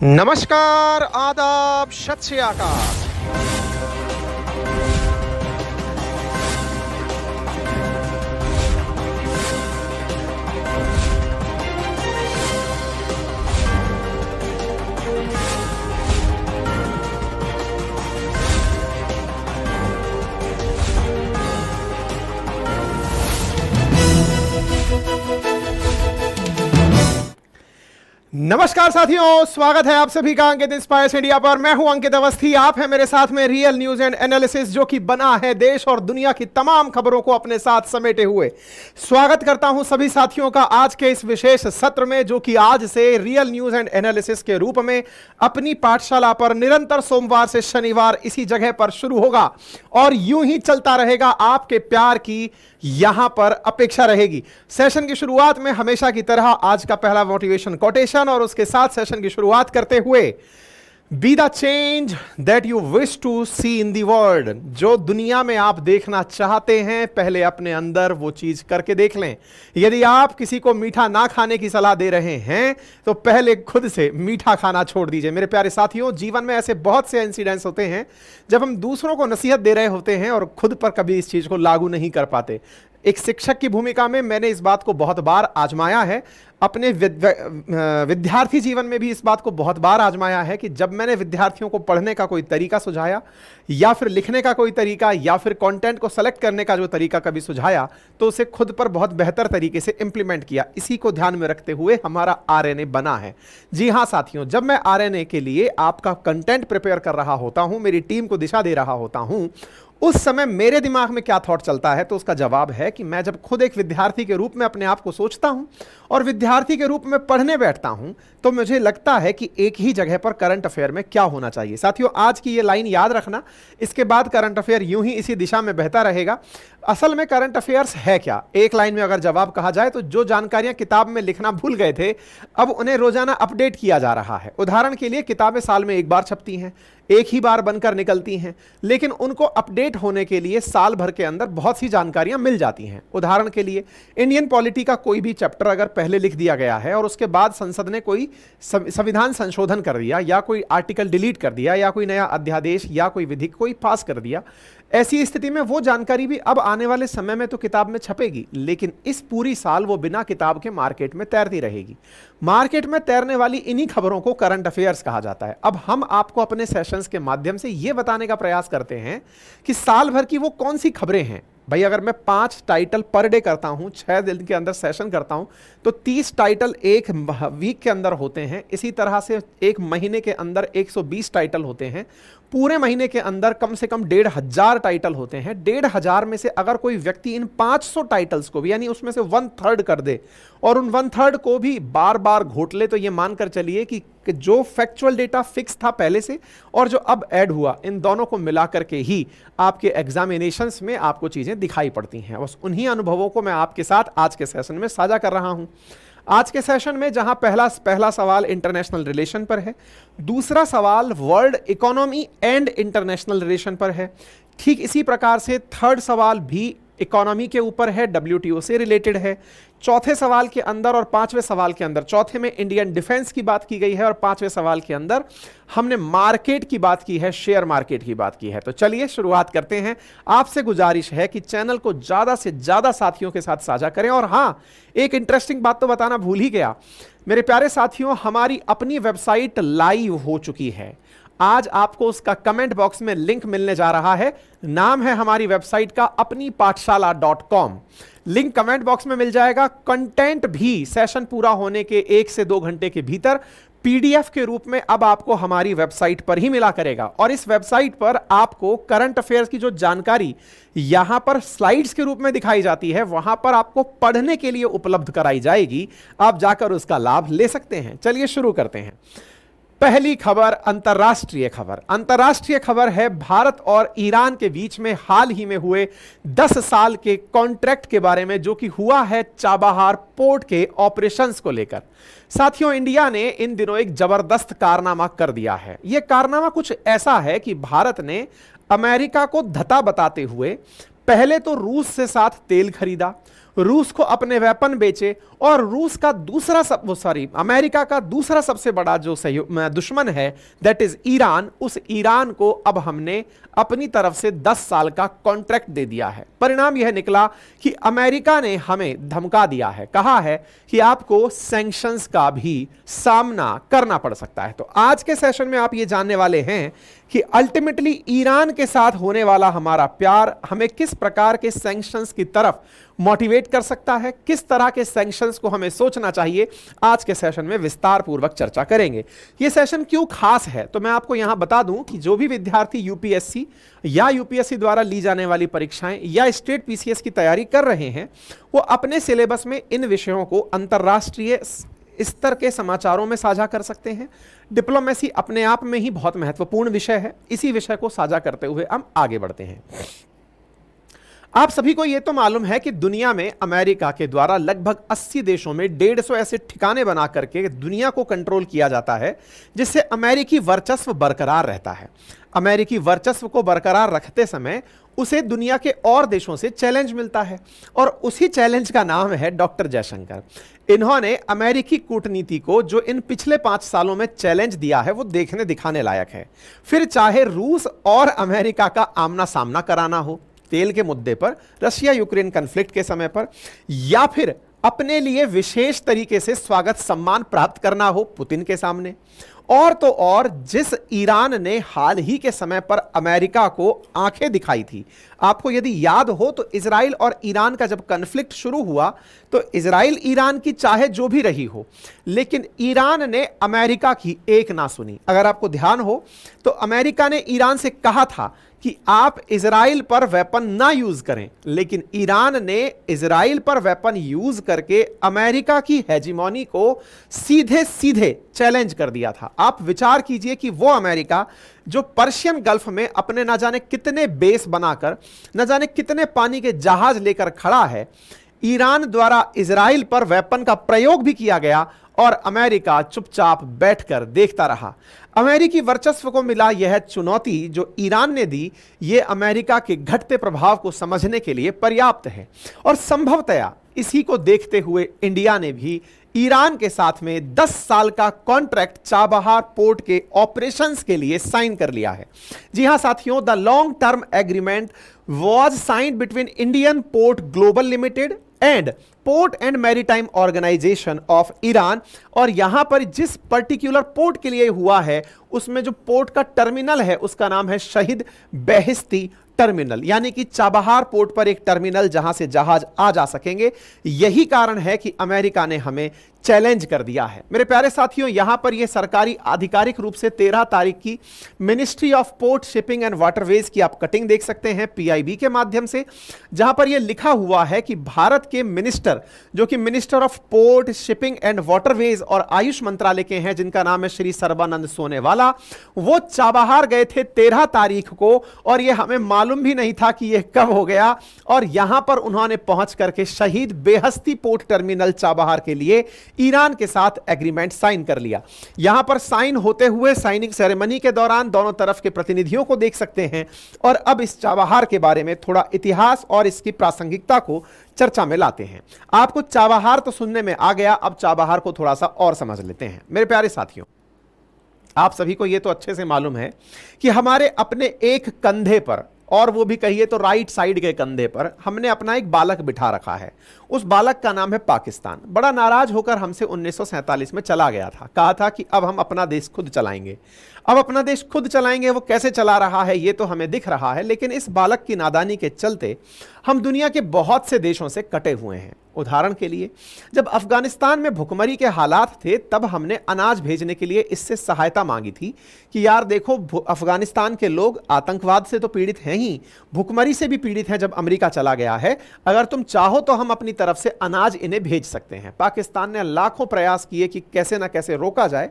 नमस्कार, आदाब, सत श्री अकाल। नमस्कार साथियों, स्वागत है आप सभी का अंकित इंस्पायर्स इंडिया पर। मैं हूं अंकित अवस्थी, आप हैं मेरे साथ में रियल न्यूज एंड एनालिसिस, जो कि बना है देश और दुनिया की तमाम खबरों को अपने साथ समेटे हुए। स्वागत करता हूं सभी साथियों का आज के इस विशेष सत्र में, जो कि आज से रियल न्यूज एंड एनालिसिस के रूप में अपनी पाठशाला पर निरंतर सोमवार से शनिवार इसी जगह पर शुरू होगा और यूं ही चलता रहेगा। आपके प्यार की यहां पर अपेक्षा रहेगी। सेशन की शुरुआत में हमेशा की तरह आज का पहला मोटिवेशन कोटेशन और उसके साथ सेशन की शुरुआत करते हुए, be the change that you wish to see in the world. जो दुनिया में आप देखना चाहते हैं, पहले अपने अंदर वो चीज करके देख लें। यदि आप किसी को मीठा ना खाने की सलाह दे रहे हैं तो पहले खुद से मीठा खाना छोड़ दीजिए। मेरे प्यारे साथियों, जीवन में ऐसे बहुत से इंसिडेंट्स होते हैं जब हम दूसरों को नसीहत दे रहे होते हैं और खुद पर कभी इस चीज को लागू नहीं कर पाते। एक शिक्षक की भूमिका में मैंने इस बात को बहुत बार आजमाया है। अपने विद्यार्थी जीवन में भी इस बात को बहुत बार आजमाया है कि जब मैंने विद्यार्थियों को पढ़ने का कोई तरीका सुझाया या फिर लिखने का कोई तरीका या फिर कंटेंट को सेलेक्ट करने का जो तरीका कभी सुझाया, तो उसे खुद पर बहुत बेहतर तरीके से इंप्लीमेंट किया। इसी को ध्यान में रखते हुए हमारा आरएनए बना है। जी हां साथियों, जब मैं आरएनए के लिए आपका कंटेंट प्रिपेयर कर रहा होता हूं, मेरी टीम को दिशा दे रहा होता हूं, उस समय मेरे दिमाग में क्या थॉट चलता है, तो उसका जवाब है कि मैं जब खुद एक विद्यार्थी के रूप में अपने आप को सोचता हूं और विद्यार्थी के रूप में पढ़ने बैठता हूं, तो मुझे लगता है कि एक ही जगह पर करंट अफेयर में क्या होना चाहिए। साथियों, आज की ये लाइन याद रखना, इसके बाद करंट अफेयर यूं ही इसी दिशा में बहता रहेगा। असल में करंट अफेयर्स है क्या? एक लाइन में अगर जवाब कहा जाए तो जो जानकारियां किताब में लिखना भूल गए थे, अब उन्हें रोजाना अपडेट किया जा रहा है। उदाहरण के लिए, किताबें साल में एक बार छपती हैं, एक ही बार बनकर निकलती हैं, लेकिन उनको अपडेट होने के लिए साल भर के अंदर बहुत सी जानकारियां मिल जाती हैं। उदाहरण के लिए, इंडियन पॉलिटी का कोई भी चैप्टर अगर पहले लिख दिया गया है और उसके बाद संसद ने कोई संविधान संशोधन कर दिया या कोई आर्टिकल डिलीट कर दिया या कोई नया अध्यादेश या कोई विधि कोई पास कर दिया, ऐसी स्थिति में वो जानकारी भी अब आने वाले समय में तो किताब में छपेगी, लेकिन इस पूरी साल वो बिना किताब के मार्केट में तैरती रहेगी। मार्केट में तैरने वाली इन्हीं खबरों को करंट अफेयर्स कहा जाता है। अब हम आपको अपने सेशंस के माध्यम से यह बताने का प्रयास करते हैं कि साल भर की वो कौन सी खबरें हैं। भाई, अगर मैं 5 टाइटल पर डे करता हूं, 6 दिन के अंदर सेशन करता हूं, तो 30 टाइटल एक वीक के अंदर होते हैं। इसी तरह से एक महीने के अंदर 120 टाइटल होते हैं। पूरे महीने के अंदर कम से कम 1,500 टाइटल होते हैं। 1,500 में से अगर कोई व्यक्ति इन 500 टाइटल्स को भी, यानी उसमें से 1/3 कर दे और उन 1/3 को भी बार बार घोट ले, तो ये मानकर चलिए कि जो फैक्चुअल डेटा फिक्स था पहले से और जो अब ऐड हुआ, इन दोनों को मिलाकर के ही आपके एग्जामिनेशंस में आपको चीजें दिखाई पड़ती हैं। बस उन्हीं अनुभवों को मैं आपके साथ आज के सेशन में साझा कर रहा हूं। आज के सेशन में जहां पहला सवाल इंटरनेशनल रिलेशन पर है, दूसरा सवाल world economy and international relation पर है, ठीक इसी प्रकार से थर्ड सवाल भी इकोनॉमी के ऊपर है, डब्ल्यूटीओ से रिलेटेड है। चौथे सवाल के अंदर और पांचवें सवाल के अंदर, चौथे में इंडियन डिफेंस की बात की गई है और पांचवें सवाल के अंदर हमने मार्केट की बात की है, शेयर मार्केट की बात की है। तो चलिए शुरुआत करते हैं। आपसे गुजारिश है कि चैनल को ज्यादा से ज्यादा साथियों के साथ साझा करें। और हां, एक इंटरेस्टिंग बात तो बताना भूल ही गया, मेरे प्यारे साथियों, हमारी अपनी वेबसाइट लाइव हो चुकी है। आज आपको उसका कमेंट बॉक्स में लिंक मिलने जा रहा है। नाम है हमारी वेबसाइट का अपनी पाठशाला.com। लिंक कमेंट बॉक्स में मिल जाएगा। कंटेंट भी सेशन पूरा होने के 1 से 2 घंटे के भीतर पीडीएफ के रूप में अब आपको हमारी वेबसाइट पर ही मिला करेगा। और इस वेबसाइट पर आपको करंट अफेयर्स की जो जानकारी यहां पर स्लाइड्स के रूप में दिखाई जाती है, वहां पर आपको पढ़ने के लिए उपलब्ध कराई जाएगी। आप जाकर उसका लाभ ले सकते हैं। चलिए शुरू करते हैं। पहली खबर अंतर्राष्ट्रीय खबर। अंतर्राष्ट्रीय खबर है भारत और ईरान के बीच में हाल ही में हुए 10 साल के कॉन्ट्रैक्ट के बारे में, जो कि हुआ है चाबहार पोर्ट के ऑपरेशंस को लेकर। साथियों, इंडिया ने इन दिनों एक जबरदस्त कारनामा कर दिया है। यह कारनामा कुछ ऐसा है कि भारत ने अमेरिका को धता बताते हुए पहले तो रूस से साथ तेल खरीदा, रूस को अपने वेपन बेचे और रूस का अमेरिका का दूसरा सबसे बड़ा जो दुश्मन है दैट इज ईरान, उस ईरान को अब हमने अपनी तरफ से 10 साल का कॉन्ट्रैक्ट दे दिया है। परिणाम यह निकला कि अमेरिका ने हमें धमका दिया है, कहा है कि आपको सैंक्शंस का भी सामना करना पड़ सकता है। तो आज के सेशन में आप ये जानने वाले हैं कि अल्टीमेटली ईरान के साथ होने वाला हमारा प्यार हमें किस प्रकार के सैंक्शंस की तरफ मोटिवेट कर सकता है, किस तरह के सैंक्शंस को हमें सोचना चाहिए। आज के सेशन में विस्तार पूर्वक चर्चा करेंगे। यह सेशन क्यों खास है तो मैं आपको यहां बता दूं कि जो भी विद्यार्थी यूपीएससी या यूपीएससी द्वारा ली जाने वाली परीक्षाएं या स्टेट पीसीएस की तैयारी कर रहे हैं, वो अपने सिलेबस में इन विषयों को अंतर्राष्ट्रीय स्तर के समाचारों में साझा कर सकते हैं। डिप्लोमेसी अपने आप में ही बहुत महत्वपूर्ण विषय है। इसी विषय को साझा करते हुए हम आगे बढ़ते हैं। आप सभी को यह तो मालूम है कि दुनिया में अमेरिका के द्वारा लगभग 80 देशों में 150 ऐसे ठिकाने बना करके दुनिया को कंट्रोल किया जाता है, जिससे अमेरिकी वर्चस्व बरकरार रहता है। अमेरिकी वर्चस्व को बरकरार रखते समय उसे दुनिया के और देशों से चैलेंज मिलता है और उसी चैलेंज का नाम है डॉक्टर जयशंकर। इन्होंने अमेरिकी कूटनीति को जो इन पिछले 5 सालों में चैलेंज दिया है वो देखने दिखाने लायक है। फिर चाहे रूस और अमेरिका का आमना सामना कराना हो तेल के मुद्दे पर, रशिया यूक्रेन कॉन्फ्लिक्ट के समय पर, या फिर अपने लिए विशेष तरीके से स्वागत सम्मान प्राप्त करना हो पुतिन के सामने, और तो और जिस ईरान ने हाल ही के समय पर अमेरिका को आंखें दिखाई थी। आपको यदि याद हो तो इजराइल और ईरान का जब कॉन्फ्लिक्ट शुरू हुआ तो इजराइल ईरान की चाहे जो भी रही हो, लेकिन ईरान ने अमेरिका की एक ना सुनी। अगर आपको ध्यान हो तो अमेरिका ने ईरान से कहा था कि आप इजराइल पर वेपन ना यूज करें, लेकिन ईरान ने इजराइल पर वेपन यूज करके अमेरिका की हेजिमोनी को सीधे सीधे चैलेंज कर दिया था। आप विचार कीजिए कि वो अमेरिका जो पर्शियन गल्फ में अपने ना जाने कितने बेस बनाकर ना जाने कितने पानी के जहाज लेकर खड़ा है, ईरान द्वारा इजराइल पर वेपन का प्रयोग भी किया गया और अमेरिका चुपचाप बैठकर देखता रहा। अमेरिकी वर्चस्व को मिला यह चुनौती जो ईरान ने दी, यह अमेरिका के घटते प्रभाव को समझने के लिए पर्याप्त है। और संभवतया इसी को देखते हुए इंडिया ने भी ईरान के साथ में 10 साल का कॉन्ट्रैक्ट चाबहार पोर्ट के ऑपरेशंस के लिए साइन कर लिया है। जी हां साथियों, the long term agreement was signed between Indian Port Global Limited and Port and Maritime Organization of Iran। और यहां पर जिस पर्टिकुलर पोर्ट के लिए हुआ है उसमें जो पोर्ट का टर्मिनल है उसका नाम है शहीद बेहिस्ती टर्मिनल, यानी कि चाबहार पोर्ट पर एक टर्मिनल जहां से जहाज आ जा सकेंगे। यही कारण है कि अमेरिका ने हमें चैलेंज कर दिया है। मेरे प्यारे साथियों, यहां पर यह सरकारी आधिकारिक रूप से 13 तारीख की ministry of port shipping and waterways की आप कटिंग देख सकते हैं पीआईबी के माध्यम से, जहां पर यह लिखा हुआ है कि भारत के मिनिस्टर जो कि minister of port shipping and waterways और आयुष मंत्रालय के हैं, जिनका नाम है श्री सर्बानंद सोनेवाला, वो चाबहार गए थे 13 तारीख को और यह हमें मालूम भी नहीं था कि यह कब हो गया। और यहां पर उन्होंने पहुंच करके शहीद बेहस्ती पोर्ट टर्मिनल चाबहार के लिए ईरान के साथ एग्रीमेंट साइन कर लिया। यहां पर साइन होते हुए साइनिंग सेरेमनी के दौरान दोनों तरफ के प्रतिनिधियों को देख सकते हैं। और अब इस चाबहार के बारे में थोड़ा इतिहास और इसकी प्रासंगिकता को चर्चा में लाते हैं। आपको चाबहार तो सुनने में आ गया, अब चाबहार को थोड़ा सा और समझ लेते हैं। मेरे प्यारे साथियों, आप सभी को यह तो अच्छे से मालूम है कि हमारे अपने एक कंधे पर, और वो भी कहिए तो राइट साइड के कंधे पर, हमने अपना एक बालक बिठा रखा है। उस बालक का नाम है पाकिस्तान। बड़ा नाराज होकर हमसे 1947 में चला गया था। कहा था कि अब हम अपना देश खुद चलाएंगे। अब अपना देश खुद चलाएंगे। वो कैसे चला रहा है ये तो हमें दिख रहा है, लेकिन इस बालक की नादानी के चलते हम दुनिया के बहुत से देशों से कटे हुए हैं। उदाहरण के लिए, जब अफगानिस्तान में भुखमरी के हालात थे तब हमने अनाज भेजने के लिए इससे सहायता मांगी थी कि यार देखो, अफगानिस्तान के लोग आतंकवाद से तो पीड़ित हैं ही, भुखमरी से भी पीड़ित हैं जब अमेरिका चला गया है। अगर तुम चाहो तो हम अपनी तरफ से अनाज इन्हें भेज सकते हैं। पाकिस्तान ने लाखों प्रयास किए कि कैसे ना कैसे रोका जाए,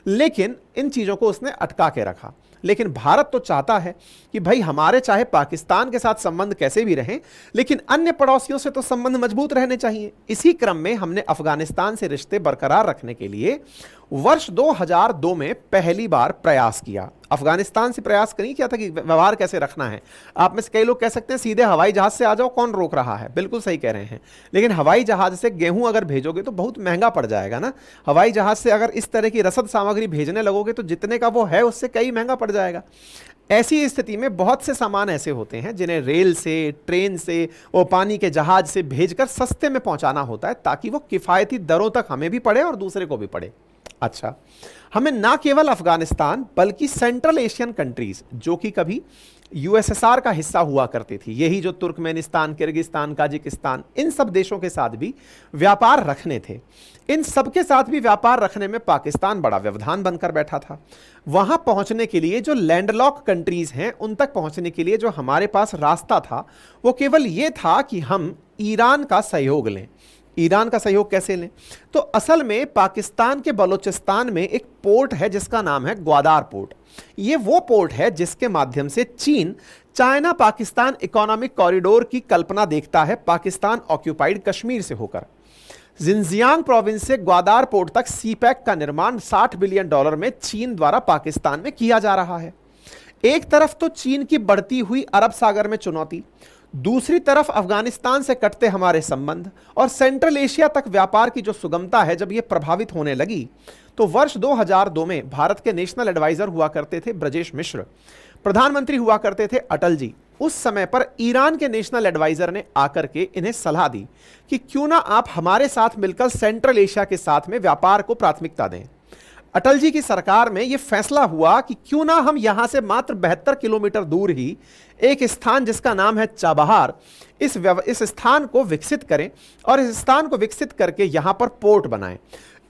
लेकिन इन चीज़ों को उसने अटका के रखा। लेकिन भारत तो चाहता है कि भाई हमारे चाहे पाकिस्तान के साथ संबंध कैसे भी रहें, लेकिन अन्य पड़ोसियों से तो संबंध मजबूत रहने चाहिए। इसी क्रम में हमने अफगानिस्तान से रिश्ते बरकरार रखने के लिए वर्ष 2002 में पहली बार प्रयास किया। अफगानिस्तान से प्रयास नहीं किया था कि व्यवहार कैसे रखना है। आप में से कई लोग कह सकते हैं सीधे हवाई जहाज से आ जाओ, कौन रोक रहा है। बिल्कुल सही कह रहे हैं, लेकिन हवाई जहाज से गेहूं अगर भेजोगे तो बहुत महंगा पड़ जाएगा ना। हवाई जहाज से अगर इस तरह की रसद सामग्री भेजने लगोगे तो जितने का वो है उससे कई महंगा पड़ जाएगा। ऐसी स्थिति में बहुत से सामान ऐसे होते हैं जिन्हें रेल से, ट्रेन से और पानी के जहाज से भेजकर सस्ते में पहुंचाना होता है, ताकि वो किफायती दरों तक हमें भी पड़े और दूसरे को भी पड़े। अच्छा, हमें ना केवल अफगानिस्तान बल्कि सेंट्रल एशियन कंट्रीज, जो कि कभी यूएसएसआर का हिस्सा हुआ करती थी, यही जो तुर्कमेनिस्तान, किर्गिस्तान, ताजिकिस्तान, इन सब देशों के साथ भी व्यापार रखने थे। इन सब के साथ भी व्यापार रखने में पाकिस्तान बड़ा व्यवधान बनकर बैठा था। वहां पहुंचने के लिए जो लैंडलॉक कंट्रीज हैं, उन तक पहुंचने के लिए जो हमारे पास रास्ता था वो केवल ये था कि हम ईरान का सहयोग लें। ईरान का सहयोग कैसे लें? तो असल में पाकिस्तान के बलूचिस्तान में एक पोर्ट है जिसका नाम है ग्वादार पोर्ट। ये वो पोर्ट है जिसके माध्यम से चीन चाइना पाकिस्तान इकोनॉमिक कॉरिडोर की कल्पना देखता है, पाकिस्तान ऑक्यूपाइड कश्मीर से होकर। जिनजियांग प्रोविंस से ग्वादार पोर्ट तक सी पैक का निर्माण $60 बिलियन में चीन द्वारा पाकिस्तान में किया जा रहा है। एक तरफ तो चीन की बढ़ती हुई अरब सागर में चुनौती, दूसरी तरफ अफगानिस्तान से कटते हमारे संबंध और सेंट्रल एशिया तक व्यापार की जो सुगमता है, जब यह प्रभावित होने लगी तो वर्ष 2002 में भारत के नेशनल एडवाइजर हुआ करते थे ब्रजेश मिश्र, प्रधानमंत्री हुआ करते थे अटल जी। उस समय पर ईरान के नेशनल एडवाइजर ने आकर के इन्हें सलाह दी कि क्यों ना आप हमारे साथ मिलकर सेंट्रल एशिया के साथ में व्यापार को प्राथमिकता दें। अटल जी की सरकार में यह फैसला हुआ कि क्यों ना हम यहां से मात्र 72 किलोमीटर दूर ही एक स्थान जिसका नाम है चाबहार, इस स्थान को विकसित करें और इस स्थान को विकसित करके यहां पर पोर्ट बनाएं।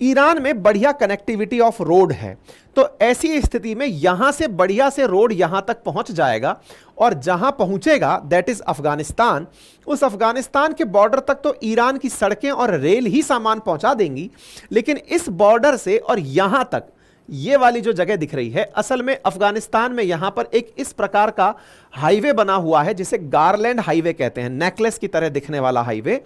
ईरान में बढ़िया कनेक्टिविटी ऑफ रोड है, तो ऐसी स्थिति में यहां से बढ़िया से रोड यहां तक पहुंच जाएगा और जहां पहुंचेगा दैट इज अफगानिस्तान। उस अफगानिस्तान के बॉर्डर तक तो ईरान की सड़कें और रेल ही सामान पहुंचा देंगी, लेकिन इस बॉर्डर से और यहां तक ये वाली जो जगह दिख रही है, असल में अफगानिस्तान में यहां पर एक इस प्रकार का हाईवे बना हुआ है जिसे गारलैंड हाईवे कहते हैं, नेकलेस की तरह दिखने वाला हाईवे।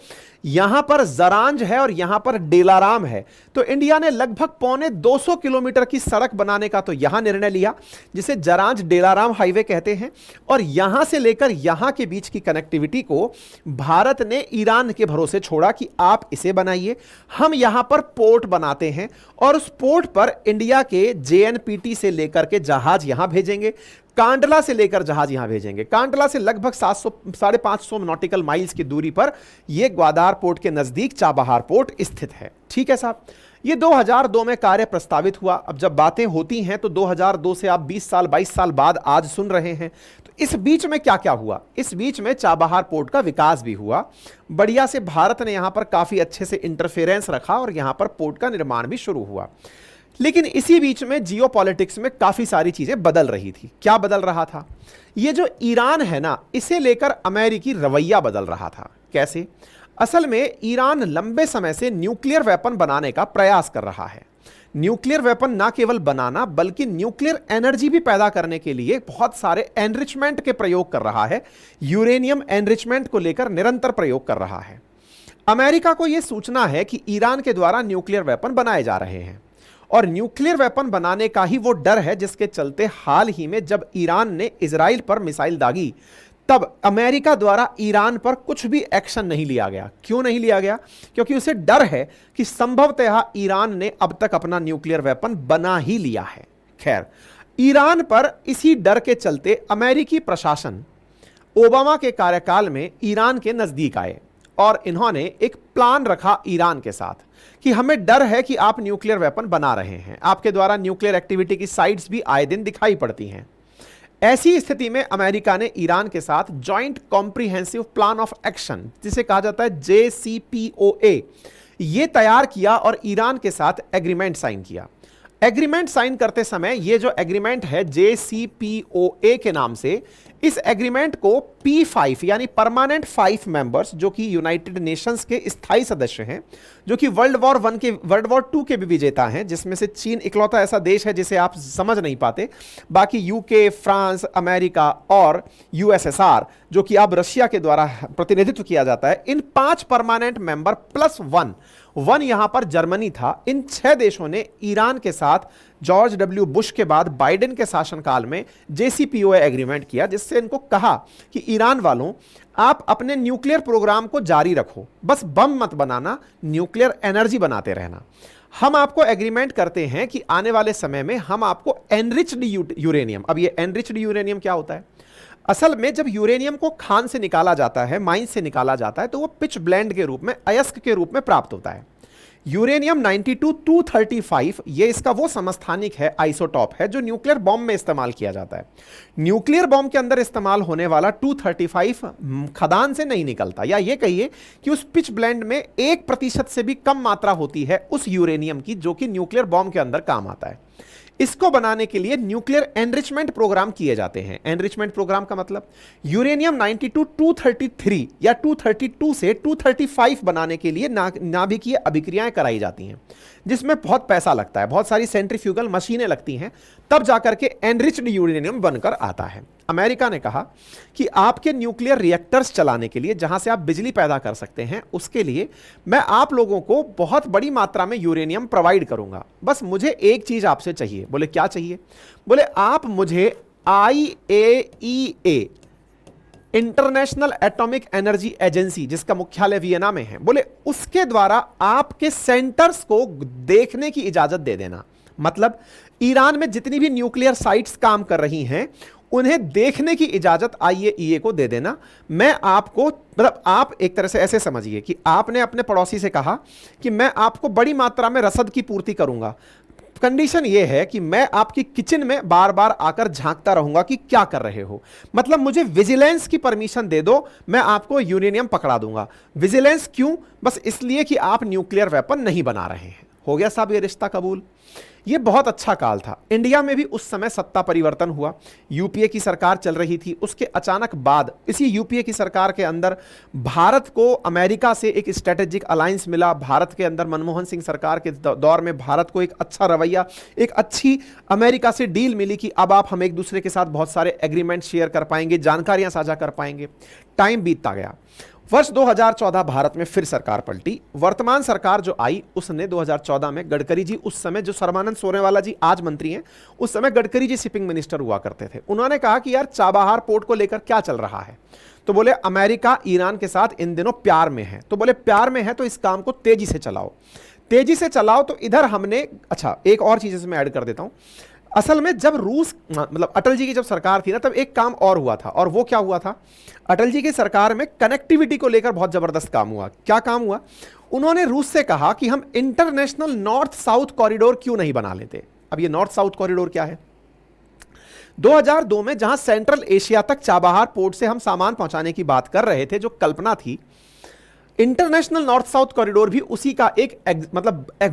यहां पर जरांज है और यहां पर डेलाराम है। तो इंडिया ने लगभग 250 किलोमीटर की सड़क बनाने का तो यहां निर्णय लिया, जिसे जरांज डेलाराम हाईवे कहते हैं। और यहां से लेकर यहां के बीच की कनेक्टिविटी को भारत ने ईरान के भरोसे छोड़ा कि आप इसे बनाइए, हम यहां पर पोर्ट बनाते हैं और उस पोर्ट पर इंडिया के जेएनपीटी से लेकर के जहाज यहां भेजेंगे, कांडला से लेकर जहाज यहां भेजेंगे। कांडला से लगभग 550 नॉटिकल माइल्स की दूरी पर यह ग्वादार पोर्ट के नजदीक चाबहार पोर्ट स्थित है। ठीक है साहब, यह 2002 में कार्य प्रस्तावित हुआ। अब जब बातें होती हैं तो 2002 से आप 20 साल 22 साल बाद आज सुन रहे हैं, तो इस बीच में क्या क्या हुआ? इस बीच में चाबहार पोर्ट का विकास भी हुआ बढ़िया से। भारत ने यहां पर काफी अच्छे से इंटरफेरेंस रखा और यहां पर पोर्ट का निर्माण भी शुरू हुआ। लेकिन इसी बीच में जियोपॉलिटिक्स में काफी सारी चीजें बदल रही थी। क्या बदल रहा था? ये जो ईरान है ना, इसे लेकर अमेरिकी रवैया बदल रहा था। कैसे? असल में ईरान लंबे समय से न्यूक्लियर वेपन बनाने का प्रयास कर रहा है। न्यूक्लियर वेपन ना केवल बनाना बल्कि न्यूक्लियर एनर्जी भी पैदा करने के लिए बहुत सारे एनरिचमेंट के प्रयोग कर रहा है। यूरेनियम एनरिचमेंट को लेकर निरंतर प्रयोग कर रहा है। अमेरिका को यह सूचना है कि ईरान के द्वारा न्यूक्लियर वेपन बनाए जा रहे हैं और न्यूक्लियर वेपन बनाने का ही वो डर है जिसके चलते हाल ही में जब ईरान ने इजराइल पर मिसाइल दागी, तब अमेरिका द्वारा ईरान पर कुछ भी एक्शन नहीं लिया गया। क्यों नहीं लिया गया? क्योंकि उसे डर है कि संभवतः ईरान ने अब तक अपना न्यूक्लियर वेपन बना ही लिया है। खैर, ईरान पर इसी डर के चलते अमेरिकी प्रशासन ओबामा के कार्यकाल में ईरान के नजदीक आए और इन्होंने एक प्लान रखा ईरान के साथ कि हमें डर है कि आप न्यूक्लियर वेपन बना रहे हैं, आपके द्वारा न्यूक्लियर एक्टिविटी की साइट्स भी आए दिन दिखाई पड़ती हैं। ऐसी स्थिति में अमेरिका ने ईरान के साथ joint comprehensive plan of action, जिसे कहा जाता है JCPOA, यह तैयार किया और ईरान के साथ एग्रीमेंट साइन किया। एग्रीमेंट साइन करते समय ये जो एग्रीमेंट है JCPOA के नाम से, इस एग्रीमेंट को P5 यानी परमानेंट 5 मेंबर्स जो कि यूनाइटेड नेशंस के स्थायी सदस्य हैं, जो कि वर्ल्ड वॉर 2 के भी विजेता हैं, जिसमें से चीन इकलौता ऐसा देश है जिसे आप समझ नहीं पाते, बाकी यूके, फ्रांस, अमेरिका और यूएसएसआर जो कि अब रशिया के द्वारा प्रतिनिधित्व किया जाता है, इन 5 परमानेंट मेंबर प्लस वन यहां पर जर्मनी था। इन 6 देशों ने ईरान के साथ जॉर्ज डब्ल्यू बुश के बाद बाइडेन के शासनकाल में JCPOA एग्रीमेंट किया, जिससे इनको कहा कि ईरान वालों, आप अपने न्यूक्लियर प्रोग्राम को जारी रखो, बस बम मत बनाना, न्यूक्लियर एनर्जी बनाते रहना। हम आपको एग्रीमेंट करते हैं कि आने वाले समय में हम आपको एनरिच्ड यूरेनियम, अब ये एनरिच्ड यूरेनियम क्या होता है? असल में जब यूरेनियम को खान से निकाला जाता है, माइन से निकाला जाता है, तो वो पिच ब्लेंड के रूप में, अयस्क के रूप में प्राप्त होता है। यूरेनियम 92-235 ये इसका वो समस्थानिक है, आइसोटॉप है, जो न्यूक्लियर बॉम्ब में इस्तेमाल किया जाता है। न्यूक्लियर बॉम्ब के अंदर इस्तेमाल होने वाला 235 खदान से नहीं निकलता, या ये कहिए कि उस पिच ब्लेंड में 1% से भी कम मात्रा होती है उस यूरेनियम की, जो कि न्यूक्लियर बॉम्ब के अंदर काम आता है। इसको बनाने के लिए न्यूक्लियर एनरिचमेंट प्रोग्राम किए जाते हैं। एनरिचमेंट प्रोग्राम का मतलब यूरेनियम 92-233 या 232 से 235 बनाने के लिए नाभिकीय अभिक्रियाएं कराई जाती हैं, जिसमें बहुत पैसा लगता है, बहुत सारी सेंट्रीफ्यूगल मशीनें लगती हैं, तब जाकर के एनरिच्ड यूरेनियम बनकर आता है। अमेरिका ने कहा कि आपके न्यूक्लियर रिएक्टर्स चलाने के लिए, जहां से आप बिजली पैदा कर सकते हैं, उसके लिए मैं आप लोगों को बहुत बड़ी मात्रा में यूरेनियम प्रोवाइड करूंगा, बस मुझे एक चीज आपसे चाहिए। बोले क्या चाहिए? बोले आप मुझे IAEA, international atomic energy agency, जिसका मुख्यालय वियना में है, बोले उसके द्वारा आपके सेंटर्स को देखने की इजाजत दे देना। मतलब ईरान में जितनी भी न्यूक्लियर साइट्स काम कर रही हैं, उन्हें देखने की इजाजत IAEA को दे देना। मैं आपको, मतलब आप एक तरह से ऐसे समझिए कि आपने अपने पड़ोसी से कहा कि मैं आपको बड़ी मात्रा में रसद की पूर्ति करूंगा, कंडीशन यह है कि मैं आपकी किचन में बार बार आकर झांकता रहूंगा कि क्या कर रहे हो, मतलब मुझे विजिलेंस की परमिशन दे दो, मैं आपको यूरेनियम पकड़ा दूंगा। विजिलेंस क्यों? बस इसलिए कि आप न्यूक्लियर वेपन नहीं बना रहे हैं। हो गया साहब ये रिश्ता कबूल। ये बहुत अच्छा काल था। इंडिया में भी उस समय सत्ता परिवर्तन हुआ, यूपीए की सरकार चल रही थी। उसके अचानक बाद इसी यूपीए की सरकार के अंदर भारत को अमेरिका से एक स्ट्रेटेजिक अलायंस मिला। भारत के अंदर मनमोहन सिंह सरकार के दौर में भारत को एक अच्छा रवैया, एक अच्छी अमेरिका से डील मिली कि अब आप हम एक दूसरे के साथ बहुत सारे एग्रीमेंट शेयर कर पाएंगे, जानकारियां साझा कर पाएंगे। टाइम बीतता गया। वर्ष 2014 भारत में फिर सरकार पलटी। वर्तमान सरकार जो आई उसने 2014 में, गडकरी जी उस समय, जो सर्बानंद सोनोवाला जी आज मंत्री हैं, उस समय गडकरी जी शिपिंग मिनिस्टर हुआ करते थे। उन्होंने कहा कि यार चाबहार पोर्ट को लेकर क्या चल रहा है? तो बोले अमेरिका ईरान के साथ इन दिनों प्यार में है। तो बोले प्यार में है तो इस काम को तेजी से चलाओ, तेजी से चलाओ। तो इधर हमने, अच्छा एक और चीज इसमें ऐड कर देता हूं। असल में जब रूस, मतलब अटल जी की जब सरकार थी ना, तब एक काम और हुआ था। और वो क्या हुआ था? अटल जी की सरकार में कनेक्टिविटी को लेकर बहुत जबरदस्त काम हुआ। क्या काम हुआ? उन्होंने रूस से कहा कि हम इंटरनेशनल नॉर्थ साउथ कॉरिडोर क्यों नहीं बना लेते। अब ये नॉर्थ साउथ कॉरिडोर क्या है? 2002 में जहां सेंट्रल एशिया तक चाबहार पोर्ट से हम सामान पहुंचाने की बात कर रहे थे, जो कल्पना थी, इंटरनेशनल नॉर्थ साउथ कॉरिडोर भी उसी का एक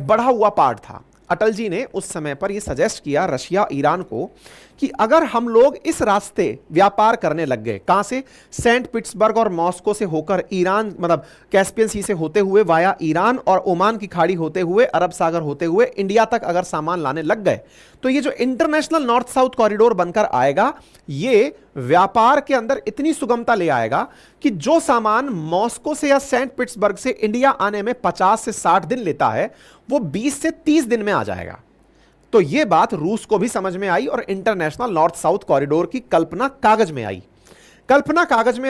बढ़ा हुआ पार्ट था। अटल जी ने उस समय पर यह सजेस्ट किया रशिया ईरान को कि अगर हम लोग इस रास्ते व्यापार करने लग गए, कहां से? सेंट पीटर्सबर्ग और मॉस्को से होकर ईरान, मतलब कैस्पियन सी से होते हुए वाया ईरान और ओमान की खाड़ी होते हुए, अरब सागर होते हुए इंडिया तक अगर सामान लाने लग गए, तो ये जो इंटरनेशनल नॉर्थ साउथ कॉरिडोर बनकर आएगा, ये व्यापार के अंदर इतनी सुगमता ले आएगा कि जो सामान मॉस्को से या सेंट पीटर्सबर्ग से इंडिया आने में 50 से 60 दिन लेता है, वो 20 से 30 दिन में आ जाएगा। तो यह बात रूस को भी समझ में आई और इंटरनेशनल नॉर्थ साउथ कॉरिडोर की कल्पना कागज में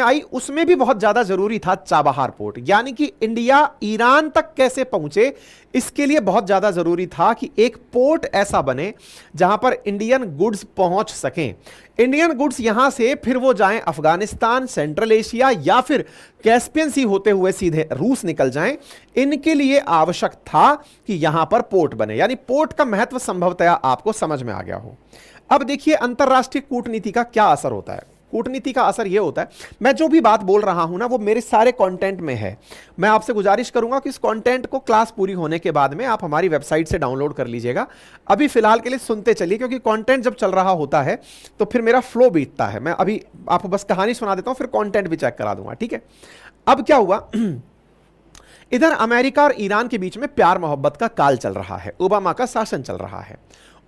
आई। उसमें भी बहुत ज्यादा जरूरी था चाबहार पोर्ट, यानी कि इंडिया ईरान तक कैसे पहुंचे, इसके लिए बहुत ज्यादा जरूरी था कि एक पोर्ट ऐसा बने जहां पर इंडियन गुड्स पहुंच सकें। इंडियन गुड्स यहां से फिर वो जाएं अफगानिस्तान, सेंट्रल एशिया या फिर कैस्पियन सी होते हुए सीधे रूस निकल जाएं। इनके लिए आवश्यक था कि यहां पर पोर्ट बने, यानी पोर्ट का महत्व संभवतया आपको समझ में आ गया हो। अब देखिए अंतरराष्ट्रीय कूटनीति का क्या असर होता है। कूटनीति का असर यह होता है, मैं जो भी बात बोल रहा हूं ना वो मेरे सारे कंटेंट में है। मैं आपसे गुजारिश करूंगा कि इस कंटेंट को क्लास पूरी होने के बाद में आप हमारी वेबसाइट से डाउनलोड कर लीजिएगा। अभी फिलहाल के लिए सुनते चलिए, क्योंकि कंटेंट जब चल रहा होता है तो फिर मेरा फ्लो बीतता है। मैं अभी आपको बस कहानी सुना देता हूं, फिर कंटेंट भी चेक करा दूंगा, ठीक है। अब क्या हुआ, इधर अमेरिका और ईरान के बीच में प्यार मोहब्बत का काल चल रहा है, ओबामा का शासन चल रहा है।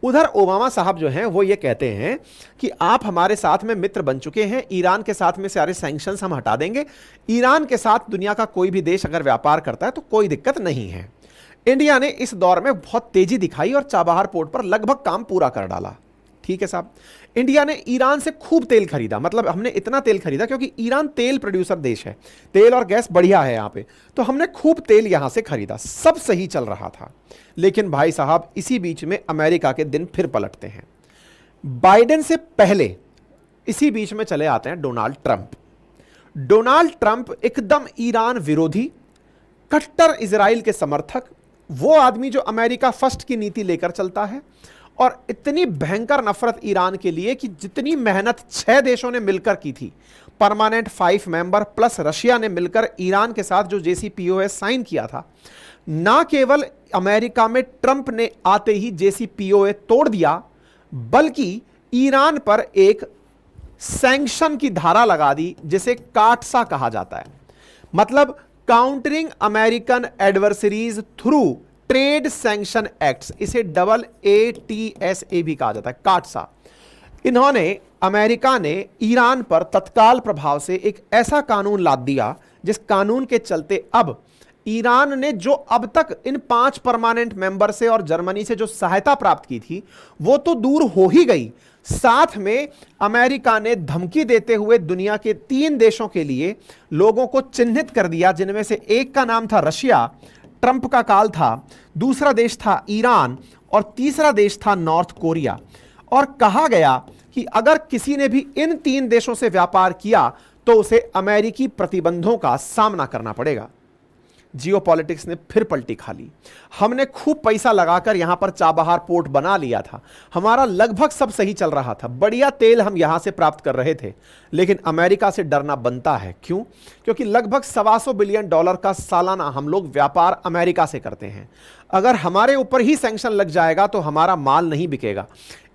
उधर ओबामा साहब जो हैं वो ये कहते हैं कि आप हमारे साथ में मित्र बन चुके हैं, ईरान के साथ में सारे सैंक्शंस हम हटा देंगे, ईरान के साथ दुनिया का कोई भी देश अगर व्यापार करता है तो कोई दिक्कत नहीं है। इंडिया ने इस दौर में बहुत तेजी दिखाई और चाबहार पोर्ट पर लगभग काम पूरा कर डाला। ठीक है साहब, इंडिया ने ईरान से खूब तेल खरीदा, मतलब हमने इतना तेल खरीदा क्योंकि ईरान तेल प्रोड्यूसर देश है, तेल और गैस बढ़िया है यहां पे, तो हमने खूब तेल यहां से खरीदा, सब सही चल रहा था। लेकिन भाई साहब इसी बीच में अमेरिका के दिन फिर पलटते हैं। बाइडेन से पहले इसी बीच में चले आते हैं डोनाल्ड ट्रंप। डोनाल्ड ट्रंप एकदम ईरान विरोधी, कट्टर इजराइल के समर्थक, वो आदमी जो अमेरिका फर्स्ट की नीति लेकर चलता है, और इतनी भयंकर नफरत ईरान के लिए कि जितनी मेहनत 6 देशों ने मिलकर की थी, परमानेंट 5 मेंबर प्लस रशिया ने मिलकर ईरान के साथ जो JCPOA साइन किया था, ना केवल अमेरिका में ट्रंप ने आते ही JCPOA तोड़ दिया, बल्कि ईरान पर एक सैंक्शन की धारा लगा दी जिसे काटसा कहा जाता है, मतलब countering American adversaries through trade sanction acts, इसे AATSA भी कहा जाता है, काटसा। इन्होंने, अमेरिका ने ईरान पर तत्काल प्रभाव से एक ऐसा कानून लाद दिया जिस कानून के चलते अब ईरान ने जो अब तक इन 5 परमानेंट मेंबर से और जर्मनी से जो सहायता प्राप्त की थी वो तो दूर हो ही गई, साथ में अमेरिका ने धमकी देते हुए दुनिया के 3 देशों के लिए लोगों को चिन्हित कर दिया, जिनमें से एक का नाम था रशिया, ट्रंप का काल था, दूसरा देश था ईरान और तीसरा देश था नॉर्थ कोरिया। और कहा गया कि अगर किसी ने भी इन 3 देशों से व्यापार किया तो उसे अमेरिकी प्रतिबंधों का सामना करना पड़ेगा। जियोपॉलिटिक्स ने फिर पलटी खा ली। हमने खूब पैसा लगाकर यहां पर चाबहार पोर्ट बना लिया था, हमारा लगभग सब सही चल रहा था, बढ़िया तेल हम यहां से प्राप्त कर रहे थे, लेकिन अमेरिका से डरना बनता है। क्यों? क्योंकि लगभग $125 बिलियन का सालाना हम लोग व्यापार अमेरिका से करते हैं। अगर हमारे ऊपर ही सैंक्शन लग जाएगा तो हमारा माल नहीं बिकेगा।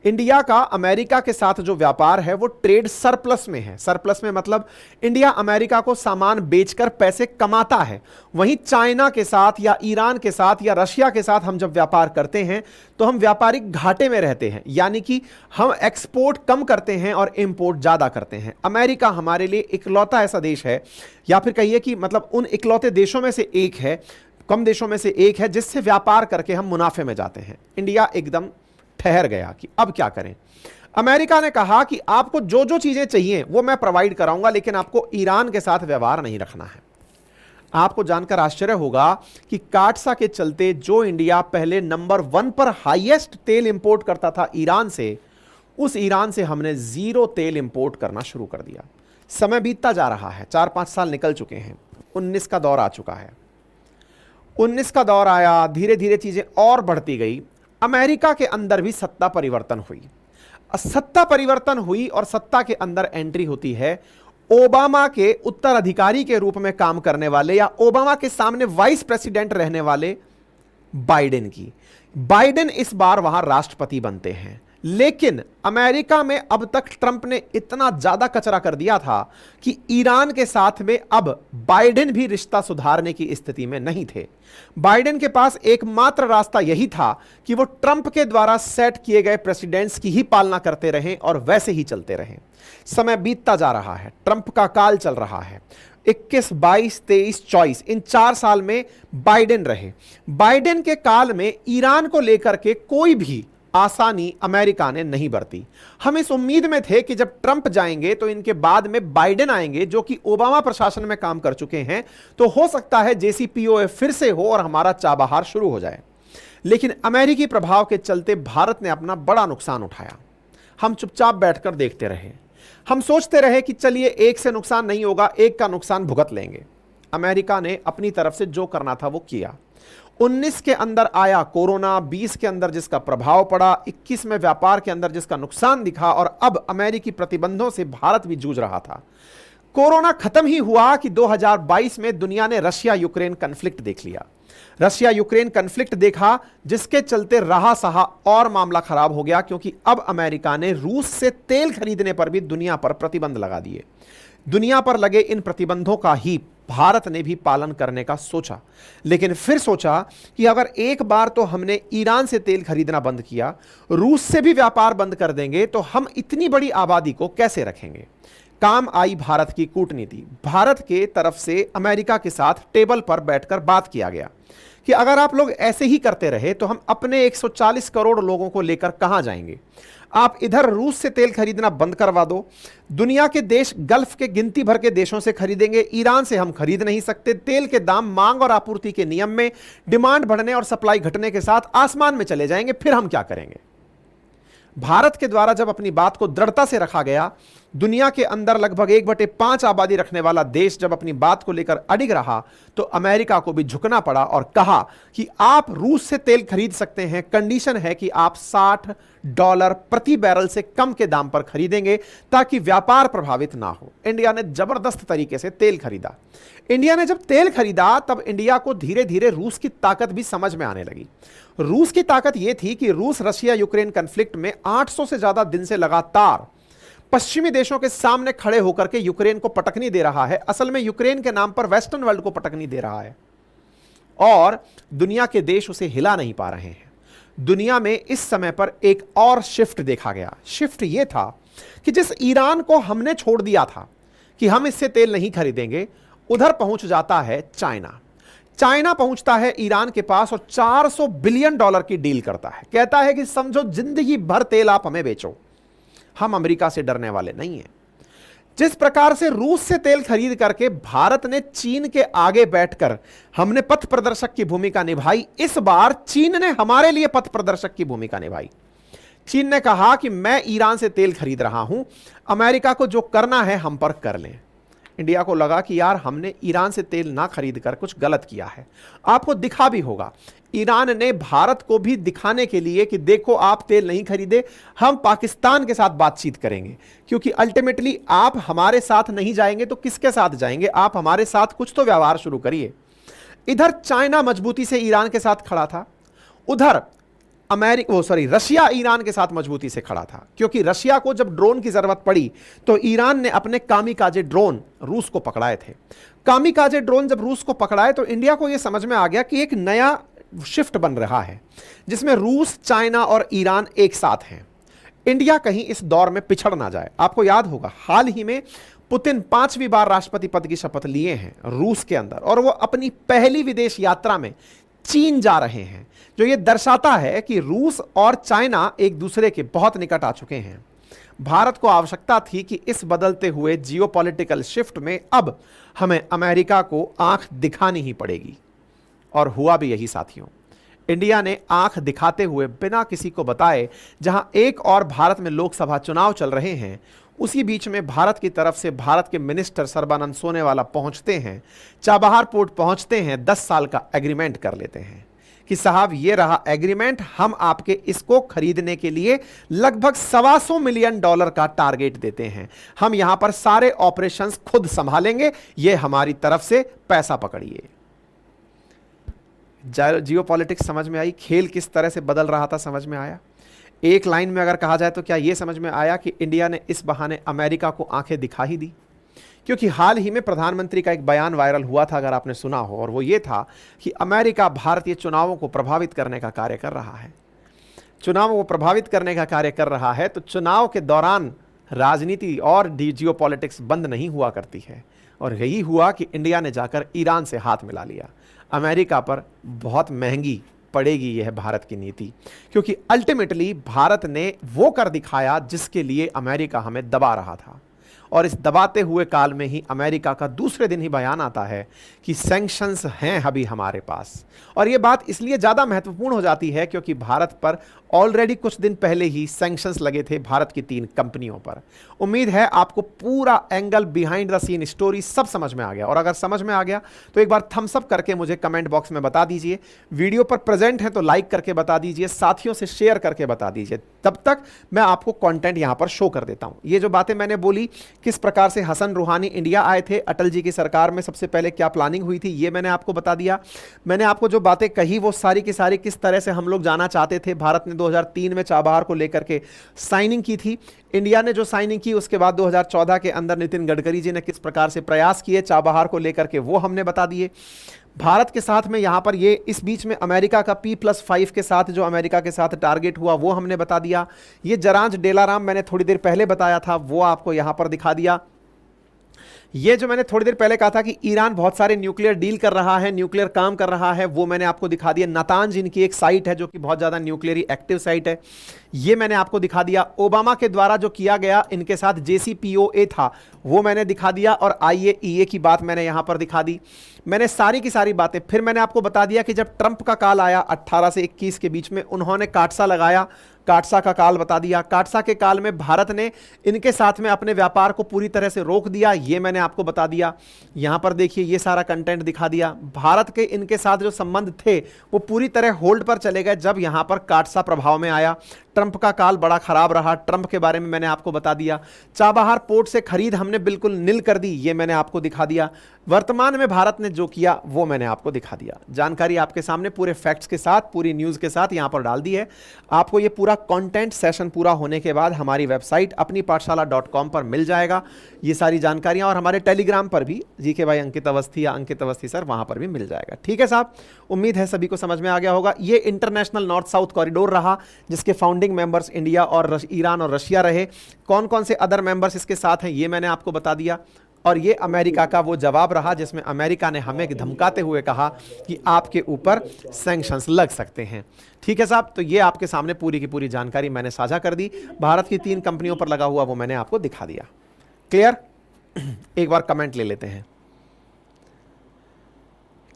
इंडिया का अमेरिका के साथ जो व्यापार है वो ट्रेड सरप्लस में है। सरप्लस में मतलब इंडिया अमेरिका को सामान बेचकर पैसे कमाता है। वहीं चाइना के साथ या ईरान के साथ या रशिया के साथ हम जब व्यापार करते हैं तो हम व्यापारिक घाटे में रहते हैं, यानी कि हम एक्सपोर्ट कम करते हैं और इंपोर्ट ज्यादा करते हैं। अमेरिका हमारे लिए इकलौता ऐसा देश है, या फिर कहिए कि मतलब उन इकलौते देशों में से एक है, कम देशों में से एक है जिससे व्यापार करके हम मुनाफे में जाते हैं। इंडिया एकदम ठहर गया कि अब क्या करें। अमेरिका ने कहा कि आपको जो जो चीजें चाहिए वो मैं प्रोवाइड कराऊंगा, लेकिन आपको ईरान के साथ व्यवहार नहीं रखना है। आपको जानकर आश्चर्य होगा कि काटसा के चलते जो इंडिया पहले नंबर 1 पर हाईएस्ट तेल इंपोर्ट करता था ईरान से, उस ईरान से हमने 0 तेल इंपोर्ट करना शुरू कर दिया। समय बीतता जा रहा है, 4-5 साल निकल चुके हैं, 19 का दौर आ चुका है। 19 का दौर आया, धीरे धीरे चीजें और बढ़ती गई। अमेरिका के अंदर भी सत्ता परिवर्तन हुई। सत्ता परिवर्तन हुई और सत्ता के अंदर एंट्री होती है ओबामा के उत्तराधिकारी के रूप में काम करने वाले या ओबामा के सामने वाइस प्रेसिडेंट रहने वाले बाइडेन की। बाइडेन इस बार वहां राष्ट्रपति बनते हैं, लेकिन अमेरिका में अब तक ट्रंप ने इतना ज्यादा कचरा कर दिया था कि ईरान के साथ में अब बाइडेन भी रिश्ता सुधारने की स्थिति में नहीं थे। बाइडेन के पास एकमात्र रास्ता यही था कि वो ट्रंप के द्वारा सेट किए गए प्रेसिडेंट्स की ही पालना करते रहें और वैसे ही चलते रहें। समय बीतता जा रहा है, ट्रंप का काल चल रहा है। 21, 22, 23, 24 इन 4 साल में बाइडेन रहे। बाइडेन के काल में ईरान को लेकर के कोई भी आसानी अमेरिका ने नहीं बरती। हम इस उम्मीद में थे कि जब ट्रंप जाएंगे तो इनके बाद में बाइडेन आएंगे जो कि ओबामा प्रशासन में काम कर चुके हैं, तो हो सकता है JCPOA फिर से हो और हमारा चाबहार शुरू हो जाए। लेकिन अमेरिकी प्रभाव के चलते भारत ने अपना बड़ा नुकसान उठाया। हम चुपचाप बैठकर देखते रहे। हम सोचते रहे कि चलिए एक से नुकसान नहीं होगा, एक का नुकसान भुगत लेंगे। अमेरिका ने अपनी तरफ से जो करना था वो किया। 19 के अंदर आया कोरोना, 20 के अंदर जिसका प्रभाव पड़ा, 21 में व्यापार के अंदर जिसका नुकसान दिखा, और अब अमेरिकी प्रतिबंधों से भारत भी जूझ रहा था। कोरोना खत्म ही हुआ कि 2022 में दुनिया ने रशिया यूक्रेन कन्फ्लिक्ट देख लिया। रशिया यूक्रेन कन्फ्लिक्ट देखा, जिसके चलते रहा सहा और मामला खराब हो गया, क्योंकि अब अमेरिका ने रूस से तेल खरीदने पर भी दुनिया पर प्रतिबंध लगा दिए। दुनिया पर लगे इन प्रतिबंधों का ही भारत ने भी पालन करने का सोचा, लेकिन फिर सोचा कि अगर एक बार तो हमने ईरान से तेल खरीदना बंद किया, रूस से भी व्यापार बंद कर देंगे, तो हम इतनी बड़ी आबादी को कैसे रखेंगे। काम आई भारत की कूटनीति। भारत के तरफ से अमेरिका के साथ टेबल पर बैठकर बात किया गया कि अगर आप लोग ऐसे ही करते रहे तो हम अपने 140 करोड़ लोगों को लेकर कहां जाएंगे। आप इधर रूस से तेल खरीदना बंद करवा दो, दुनिया के देश गल्फ के गिनती भर के देशों से खरीदेंगे, ईरान से हम खरीद नहीं सकते। तेल के दाम मांग और आपूर्ति के नियम में डिमांड बढ़ने और सप्लाई घटने के साथ आसमान में चले जाएंगे, फिर हम क्या करेंगे। भारत के द्वारा जब अपनी बात को दृढ़ता से रखा गया, दुनिया के अंदर लगभग 1/5 आबादी रखने वाला देश जब अपनी बात को लेकर अडिग रहा, तो अमेरिका को भी झुकना पड़ा और कहा कि आप रूस से तेल खरीद सकते हैं, कंडीशन है कि आप $60 प्रति बैरल से कम के दाम पर खरीदेंगे ताकि व्यापार प्रभावित ना हो। इंडिया ने जबरदस्त तरीके से तेल खरीदा। इंडिया ने जब तेल खरीदा तब इंडिया को धीरे धीरे रूस की ताकत भी समझ में आने लगी। रूस की ताकत यह थी कि रूस रशिया यूक्रेन कन्फ्लिक्ट में 800 से ज्यादा दिन से लगातार पश्चिमी देशों के सामने खड़े होकर के यूक्रेन को पटकनी दे रहा है। असल में यूक्रेन के नाम पर वेस्टर्न वर्ल्ड को पटकनी दे रहा है और दुनिया के देश उसे हिला नहीं पा रहे हैं। दुनिया में इस समय पर एक और शिफ्ट देखा गया। शिफ्ट यह था कि जिस ईरान को हमने छोड़ दिया था कि हम इससे तेल नहीं खरीदेंगे, उधर पहुंच जाता है चाइना। चाइना पहुंचता है ईरान के पास और $400 बिलियन की डील करता है। कहता है कि समझो जिंदगी भर तेल आप हमें बेचो, हम अमेरिका से डरने वाले नहीं हैं। जिस प्रकार से रूस से तेल खरीद करके भारत ने चीन के आगे बैठकर हमने पथ प्रदर्शक की भूमिका निभाई, इस बार चीन ने हमारे लिए पथ प्रदर्शक की भूमिका निभाई। चीन ने कहा कि मैं ईरान से तेल खरीद रहा हूं, अमेरिका को जो करना है हम पर कर लें। इंडिया को लगा कि यार हमने ईरान से तेल ना खरीद कर कुछ गलत किया है। आपको दिखा भी होगा, ईरान ने भारत को भी दिखाने के लिए कि देखो आप तेल नहीं खरीदे, हम पाकिस्तान के साथ बातचीत करेंगे, क्योंकि अल्टीमेटली आप हमारे साथ नहीं जाएंगे तो किसके साथ जाएंगे, आप हमारे साथ कुछ तो व्यवहार शुरू करिए। इधर चाइना मजबूती से ईरान के साथ खड़ा था, उधर रशिया ईरान के साथ मजबूती से खड़ा था, क्योंकि रशिया को जब ड्रोन की जरूरत पड़ी तो ईरान ने अपने कामिकाजे ड्रोन रूस को पकड़ाए थे। कामिकाजे ड्रोन जब रूस को पकड़ाए तो इंडिया को यह समझ में आ गया कि एक नया शिफ्ट बन रहा है जिसमें रूस, चाइना और ईरान एक साथ हैं। इंडिया कहीं इस दौर में पिछड़ ना जाए। आपको याद होगा हाल ही में पुतिन 5वीं बार राष्ट्रपति पद की शपथ लिए हैं रूस के अंदर, और वो अपनी पहली विदेश यात्रा में चीन जा रहे हैं, जो ये दर्शाता है कि रूस और चाइना एक दूसरे के बहुत निकट आ चुके हैं। भारत को आवश्यकता थी कि इस बदलते हुए जियोपॉलिटिकल शिफ्ट में अब हमें अमेरिका को आंख दिखानी ही पड़ेगी, और हुआ भी यही साथियों। इंडिया ने आंख दिखाते हुए बिना किसी को बताए, जहां एक और भारत में लोकसभा चुनाव चल रहे हैं, उसी बीच में भारत की तरफ से भारत के मिनिस्टर सर्बानंद सोनोवाला पहुंचते हैं, चाबहार पोर्ट पहुंचते हैं, 10 साल का एग्रीमेंट कर लेते हैं कि साहब ये रहा एग्रीमेंट, हम आपके इसको खरीदने के लिए लगभग $125 मिलियन का टारगेट देते हैं, हम यहां पर सारे ऑपरेशंस खुद संभालेंगे, ये हमारी तरफ से पैसा पकड़िए। जियोपॉलिटिक्स समझ में आई, खेल किस तरह से बदल रहा था समझ में आया। एक लाइन में अगर कहा जाए तो क्या यह समझ में आया कि इंडिया ने इस बहाने अमेरिका को आंखें दिखा ही दी। क्योंकि हाल ही में प्रधानमंत्री का एक बयान वायरल हुआ था, अगर आपने सुना हो, और वो ये था कि अमेरिका भारतीय चुनावों को प्रभावित करने का कार्य कर रहा है। चुनावों को प्रभावित करने का कार्य कर रहा है तो चुनाव के दौरान राजनीति और जियोपॉलिटिक्स बंद नहीं हुआ करती है, और यही हुआ कि इंडिया ने जाकर ईरान से हाथ मिला लिया। अमेरिका पर बहुत महंगी पड़ेगी यह भारत की नीति, क्योंकि अल्टीमेटली भारत ने वो कर दिखाया जिसके लिए अमेरिका हमें दबा रहा था, और इस दबाते हुए काल में ही अमेरिका का दूसरे दिन ही बयान आता है कि सैंक्शंस हैं अभी हमारे पास। और यह बात इसलिए ज़्यादा महत्वपूर्ण हो जाती है क्योंकि भारत पर ऑलरेडी कुछ दिन पहले ही सैंक्शंस लगे थे भारत की 3 कंपनियों पर। उम्मीद है आपको पूरा angle, behind the scene story सब समझ में आ गया, और अगर समझ में आ गया तो एक बार थम्स अप करके मुझे कमेंट बॉक्स में बता दीजिए। वीडियो पर प्रेजेंट है तो लाइक करके बता दीजिए, साथियों से शेयर करके बता दीजिए। तब तक मैं आपको कंटेंट यहां पर शो कर देता हूं। ये जो बातें मैंने बोली, किस प्रकार से हसन रूहानी इंडिया आए थे, अटल जी की सरकार में सबसे पहले क्या प्लानिंग हुई थी, ये मैंने आपको बता दिया। मैंने आपको जो बातें कही वो सारी की सारी किस तरह से हम लोग जाना चाहते थे। भारत ने 2003 में चाबहार को लेकर के साइनिंग की थी। इंडिया ने जो साइनिंग की उसके बाद 2014 के अंदर नितिन गडकरी जी ने किस प्रकार से प्रयास किए चाबहार को लेकर के, वो हमने बता दिए। भारत के साथ में यहां पर ये इस बीच में अमेरिका का P+5 के साथ जो अमेरिका के साथ टारगेट हुआ वो हमने बता दिया। ये जरांज डेलाराम मैंने थोड़ी देर पहले बताया था, वो आपको यहां पर दिखा दिया। ये जो मैंने थोड़ी देर पहले कहा था कि ईरान बहुत सारे न्यूक्लियर डील कर रहा है, न्यूक्लियर काम कर रहा है, वो मैंने आपको दिखा दिया। नातांज इनकी एक साइट है जो कि बहुत ज़्यादा न्यूक्लियरी एक्टिव साइट है, ये मैंने आपको दिखा दिया। ओबामा के द्वारा जो किया गया इनके साथ JCPOA था वो मैंने दिखा दिया, और IAEA की बात मैंने यहां पर दिखा दी। मैंने सारी की सारी बातें फिर मैंने आपको बता दिया कि जब ट्रंप का काल आया 18 से 21 के बीच में, उन्होंने काटसा लगाया, काटसा का काल बता दिया। काटसा के काल में भारत ने इनके साथ में अपने व्यापार को पूरी तरह से रोक दिया, ये मैंने आपको बता दिया। यहां पर देखिए ये सारा कंटेंट दिखा दिया। भारत के इनके साथ जो संबंध थे वो पूरी तरह होल्ड पर चले गए जब यहां पर काटसा प्रभाव में आया। ट्रंप का काल बड़ा खराब रहा, ट्रंप के बारे में मैंने आपको बता दिया। चाबहार पोर्ट से खरीद हमने बिल्कुल निल कर दी, ये मैंने आपको दिखा दिया। वर्तमान में भारत ने जो किया वो मैंने आपको दिखा दिया। जानकारी आपके सामने पूरे फैक्ट्स के साथ, पूरी न्यूज़ के साथ यहां पर डाल दी है। आपको ये पूरा कंटेंट सेशन पूरा होने के बाद हमारी वेबसाइट अपनी पाठशाला.com पर मिल जाएगा, ये सारी जानकारियां, और हमारे टेलीग्राम पर भी जीके भाई अंकित अवस्थी या अंकित अवस्थी सर, वहां पर भी मिल जाएगा। ठीक है साहब, उम्मीद है सभी को समझ में आ गया होगा। ये इंटरनेशनल नॉर्थ साउथ कॉरिडोर रहा जिसके फाउंडिंग मेंबर्स इंडिया और ईरान और रशिया रहे। कौन कौन से अदर मेंबर्स इसके साथ हैं ये मैंने आपको बता दिया। और ये अमेरिका का वो जवाब रहा जिसमें अमेरिका ने हमें धमकाते हुए कहा कि आपके ऊपर सैंक्शंस लग सकते हैं। ठीक है साहब, तो ये आपके सामने पूरी की पूरी जानकारी मैंने साझा कर दी। भारत की 3 कंपनियों पर लगा हुआ वो मैंने आपको दिखा दिया। क्लियर? एक बार कमेंट ले लेते हैं,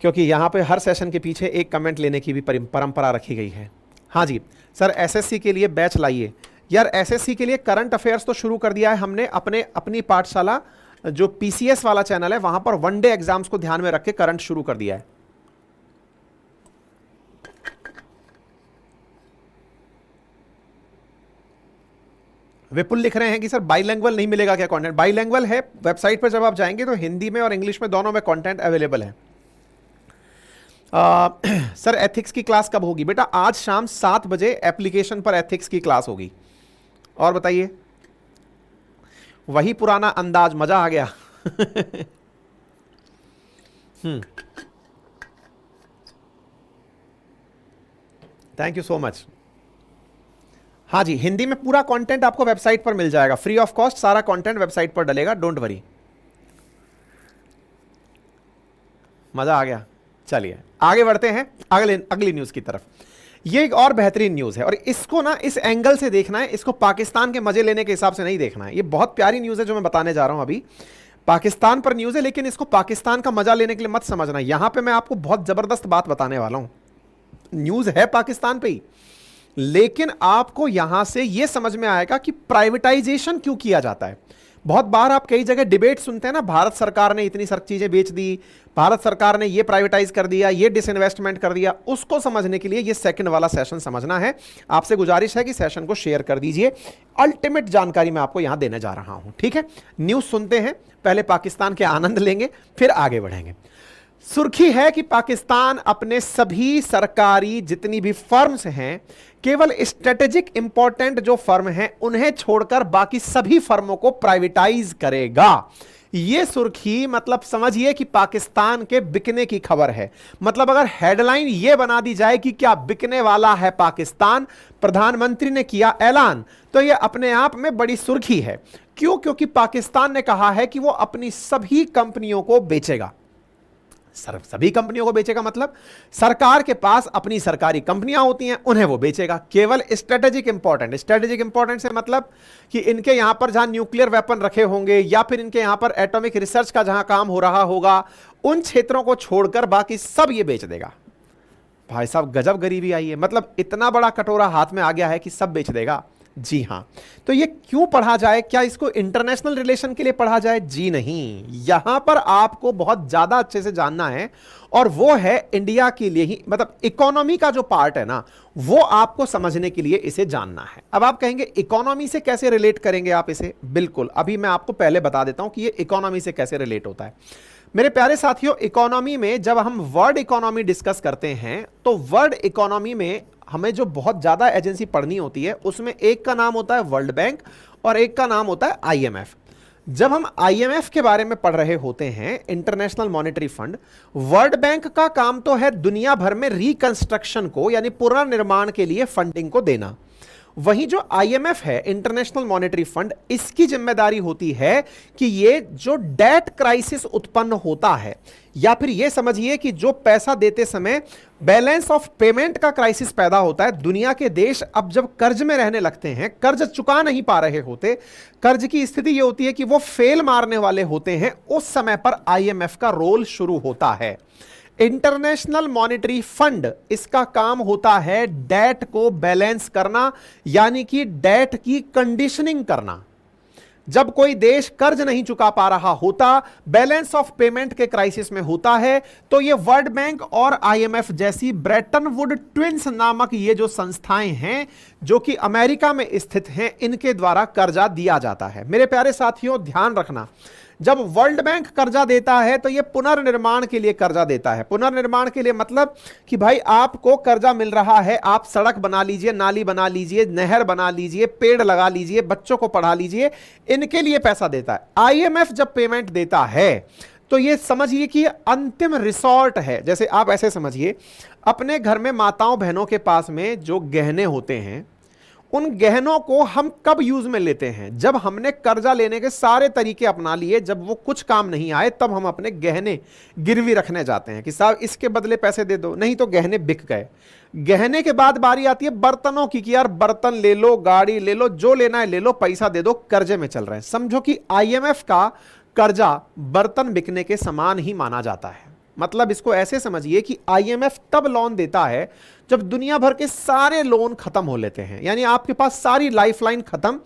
क्योंकि यहां पे हर सेशन के पीछे एक कमेंट लेने की भी परंपरा रखी गई है। हाँ जी सर, SSC के लिए बैच लाइए। यार SSC के लिए करंट अफेयर्स तो शुरू कर दिया है हमने, अपनी पाठशाला जो PCS वाला चैनल है वहां पर वनडे एग्जाम्स को ध्यान में रख के करंट शुरू कर दिया है। विपुल लिख रहे हैं कि सर बाइलैंग्वेल नहीं मिलेगा क्या कंटेंट? बाइलैंग्वेल है, वेबसाइट पर जब आप जाएंगे तो हिंदी में और इंग्लिश में दोनों में कंटेंट अवेलेबल है। सर एथिक्स की क्लास कब होगी? बेटा आज शाम 7 बजे एप्लीकेशन पर एथिक्स की क्लास होगी। और बताइए, वही पुराना अंदाज, मजा आ गया। Thank you so much. हाँ जी, हिंदी में पूरा कंटेंट आपको वेबसाइट पर मिल जाएगा, फ्री ऑफ कॉस्ट सारा कंटेंट वेबसाइट पर डलेगा, डोंट वरी। मजा आ गया। चलिए आगे बढ़ते हैं अगली न्यूज की तरफ। ये एक और बेहतरीन न्यूज है, और इसको ना इस एंगल से देखना है, इसको पाकिस्तान के मजे लेने के हिसाब से नहीं देखना है। ये बहुत प्यारी न्यूज है जो मैं बताने जा रहा हूं अभी। पाकिस्तान पर न्यूज है, लेकिन इसको पाकिस्तान का मजा लेने के लिए मत समझना। यहां पे मैं आपको बहुत जबरदस्त बात बताने वाला हूं। न्यूज है पाकिस्तान पे ही, लेकिन आपको यहां से यह समझ में आएगा कि प्राइवेटाइजेशन क्यों किया जाता है। बहुत बार आप कई जगह डिबेट सुनते हैं ना, भारत सरकार ने इतनी सारी चीजें बेच दी, भारत सरकार ने ये प्राइवेटाइज कर दिया, ये डिसइन्वेस्टमेंट कर दिया। उसको समझने के लिए ये सेकंड वाला सेशन समझना है। आपसे गुजारिश है कि सेशन को शेयर कर दीजिए। अल्टीमेट जानकारी मैं आपको यहां देने जा रहा हूं। ठीक है, न्यूज सुनते हैं, पहले पाकिस्तान के आनंद लेंगे फिर आगे बढ़ेंगे। सुर्खी है कि पाकिस्तान अपने सभी सरकारी जितनी भी फर्म्स हैं, केवल स्ट्रेटेजिक इंपॉर्टेंट जो फर्म हैं उन्हें छोड़कर बाकी सभी फर्मों को प्राइवेटाइज करेगा। यह सुर्खी मतलब समझिए कि पाकिस्तान के बिकने की खबर है। मतलब अगर हेडलाइन यह बना दी जाए कि क्या बिकने वाला है पाकिस्तान, प्रधानमंत्री ने किया ऐलान, तो यह अपने आप में बड़ी सुर्खी है। क्यों? क्योंकि पाकिस्तान ने कहा है कि वो अपनी सभी कंपनियों को बेचेगा। सभी कंपनियों को बेचेगा मतलब सरकार के पास अपनी सरकारी कंपनियां होती हैं, उन्हें वो बेचेगा। केवल स्ट्रेटेजिक इंपॉर्टेंट से मतलब कि इनके यहां पर जहां न्यूक्लियर वेपन रखे होंगे या फिर इनके यहां पर एटॉमिक रिसर्च का जहां काम हो रहा होगा, उन क्षेत्रों को छोड़कर बाकी सब ये बेच देगा। भाई साहब गजब गरीबी आई है, मतलब इतना बड़ा कटोरा हाथ में आ गया है कि सब बेच देगा। जी हां, तो ये क्यों पढ़ा जाए? क्या इसको इंटरनेशनल रिलेशन के लिए पढ़ा जाए? जी नहीं, यहां पर आपको बहुत ज्यादा अच्छे से जानना है, और वो है इंडिया के लिए ही, मतलब इकोनॉमी का जो पार्ट है ना, वो आपको समझने के लिए इसे जानना है। अब आप कहेंगे इकोनॉमी से कैसे रिलेट करेंगे आप इसे? बिल्कुल, अभी मैं आपको पहले बता देता हूं कि ये इकोनॉमी से कैसे रिलेट होता है। मेरे प्यारे साथियों, इकोनॉमी में जब हम वर्ल्ड इकोनॉमी डिस्कस करते हैं तो वर्ल्ड इकोनॉमी में हमें जो बहुत ज्यादा एजेंसी पढ़नी होती है, उसमें एक का नाम होता है वर्ल्ड बैंक और एक का नाम होता है आईएमएफ। जब हम आईएमएफ के बारे में पढ़ रहे होते हैं, international monetary fund, world bank का काम तो है दुनिया भर में रिकंस्ट्रक्शन को यानी पुनर्निर्माण के लिए फंडिंग को देना। वहीं जो आईएमएफ है, इंटरनेशनल मॉनेटरी फंड, इसकी जिम्मेदारी होती है कि ये जो डेट क्राइसिस उत्पन्न होता है, या फिर ये समझिए कि जो पैसा देते समय बैलेंस ऑफ पेमेंट का क्राइसिस पैदा होता है, दुनिया के देश अब जब कर्ज में रहने लगते हैं, कर्ज चुका नहीं पा रहे होते, कर्ज की स्थिति ये होती है कि वो फेल मारने वाले होते हैं, उस समय पर आईएमएफ का रोल शुरू होता है। इंटरनेशनल मॉनेटरी फंड, इसका काम होता है डेट को बैलेंस करना, यानी कि डेट की कंडीशनिंग करना। जब कोई देश कर्ज नहीं चुका पा रहा होता, बैलेंस ऑफ पेमेंट के क्राइसिस में होता है, तो ये वर्ल्ड बैंक और आईएमएफ जैसी ब्रेटन वुड ट्विंस नामक ये जो संस्थाएं हैं, जो कि अमेरिका में स्थित हैं, इनके द्वारा कर्जा दिया जाता है। मेरे प्यारे साथियों, ध्यान रखना, जब वर्ल्ड बैंक कर्जा देता है तो यह पुनर्निर्माण के लिए कर्जा देता है। पुनर्निर्माण के लिए मतलब कि भाई आपको कर्जा मिल रहा है, आप सड़क बना लीजिए, नाली बना लीजिए, नहर बना लीजिए, पेड़ लगा लीजिए, बच्चों को पढ़ा लीजिए, इनके लिए पैसा देता है। आईएमएफ जब पेमेंट देता है तो ये समझिए कि अंतिम रिसोर्ट है। जैसे आप ऐसे समझिए, अपने घर में माताओं बहनों के पास में जो गहने होते हैं, उन गहनों को हम कब यूज में लेते हैं? जब हमने कर्जा लेने के सारे तरीके अपना लिए, जब वो कुछ काम नहीं आए, तब हम अपने गहने गिरवी रखने जाते हैं कि साहब इसके बदले पैसे दे दो, नहीं तो गहने बिक गए। गहने के बाद बारी आती है बर्तनों की कि यार बर्तन ले लो, गाड़ी ले लो, जो लेना है ले लो, पैसा दे दो, कर्जे में चल रहे हैं। समझो कि आईएमएफ का कर्जा बर्तन बिकने के समान ही माना जाता है। मतलब इसको ऐसे समझिए कि आईएमएफ तब लोन देता है जब दुनिया भर के सारे लोन खत्म हो लेते हैं, यानी आपके पास सारी लाइफलाइन खत्म,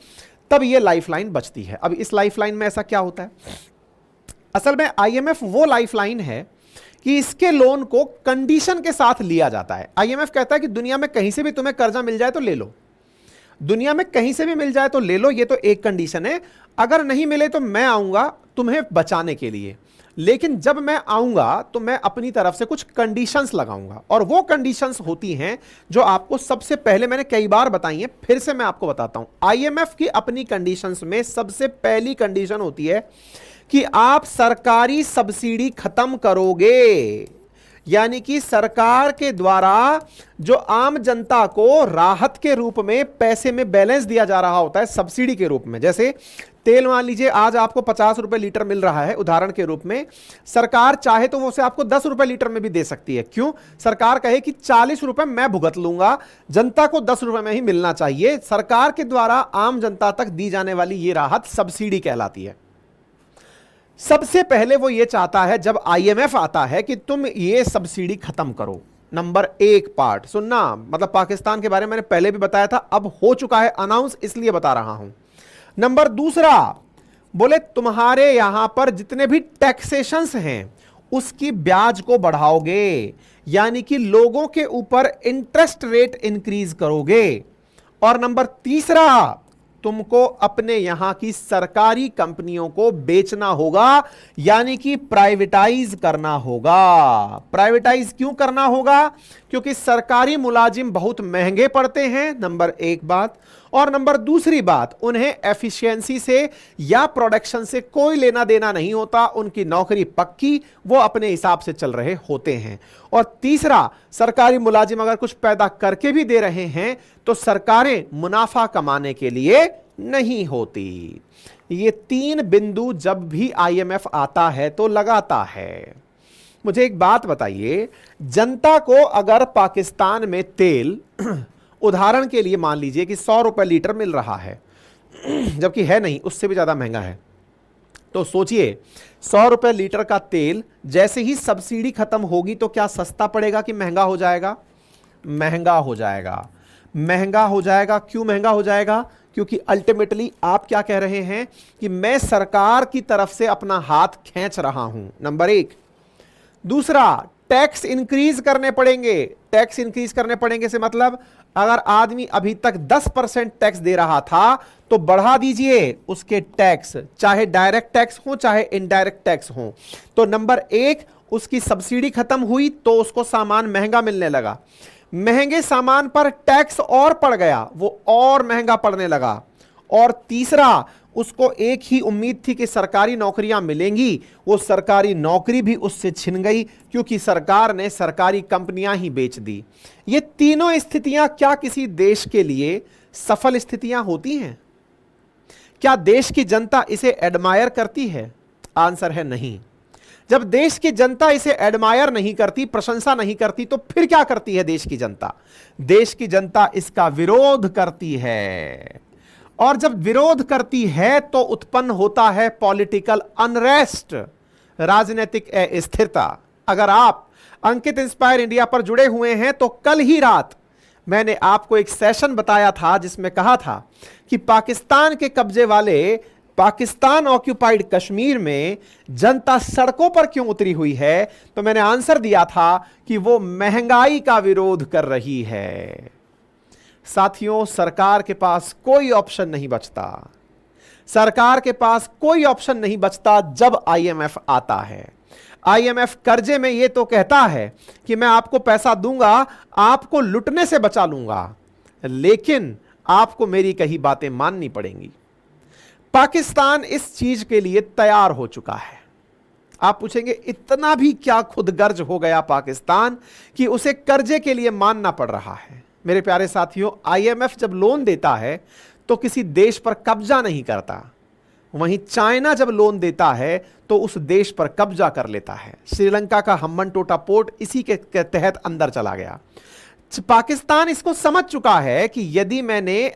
तब ये लाइफलाइन बचती है। अब इस लाइफलाइन में ऐसा क्या होता है? असल में आईएमएफ वो लाइफलाइन है कि इसके लोन को कंडीशन के साथ लिया जाता है। आईएमएफ कहता है कि दुनिया में कहीं से भी तुम्हें कर्जा मिल जाए तो ले लो, दुनिया में कहीं से भी मिल जाए तो ले लो, ये तो एक कंडीशन है। अगर नहीं मिले तो मैं आऊंगा तुम्हें बचाने के लिए, लेकिन जब मैं आऊंगा तो मैं अपनी तरफ से कुछ कंडीशंस लगाऊंगा, और वो कंडीशंस होती हैं जो आपको सबसे पहले मैंने कई बार बताई हैं, फिर से मैं आपको बताता हूं। आईएमएफ की अपनी कंडीशंस में सबसे पहली कंडीशन होती है कि आप सरकारी सब्सिडी खत्म करोगे, यानी कि सरकार के द्वारा जो आम जनता को राहत के रूप में पैसे में बैलेंस दिया जा रहा होता है सब्सिडी के रूप में। जैसे तेल मान लीजिए आज आपको 50 रुपए लीटर मिल रहा है उदाहरण के रूप में, सरकार चाहे तो वो उसे आपको 10 रुपए लीटर में भी दे सकती है। क्यों? सरकार कहे कि 40 रुपए मैं भुगत लूंगा, जनता को 10 रुपए में ही मिलना चाहिए। सरकार के द्वारा आम जनता तक दी जाने वाली ये राहत सब्सिडी कहलाती है। सबसे पहले वो ये चाहता है जब आईएमएफ आता है कि तुम ये सब्सिडी खत्म करो। नंबर एक पार्ट सुनना, मतलब पाकिस्तान के बारे में मैंने पहले भी बताया था, अब हो चुका है अनाउंस, इसलिए बता रहा हूं। नंबर दूसरा, बोले तुम्हारे यहां पर जितने भी टैक्सेशंस हैं उसकी ब्याज को बढ़ाओगे, यानी कि लोगों के ऊपर इंटरेस्ट रेट इंक्रीज करोगे। और नंबर तीसरा, तुमको अपने यहां की सरकारी कंपनियों को बेचना होगा, यानी कि प्राइवेटाइज करना होगा। प्राइवेटाइज क्यों करना होगा? क्योंकि सरकारी मुलाजिम बहुत महंगे पड़ते हैं, नंबर एक बात। और नंबर दूसरी बात, उन्हें एफिशिएंसी से या प्रोडक्शन से कोई लेना देना नहीं होता, उनकी नौकरी पक्की, वो अपने हिसाब से चल रहे होते हैं। और तीसरा, सरकारी मुलाजिम अगर कुछ पैदा करके भी दे रहे हैं तो सरकारें मुनाफा कमाने के लिए नहीं होती। ये तीन बिंदु जब भी आईएमएफ आता है तो लगाता है। मुझे एक बात बताइए, जनता को अगर पाकिस्तान में तेल उदाहरण के लिए मान लीजिए कि 100 रुपए लीटर मिल रहा है, जबकि है नहीं, उससे भी ज्यादा महंगा है, तो सोचिए 100 रुपए लीटर का तेल जैसे ही सब्सिडी खत्म होगी तो क्या सस्ता पड़ेगा कि महंगा हो जाएगा? महंगा हो जाएगा। महंगा हो जाएगा। क्यों महंगा हो जाएगा? क्योंकि अल्टीमेटली आप क्या कह रहे हैं कि मैं सरकार की तरफ से अपना हाथ खींच रहा हूं, नंबर एक। दूसरा, टैक्स इंक्रीज करने पड़ेंगे। टैक्स इंक्रीज करने पड़ेंगे से मतलब अगर आदमी अभी तक 10% टैक्स दे रहा था तो बढ़ा दीजिए उसके टैक्स, चाहे डायरेक्ट टैक्स हो चाहे इनडायरेक्ट टैक्स हो। तो नंबर एक, उसकी सब्सिडी खत्म हुई तो उसको सामान महंगा मिलने लगा। महंगे सामान पर टैक्स और पड़ गया, वो और महंगा पड़ने लगा। और तीसरा, उसको एक ही उम्मीद थी कि सरकारी नौकरियां मिलेंगी, वो सरकारी नौकरी भी उससे छिन गई क्योंकि सरकार ने सरकारी कंपनियां ही बेच दी। ये तीनों स्थितियां क्या किसी देश के लिए सफल स्थितियां होती हैं? क्या देश की जनता इसे एडमायर करती है? आंसर है नहीं। जब देश की जनता इसे एडमायर नहीं करती, प्रशंसा नहीं करती, तो फिर क्या करती है देश की जनता? देश की जनता इसका विरोध करती है। और जब विरोध करती है तो उत्पन्न होता है पॉलिटिकल अनरेस्ट, राजनीतिक अस्थिरता। अगर आप अंकित इंस्पायर इंडिया पर जुड़े हुए हैं तो कल ही रात मैंने आपको एक सेशन बताया था जिसमें कहा था कि पाकिस्तान के कब्जे वाले पाकिस्तान ऑक्यूपाइड कश्मीर में जनता सड़कों पर क्यों उतरी हुई है, तो मैंने आंसर दिया था कि वो महंगाई का विरोध कर रही है। साथियों, सरकार के पास कोई ऑप्शन नहीं बचता। सरकार के पास कोई ऑप्शन नहीं बचता जब आईएमएफ आता है। आईएमएफ कर्जे में यह तो कहता है कि मैं आपको पैसा दूंगा, आपको लुटने से बचा लूंगा, लेकिन आपको मेरी कही बातें माननी पड़ेंगी। पाकिस्तान इस चीज के लिए तैयार हो चुका है। आप पूछेंगे इतना भी क्या खुदगर्ज हो गया पाकिस्तान कि उसे कर्जे के लिए मानना पड़ रहा है? मेरे प्यारे साथियों, आईएमएफ जब लोन देता है तो किसी देश पर कब्जा नहीं करता। वहीं चाइना जब लोन देता है तो उस देश पर कब्जा कर लेता है। श्रीलंका का हम्बनटोटा पोर्ट इसी के तहत अंदर चला गया। पाकिस्तान इसको समझ चुका है कि यदि मैंने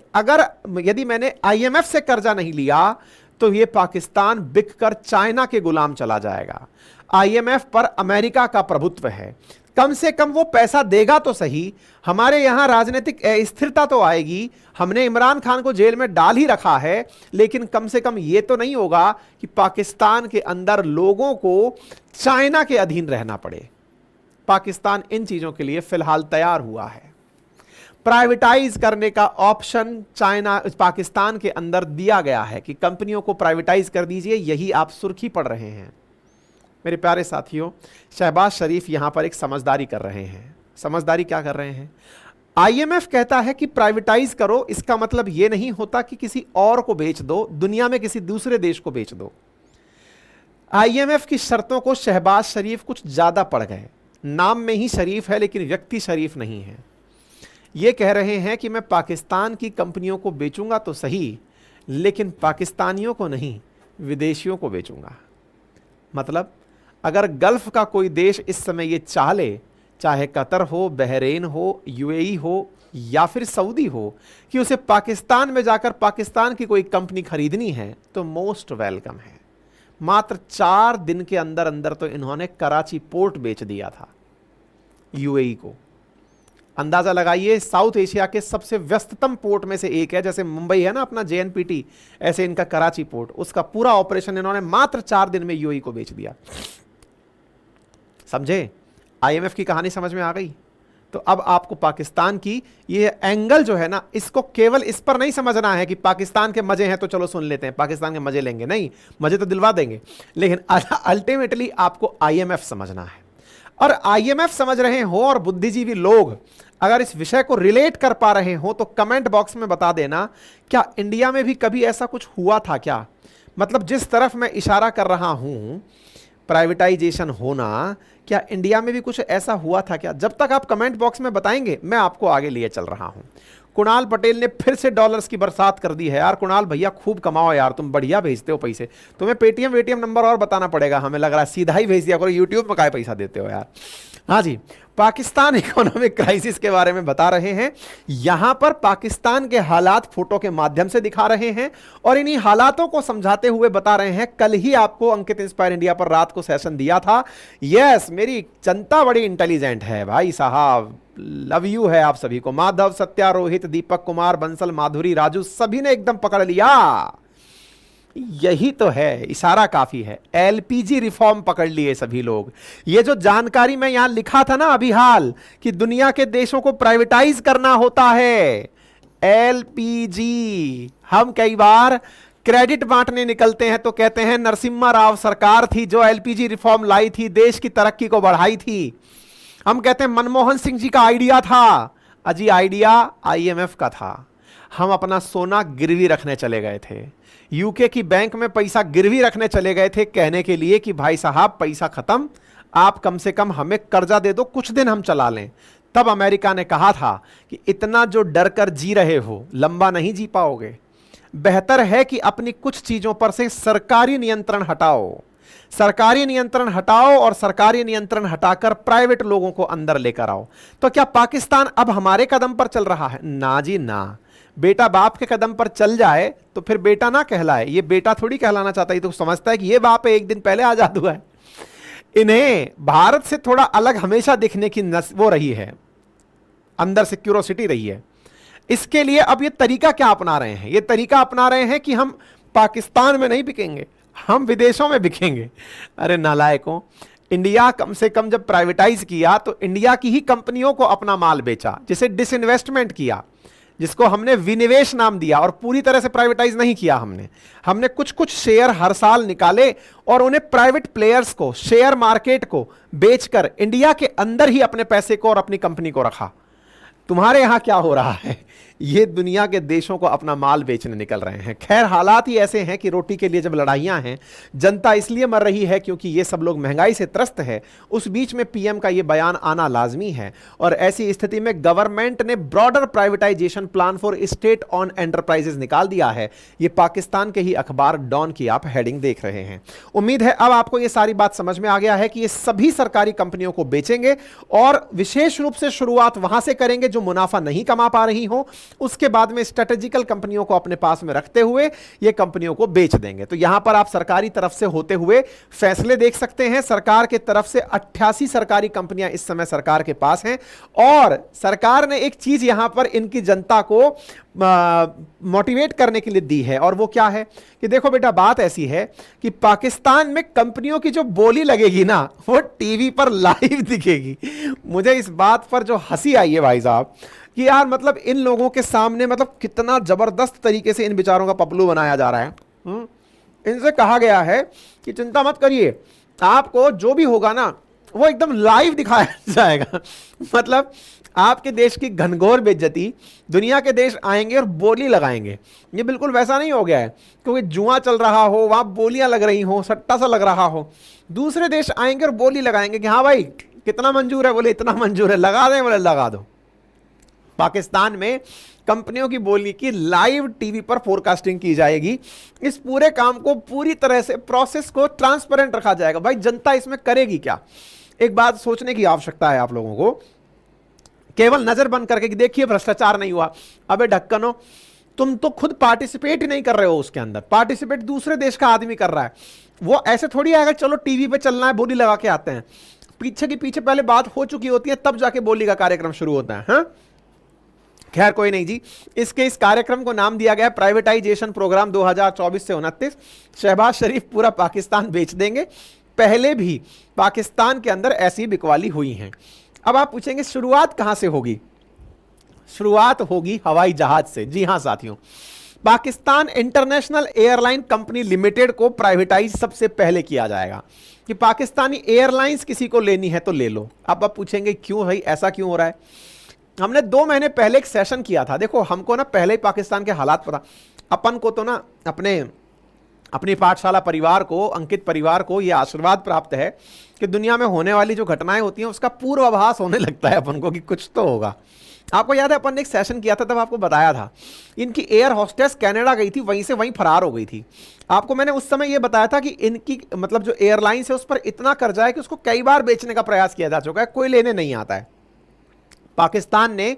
आईएमएफ से कर्जा नहीं लिया तो यह पाकिस्तान बिककर चाइना के गुलाम चला जाएगा। आईएमएफ पर अमेरिका का प्रभुत्व है, कम से कम वो पैसा देगा तो सही। हमारे यहां राजनीतिक अस्थिरता तो आएगी, हमने इमरान खान को जेल में डाल ही रखा है, लेकिन कम से कम ये तो नहीं होगा कि पाकिस्तान के अंदर लोगों को चाइना के अधीन रहना पड़े। पाकिस्तान इन चीजों के लिए फिलहाल तैयार हुआ है। प्राइवेटाइज करने का ऑप्शन पाकिस्तान के अंदर दिया गया है कि कंपनियों को प्राइवेटाइज कर दीजिए, यही आप सुर्खी पढ़ रहे हैं। मेरे प्यारे साथियों, शहबाज शरीफ यहां पर एक समझदारी कर रहे हैं। समझदारी क्या कर रहे हैं? आईएमएफ कहता है कि प्राइवेटाइज करो, इसका मतलब यह नहीं होता कि किसी और को बेच दो, दुनिया में किसी दूसरे देश को बेच दो। आईएमएफ की शर्तों को शहबाज शरीफ कुछ ज्यादा पड़ गए। नाम में ही शरीफ है लेकिन व्यक्ति शरीफ नहीं है। यह कह रहे हैं कि मैं पाकिस्तान की कंपनियों को बेचूंगा तो सही, लेकिन पाकिस्तानियों को नहीं, विदेशियों को बेचूंगा। मतलब अगर गल्फ का कोई देश इस समय ये चाह ले, चाहे कतर हो, बहरीन हो, यूएई हो या फिर सऊदी हो, कि उसे पाकिस्तान में जाकर पाकिस्तान की कोई कंपनी खरीदनी है, तो मोस्ट वेलकम है। मात्र 4 दिन के अंदर अंदर तो इन्होंने कराची पोर्ट बेच दिया था यूएई को। अंदाजा लगाइए, साउथ एशिया के सबसे व्यस्ततम पोर्ट में से एक है। जैसे मुंबई है ना अपना जेएनपीटी, ऐसे इनका कराची पोर्ट, उसका पूरा ऑपरेशन इन्होंने मात्र 4 दिन में यूएई को बेच दिया। समझे? आईएमएफ की कहानी समझ में आ गई? तो अब आपको पाकिस्तान की ये एंगल जो है ना, इसको केवल इस पर नहीं समझना है कि पाकिस्तान के मजे हैं तो चलो सुन लेते हैं, पाकिस्तान के मजे लेंगे। नहीं, मजे तो दिलवा देंगे, लेकिन अल्टीमेटली आपको आईएमएफ समझना है। और आईएमएफ समझ रहे हो और बुद्धिजीवी लोग अगर इस विषय को रिलेट कर पा रहे हो तो कमेंट बॉक्स में बता देना, क्या इंडिया में भी कभी ऐसा कुछ हुआ था क्या? मतलब जिस तरफ मैं इशारा कर रहा हूं, प्राइवेटाइजेशन होना, क्या इंडिया में भी कुछ ऐसा हुआ था क्या? जब तक आप कमेंट बॉक्स में बताएंगे, मैं आपको आगे लिए चल रहा हूं। कुणाल पटेल ने फिर से डॉलर्स की बरसात कर दी है यार। कुणाल भैया खूब कमाओ यार, तुम बढ़िया भेजते हो पैसे। तुम्हें पेटीएम वेटीएम नंबर और बताना पड़ेगा, हमें लग रहा है सीधा ही भेज दिया करो, यूट्यूब में काय पैसा देते हो यार। हाँ जी, पाकिस्तान इकोनॉमिक क्राइसिस के बारे में बता रहे हैं। यहां पर पाकिस्तान के हालात फोटो के माध्यम से दिखा रहे हैं और इन्हीं हालातों को समझाते हुए बता रहे हैं। कल ही आपको अंकित इंस्पायर इंडिया पर रात को सेशन दिया था। यस, मेरी जनता बड़ी इंटेलिजेंट है भाई साहब, लव यू है आप सभी को। माधव, सत्या, रोहित, दीपक कुमार, बंसल, माधुरी, राजू सभी ने एकदम पकड़ लिया। यही तो है, इशारा काफी है। एलपीजी रिफॉर्म पकड़ लिए सभी लोग। ये जो जानकारी मैं यहां लिखा था ना अभी हाल कि दुनिया के देशों को प्राइवेटाइज करना होता है, एलपीजी। हम कई बार क्रेडिट बांटने निकलते हैं तो कहते हैं नरसिम्हा राव सरकार थी जो एलपीजी रिफॉर्म लाई थी, देश की तरक्की को बढ़ाई थी। हम कहते हैं मनमोहन सिंह जी का आइडिया था। अजी आइडिया आईएमएफ का था। हम अपना सोना गिरवी रखने चले गए थे, यूके की बैंक में पैसा गिरवी रखने चले गए थे कहने के लिए कि भाई साहब पैसा खत्म, आप कम से कम हमें कर्जा दे दो, कुछ दिन हम चला लें। तब अमेरिका ने कहा था कि इतना जो डर कर जी रहे हो लंबा नहीं जी पाओगे, बेहतर है कि अपनी कुछ चीजों पर से सरकारी नियंत्रण हटाओ। सरकारी नियंत्रण हटाओ और सरकारी नियंत्रण हटाकर प्राइवेट लोगों को अंदर लेकर आओ। तो क्या पाकिस्तान अब हमारे कदम पर चल रहा है? ना जी ना। बेटा बाप के कदम पर चल जाए तो फिर बेटा ना कहलाए। ये बेटा थोड़ी कहलाना चाहता है, तो समझता है कि ये बाप है, एक दिन पहले आजाद हुआ है। इन्हें भारत से थोड़ा अलग हमेशा दिखने की वो रही है, अंदर से क्यूरोसिटी रही है। इसके लिए अब ये तरीका क्या अपना रहे हैं? ये तरीका अपना रहे हैं कि हम पाकिस्तान में नहीं बिकेंगे, हम विदेशों में बिकेंगे। अरे नालायकों, इंडिया कम से कम जब प्राइवेटाइज किया तो इंडिया की ही कंपनियों को अपना माल बेचा, जिसे डिसइन्वेस्टमेंट किया, जिसको हमने विनिवेश नाम दिया, और पूरी तरह से प्राइवेटाइज नहीं किया। हमने कुछ कुछ शेयर हर साल निकाले और उन्हें प्राइवेट प्लेयर्स को, शेयर मार्केट को बेचकर इंडिया के अंदर ही अपने पैसे को और अपनी कंपनी को रखा। तुम्हारे यहां क्या हो रहा है? ये दुनिया के देशों को अपना माल बेचने निकल रहे हैं। खैर, हालात ही ऐसे हैं कि रोटी के लिए जब लड़ाइयां हैं, जनता इसलिए मर रही है क्योंकि ये सब लोग महंगाई से त्रस्त है। उस बीच में पीएम का ये बयान आना लाजमी है और ऐसी स्थिति में गवर्नमेंट ने broader privatisation plan for state on enterprises निकाल दिया है। ये पाकिस्तान के ही अखबार डॉन की आप हेडिंग देख रहे हैं। उम्मीद है अब आपको ये सारी बात समझ में आ गया है कि ये सभी सरकारी कंपनियों को बेचेंगे और विशेष रूप से शुरुआत वहां से करेंगे जो मुनाफा नहीं कमा पा रही हो। उसके बाद में स्ट्रेटेजिकल कंपनियों को अपने पास में रखते हुए ये कंपनियों को बेच देंगे। तो यहां पर आप सरकारी तरफ से होते हुए फैसले देख सकते हैं। सरकार के तरफ से 88 सरकारी कंपनियां इस समय सरकार के पास हैं और सरकार ने एक चीज यहां पर इनकी जनता को मोटिवेट करने के लिए दी है, और वो क्या है कि देखो बेटा, बात ऐसी है कि पाकिस्तान में कंपनियों की जो बोली लगेगी ना, वो टीवी पर लाइव दिखेगी। मुझे इस बात पर जो हंसी आई है भाई साहब कि यार मतलब इन लोगों के सामने मतलब कितना जबरदस्त तरीके से इन बेचारों का पपलू बनाया जा रहा है। इनसे कहा गया है कि चिंता मत करिए, आपको जो भी होगा ना वो एकदम लाइव दिखाया जाएगा। मतलब आपके देश की घनघोर बेइज्जती दुनिया के देश आएंगे और बोली लगाएंगे। ये बिल्कुल वैसा नहीं हो गया है क्योंकि जुआ चल रहा हो, वहां बोलियां लग रही हो, सट्टा सा लग रहा हो। दूसरे देश आएंगे और बोली लगाएंगे कि हाँ भाई कितना मंजूर है, बोले इतना मंजूर है, लगा दें, बोले लगा दो। पाकिस्तान में कंपनियों की बोली की लाइव टीवी पर फोरकास्टिंग की जाएगी। इस पूरे काम को पूरी तरह से प्रोसेस को ट्रांसपेरेंट रखा जाएगा। भाई जनता इसमें करेगी क्या? एक बात सोचने की आवश्यकता है आप लोगों को। केवल नजर बंद करके कि देखिए भ्रष्टाचार नहीं हुआ, अबे ढक्कनो, तुम तो खुद पार्टिसिपेट ही नहीं कर रहे हो उसके अंदर। पार्टिसिपेट दूसरे देश का आदमी कर रहा है। वो ऐसे थोड़ी आएगा चलो टीवी पे चलना है बोली लगा के आते हैं। पीछे की पीछे पहले बात हो चुकी होती है, तब जाके बोली का कार्यक्रम शुरू होता है। हाँ? खैर कोई नहीं जी, इस कार्यक्रम को नाम दिया गया प्राइवेटाइजेशन प्रोग्राम 2024 से 29। शहबाज शरीफ पूरा पाकिस्तान बेच देंगे। पहले भी पाकिस्तान के अंदर ऐसी बिकवाली हुई है। अब आप पूछेंगे शुरुआत कहां से होगी? शुरुआत होगी हवाई जहाज से। जी हां साथियों, Pakistan international airline company limited को प्राइवेटाइज सबसे पहले किया जाएगा कि पाकिस्तानी एयरलाइंस किसी को लेनी है तो ले लो। अब आप पूछेंगे क्यों भाई, ऐसा क्यों हो रहा है? हमने 2 महीने पहले एक सेशन किया था। देखो हमको ना पहले ही पाकिस्तान के हालात पता, अपन को तो ना अपनी पाठशाला परिवार को, अंकित परिवार को यह आशीर्वाद प्राप्त है कि दुनिया में होने वाली जो घटनाएं होती हैं उसका पूर्वाभास होने लगता है अपन को कि कुछ तो होगा। आपको याद है अपन ने एक सेशन किया था, तब आपको बताया था इनकी एयर होस्टेस कनाडा गई थी, वहीं से वहीं फरार हो गई थी। आपको मैंने उस समय यह बताया था कि इनकी मतलब जो एयरलाइंस है उस पर इतना कर्जा है कि उसको कई बार बेचने का प्रयास किया जा चुका है, कोई लेने नहीं आता है। पाकिस्तान ने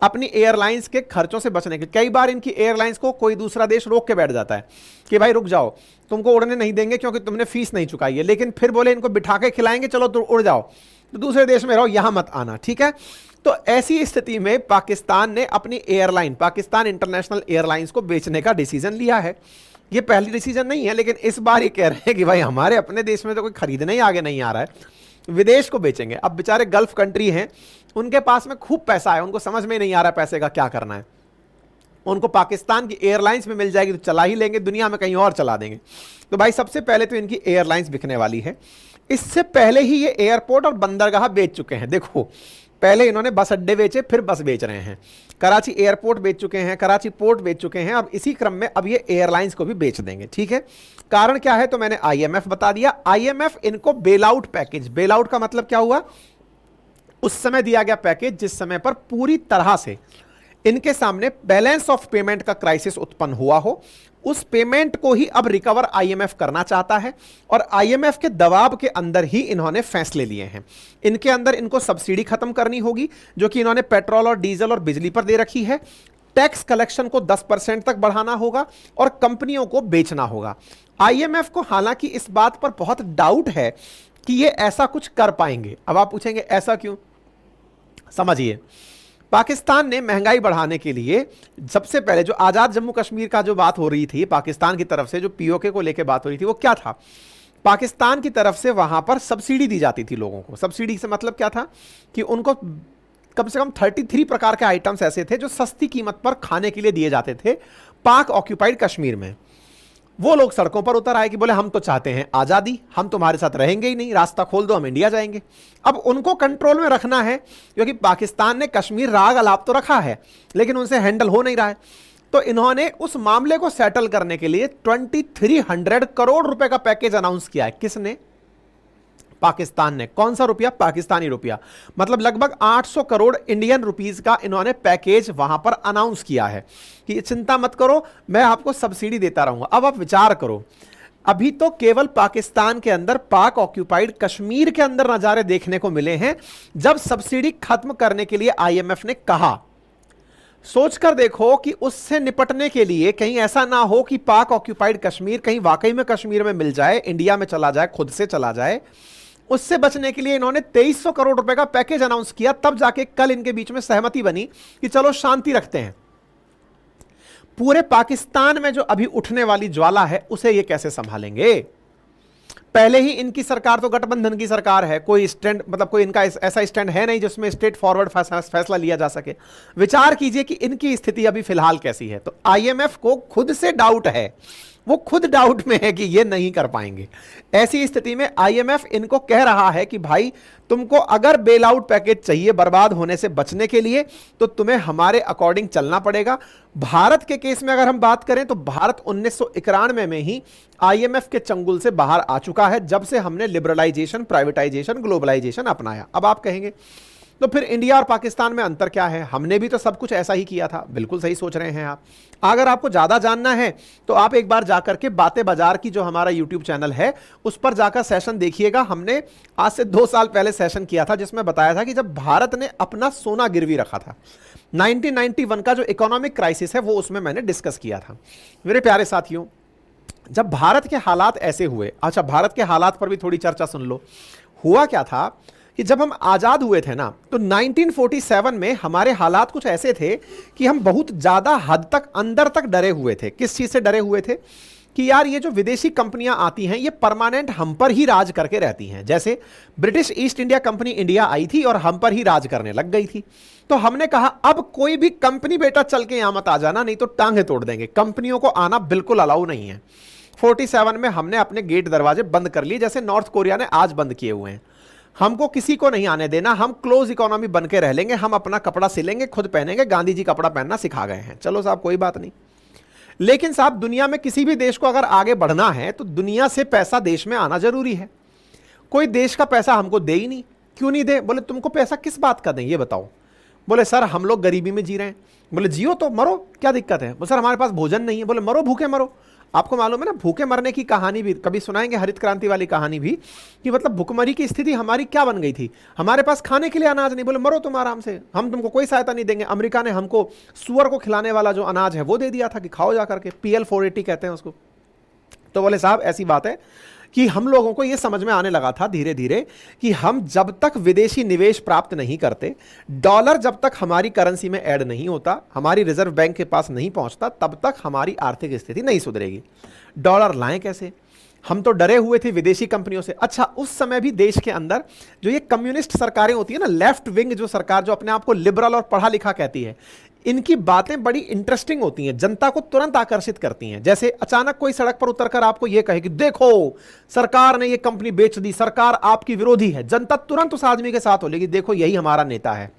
अपनी एयरलाइंस के खर्चों से बचने के कई बार इनकी एयरलाइंस को कोई दूसरा देश रोक के बैठ जाता है कि भाई रुक जाओ, तुमको उड़ने नहीं देंगे क्योंकि तुमने फीस नहीं चुकाई है, लेकिन फिर बोले इनको बिठा के खिलाएंगे, चलो तुम उड़ जाओ, तो दूसरे देश में रहो, यहां मत आना, ठीक है। तो ऐसी स्थिति में पाकिस्तान ने अपनी एयरलाइन पाकिस्तान इंटरनेशनल एयरलाइंस को बेचने का डिसीजन लिया है। ये पहली डिसीजन नहीं है, लेकिन इस बार ये कह रहे हैं कि भाई हमारे अपने देश में तो कोई खरीदने ही आगे नहीं आ रहा है, विदेश को बेचेंगे। अब बेचारे गल्फ कंट्री हैं, उनके पास में खूब पैसा है, उनको समझ में नहीं आ रहा पैसे का क्या करना है। उनको पाकिस्तान की एयरलाइंस में मिल जाएगी तो चला ही लेंगे, दुनिया में कहीं और चला देंगे। तो भाई सबसे पहले तो इनकी एयरलाइंस बिकने वाली है। इससे पहले ही ये एयरपोर्ट और बंदरगाह बेच चुके हैं। देखो, पहले इन्होंने बस अड्डे बेचे, फिर बस बेच रहे हैं, कराची एयरपोर्ट बेच चुके हैं, कराची पोर्ट बेच चुके हैं, अब इसी क्रम में अब ये एयरलाइंस को भी बेच देंगे, ठीक है। कारण क्या है तो मैंने आईएमएफ बता दिया। आईएमएफ इनको bail out package, bail out का मतलब क्या हुआ, उस समय दिया गया पैकेज जिस समय पर पूरी तरह से इनके सामने बैलेंस ऑफ पेमेंट का क्राइसिस उत्पन्न हुआ हो, उस पेमेंट को ही अब रिकवर आईएमएफ करना चाहता है। और आईएमएफ के दबाव के अंदर ही इन्होंने फैसले लिए हैं। इनके अंदर इनको सब्सिडी खत्म करनी होगी जो कि इन्होंने पेट्रोल और डीजल और बिजली पर दे रखी है। टैक्स कलेक्शन को 10% तक बढ़ाना होगा और कंपनियों को बेचना होगा। आईएमएफ को हालांकि इस बात पर बहुत डाउट है कि ये ऐसा कुछ कर पाएंगे। अब आप पूछेंगे ऐसा क्यों, समझिए। पाकिस्तान ने महंगाई बढ़ाने के लिए सबसे पहले जो आजाद जम्मू कश्मीर का जो बात हो रही थी पाकिस्तान की तरफ से, जो पीओके को लेकर बात हो रही थी, वो क्या था, पाकिस्तान की तरफ से वहां पर सब्सिडी दी जाती थी लोगों को। सब्सिडी से मतलब क्या था कि उनको कम से कम 33 प्रकार के आइटम्स ऐसे थे जो सस्ती कीमत पर खाने के लिए दिए जाते थे पाक ऑक्यूपाइड कश्मीर में। वो लोग सड़कों पर उतर आए कि बोले हम तो चाहते हैं आज़ादी, हम तुम्हारे साथ रहेंगे ही नहीं, रास्ता खोल दो, हम इंडिया जाएंगे। अब उनको कंट्रोल में रखना है क्योंकि पाकिस्तान ने कश्मीर राग अलाप तो रखा है लेकिन उनसे हैंडल हो नहीं रहा है। तो इन्होंने उस मामले को सेटल करने के लिए 2300 करोड़ रुपए का पैकेज अनाउंस किया है। किसने, पाकिस्तान ने। कौन सा रुपया, पाकिस्तानी रुपया, मतलब लगभग 800 करोड़ इंडियन रुपीस का इन्होंने पैकेज वहां पर अनाउंस किया है कि चिंता मत करो, मैं आपको सब्सिडी देता रहूंगा। अब आप विचार करो, अभी तो केवल पाकिस्तान के अंदर पाक ऑक्यूपाइड कश्मीर के अंदर नजारे देखने को मिले हैं जब सब्सिडी खत्म करने के लिए आईएमएफ ने कहा। सोचकर देखो कि उससे निपटने के लिए कहीं ऐसा ना हो कि पाक ऑक्यूपाइड कश्मीर कहीं वाकई में कश्मीर में मिल जाए, इंडिया में चला जाए, खुद से चला जाए। उससे बचने के लिए इन्होंने 2300 करोड़ रुपए का पैकेज अनाउंस किया। तब जाके कल इनके बीच में सहमति बनी कि चलो शांति रखते हैं। पूरे पाकिस्तान में जो अभी उठने वाली ज्वाला है उसे ये कैसे संभालेंगे। पहले ही इनकी सरकार तो गठबंधन की सरकार है, कोई स्टैंड मतलब कोई इनका ऐसा स्टैंड है नहीं जिसमें स्ट्रेट फॉरवर्ड फैसला लिया जा सके। विचार कीजिए कि इनकी स्थिति अभी फिलहाल कैसी है। तो आईएमएफ को खुद से डाउट है, वो खुद डाउट में है कि ये नहीं कर पाएंगे। ऐसी स्थिति में आईएमएफ इनको कह रहा है कि भाई तुमको अगर बेल आउट पैकेज चाहिए बर्बाद होने से बचने के लिए तो तुम्हें हमारे अकॉर्डिंग चलना पड़ेगा। भारत के केस में अगर हम बात करें तो भारत 1991 में ही आईएमएफ के चंगुल से बाहर आ चुका है जब से हमने लिबरलाइजेशन, प्राइवेटाइजेशन, ग्लोबलाइजेशन अपनाया। अब आप कहेंगे तो फिर इंडिया और पाकिस्तान में अंतर क्या है, हमने भी तो सब कुछ ऐसा ही किया था। बिल्कुल सही सोच रहे हैं आप। अगर आपको ज्यादा जानना है तो आप एक बार जाकर के बातें बाजार की जो हमारा यूट्यूब चैनल है उस पर जाकर सेशन देखिएगा। हमने आज से 2 साल पहले सेशन किया था जिसमें बताया था कि जब भारत ने अपना सोना गिरवी रखा था, 1991 का जो इकोनॉमिक क्राइसिस है वो उसमें मैंने डिस्कस किया था। मेरे प्यारे साथियों, जब भारत के हालात ऐसे हुए, अच्छा भारत के हालात पर भी थोड़ी चर्चा सुन लो। हुआ क्या था कि जब हम आजाद हुए थे ना तो 1947 में हमारे हालात कुछ ऐसे थे कि हम बहुत ज्यादा हद तक अंदर तक डरे हुए थे। किस चीज से डरे हुए थे कि यार ये जो विदेशी कंपनियां आती हैं ये परमानेंट हम पर ही राज करके रहती हैं। जैसे British east India company India I थी और हम पर ही राज करने लग गई थी। तो हमने कहा अब कोई भी कंपनी बेटा चल के यहां मत आ जाना, नहीं तो टांगे तोड़ देंगे। कंपनियों को आना बिल्कुल अलाउ नहीं है। 47 में हमने अपने गेट दरवाजे बंद कर लिए, जैसे नॉर्थ कोरिया ने आज बंद किए हुए हैं। हमको किसी को नहीं आने देना, हम क्लोज इकोनॉमी बन के रह लेंगे, हम अपना कपड़ा सिलेंगे, खुद पहनेंगे। गांधी जी कपड़ा पहनना सिखा गए हैं, चलो साहब कोई बात नहीं। लेकिन साहब दुनिया में किसी भी देश को अगर आगे बढ़ना है तो दुनिया से पैसा देश में आना जरूरी है। कोई देश का पैसा हमको दे ही नहीं। क्यों नहीं दे, बोले तुमको पैसा किस बात का दें ये बताओ। बोले सर हम लोग गरीबी में जी रहे हैं। बोले जियो तो मरो, क्या दिक्कत है। बोले सर हमारे पास भोजन नहीं है। बोले मरो, भूखे मरो। आपको मालूम है ना भूखे मरने की कहानी भी कभी सुनाएंगे, हरित क्रांति वाली कहानी भी, कि मतलब भूखमरी की स्थिति हमारी क्या बन गई थी, हमारे पास खाने के लिए अनाज नहीं। बोले मरो तुम आराम से, हम तुमको कोई सहायता नहीं देंगे। अमेरिका ने हमको सुअर को खिलाने वाला जो अनाज है वो दे दिया था कि खाओ जा करके, PL480 कहते हैं उसको। तो बोले साहब ऐसी बात है कि हम लोगों को यह समझ में आने लगा था धीरे धीरे कि हम जब तक विदेशी निवेश प्राप्त नहीं करते, डॉलर जब तक हमारी करेंसी में ऐड नहीं होता, हमारी रिजर्व बैंक के पास नहीं पहुंचता, तब तक हमारी आर्थिक स्थिति नहीं सुधरेगी। डॉलर लाएं कैसे? हम तो डरे हुए थे विदेशी कंपनियों से। अच्छा, उस समय भी देश के अंदर जो ये कम्युनिस्ट सरकारें होती है ना, लेफ्ट विंग जो सरकार जो अपने आप को लिबरल और पढ़ा लिखा कहती है, इनकी बातें बड़ी इंटरेस्टिंग होती हैं, जनता को तुरंत आकर्षित करती हैं। जैसे अचानक कोई सड़क पर उतरकर आपको यह कहे कि देखो सरकार ने यह कंपनी बेच दी, सरकार आपकी विरोधी है, जनता तुरंत उस आदमी के साथ बोलेगी देखो यही हमारा नेता है।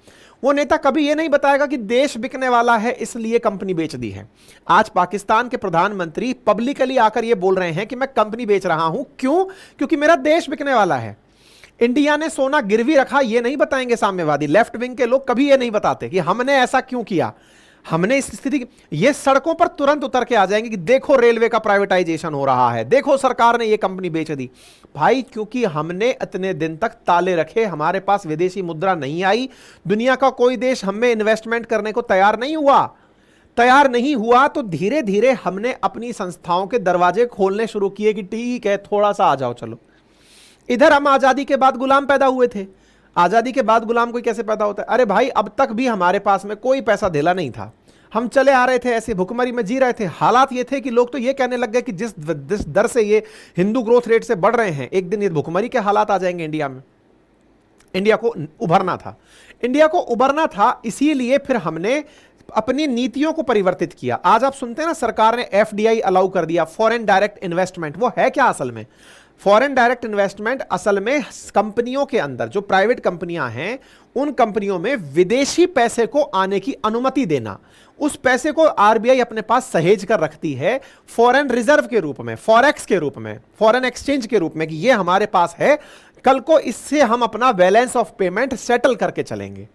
वो नेता कभी यह नहीं बताएगा कि देश बिकने वाला है इसलिए कंपनी बेच दी है। आज पाकिस्तान के प्रधानमंत्री पब्लिकली आकर यह बोल रहे हैं कि मैं कंपनी बेच रहा हूं, क्यों? क्योंकि मेरा देश बिकने वाला है। इंडिया ने सोना गिरवी रखा, ये नहीं बताएंगे साम्यवादी लेफ्ट विंग के लोग, कभी ये नहीं बताते कि हमने ऐसा क्यों किया, हमने इस स्थिति। ये सड़कों पर तुरंत उतर के आ जाएंगे कि देखो रेलवे का प्राइवेटाइजेशन हो रहा है, देखो सरकार ने ये कंपनी बेच दी। भाई क्योंकि हमने इतने दिन तक ताले रखे, हमारे पास विदेशी मुद्रा नहीं आई, दुनिया का कोई देश हम में इन्वेस्टमेंट करने को तैयार नहीं हुआ, तो धीरे धीरे हमने अपनी संस्थाओं के दरवाजे खोलने शुरू किए कि ठीक है थोड़ा सा आ जाओ चलो। इधर हम आजादी के बाद गुलाम पैदा हुए थे। आजादी के बाद गुलाम कोई कैसे पैदा होता है? अरे भाई अब तक भी हमारे पास में कोई पैसा धेला नहीं था, हम चले आ रहे थे, ऐसे भुखमरी में जी रहे थे। हालात ये थे कि लोग तो ये कहने लग गए कि जिस दर से ये हिंदू ग्रोथ रेट से बढ़ रहे हैं, एक दिन ये भुखमरी के हालात आ जाएंगे इंडिया में। इंडिया को उभरना था, इसीलिए फिर हमने अपनी नीतियों को परिवर्तित किया। आज आप सुनते हैं ना सरकार ने FDI अलाउ कर दिया, फॉरेन डायरेक्ट इन्वेस्टमेंट। वो है क्या असल में? फॉरेन डायरेक्ट इन्वेस्टमेंट असल में कंपनियों के अंदर जो प्राइवेट कंपनियां हैं, उन कंपनियों में विदेशी पैसे को आने की अनुमति देना। उस पैसे को RBI अपने पास सहेज कर रखती है फॉरेन रिजर्व के रूप में, फॉरेक्स के रूप में, फॉरेन एक्सचेंज के रूप में, कि ये हमारे पास है, कल को इससे हम अपना बैलेंस ऑफ पेमेंट सेटल करके चलेंगे।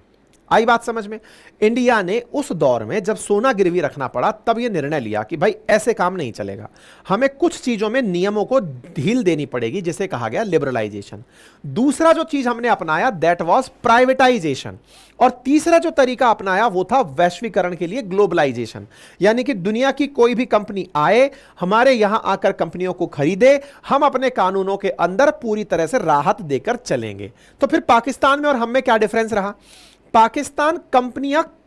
आई बात समझ में? इंडिया ने उस दौर में जब सोना गिरवी रखना पड़ा तब यह निर्णय लिया कि भाई ऐसे काम नहीं चलेगा, हमें कुछ चीजों में नियमों को ढील देनी पड़ेगी, जिसे कहा गया लिबरलाइजेशन। दूसरा जो चीज हमने अपनाया दैट वाज प्राइवेटाइजेशन। और तीसरा जो तरीका अपनाया वो था वैश्वीकरण के लिए ग्लोबलाइजेशन, यानी कि दुनिया की कोई भी कंपनी आए, हमारे यहां आकर कंपनियों को खरीदे, हम अपने कानूनों के अंदर पूरी तरह से राहत देकर चलेंगे। तो फिर पाकिस्तान में और हम में क्या डिफरेंस रहा? पाकिस्तान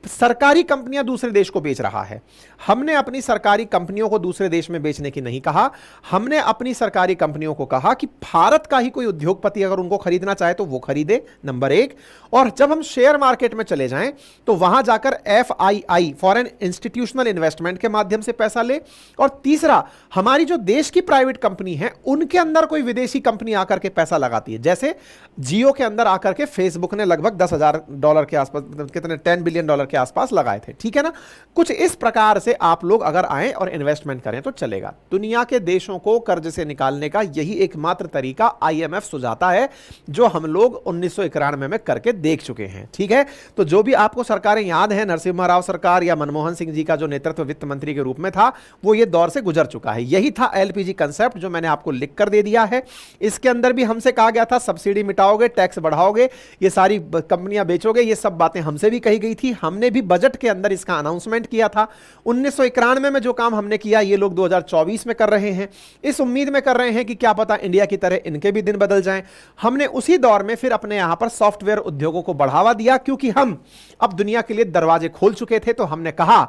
सरकारी कंपनियां दूसरे देश को बेच रहा है, हमने अपनी सरकारी कंपनियों को दूसरे देश में बेचने की नहीं कहा। हमने अपनी सरकारी कंपनियों को कहा कि भारत का ही कोई उद्योगपति अगर उनको खरीदना चाहे तो वो खरीदे, नंबर एक। और जब हम शेयर मार्केट में चले जाएं तो वहां जाकर FII, फॉरेन इंस्टीट्यूशनल इन्वेस्टमेंट के माध्यम से पैसा ले। और तीसरा, हमारी जो देश की प्राइवेट कंपनी है उनके अंदर कोई विदेशी कंपनी आकर के पैसा लगाती है, जैसे जियो के अंदर आकर के फेसबुक ने लगभग $10,000 के आसपास, कितने $10 बिलियन के आसपास लगाए थे, ठीक है ना? कुछ इस प्रकार से आप लोग अगर आए और इन्वेस्टमेंट करें तो चलेगा। दुनिया के देशों को कर्ज से निकालने का यही एकमात्र तरीका IMF सुझाता है, जो हम लोग 1991 में करके देख चुके हैं, ठीक है? तो जो भी आपको सरकारें याद है, नरसिम्हा राव सरकार या मनमोहन सिंह जी का जो नेतृत्व वित्त मंत्री के रूप में था, वो ये दौर से गुजर चुका है। यही था LPG कंसेप्ट जो मैंने आपको लिख कर दे दिया है। इसके अंदर भी हमसे कहा गया था सब्सिडी मिटाओगे, टैक्स बढ़ाओगे, ये सारी कंपनियां बेचोगे, ये सब बातें हमसे भी कही गई थी। हमने भी बजट के अंदर इसका अनाउंसमेंट किया था। 1991 में जो काम हमने किया ये लोग 2024 में कर रहे हैं, इस उम्मीद में कर रहे हैं कि क्या पता इंडिया की तरह इनके भी दिन बदल जाएं। हमने उसी दौर में फिर अपने यहां पर सॉफ्टवेयर उद्योगों को बढ़ावा दिया, क्योंकि हम अब दुनिया के लिए दरवाजे खोल चुके थे। तो हमने कहा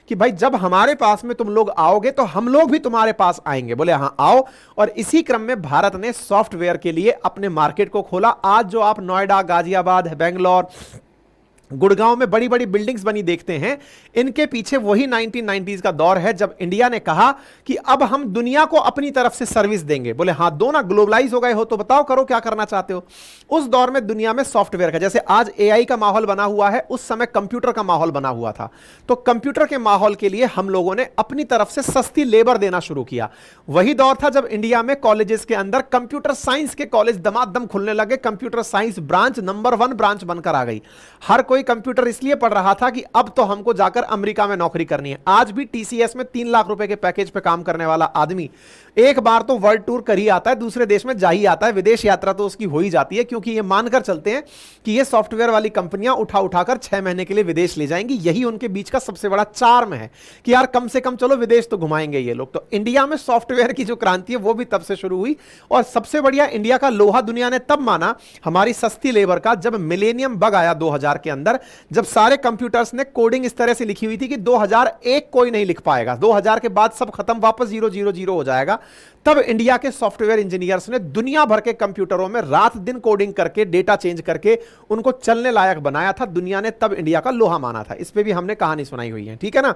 कि भाई जब हमारे पास में तुम लोग आओगे तो हम लोग भी तुम्हारे पास आएंगे। बोले हाँ आओ। और इसी क्रम में भारत ने सॉफ्टवेयर के लिए अपने मार्केट को खोला। आज जो आप नोएडा, गाजियाबाद, बेंगलोर, गुड़गांव में बड़ी बड़ी बिल्डिंग्स बनी देखते हैं, इनके पीछे वही 1990s का दौर है जब इंडिया ने कहा कि अब हम दुनिया को अपनी तरफ से सर्विस देंगे। बोले हाँ दो ना, ग्लोबलाइज हो गए हो तो बताओ करो क्या करना चाहते हो। उस दौर में दुनिया में सॉफ्टवेयर का, जैसे आज AI का माहौल बना हुआ है, उस समय कंप्यूटर का माहौल बना हुआ था। तो कंप्यूटर के माहौल के लिए हम लोगों ने अपनी तरफ से सस्ती लेबर देना शुरू किया। वही दौर था जब इंडिया में कॉलेजेस के अंदर कंप्यूटर साइंस के कॉलेज दमादम खुलने लगे। Computer science branch number 1 branch बनकर आ गई। हर कोई कोई कंप्यूटर इसलिए पढ़ रहा था कि अब तो हमको जाकर अमेरिका में नौकरी करनी है। आज भी टीसीएस में 3 लाख रुपए के पैकेज पे काम करने वाला आदमी एक बार तो वर्ल्ड टूर कर ही आता है, दूसरे देश में जा ही आता है, विदेश यात्रा तो उसकी हो ही जाती है, क्योंकि ये मानकर चलते हैं कि ये सॉफ्टवेयर वाली कंपनियां उठा उठाकर 6 महीने के लिए विदेश ले जाएंगी। यही उनके बीच का सबसे बड़ा चार्म है कि यार कम से कम चलो विदेश तो घुमाएंगे ये लोग। तो इंडिया में सॉफ्टवेयर की जो क्रांति है वो भी तब से शुरू हुई। और सबसे बढ़िया, इंडिया का लोहा दुनिया ने तब माना हमारी सस्ती लेबर का, जब मिलेनियम बग आया 2000 के अंदर, जब सारे कंप्यूटर्स ने कोडिंग इस तरह से लिखी हुई थी कि 2001 कोई नहीं लिख पाएगा, 2000 के बाद सब खत्म, वापस 000 हो जाएगा। तब इंडिया के सॉफ्टवेयर इंजीनियर्स ने दुनिया भर के कंप्यूटरों में रात दिन कोडिंग करके, डेटा चेंज करके उनको चलने लायक बनाया था। दुनिया ने तब इंडिया का लोहा माना था। इस पे भी हमने कहानी सुनाई हुई है, ठीक है ना।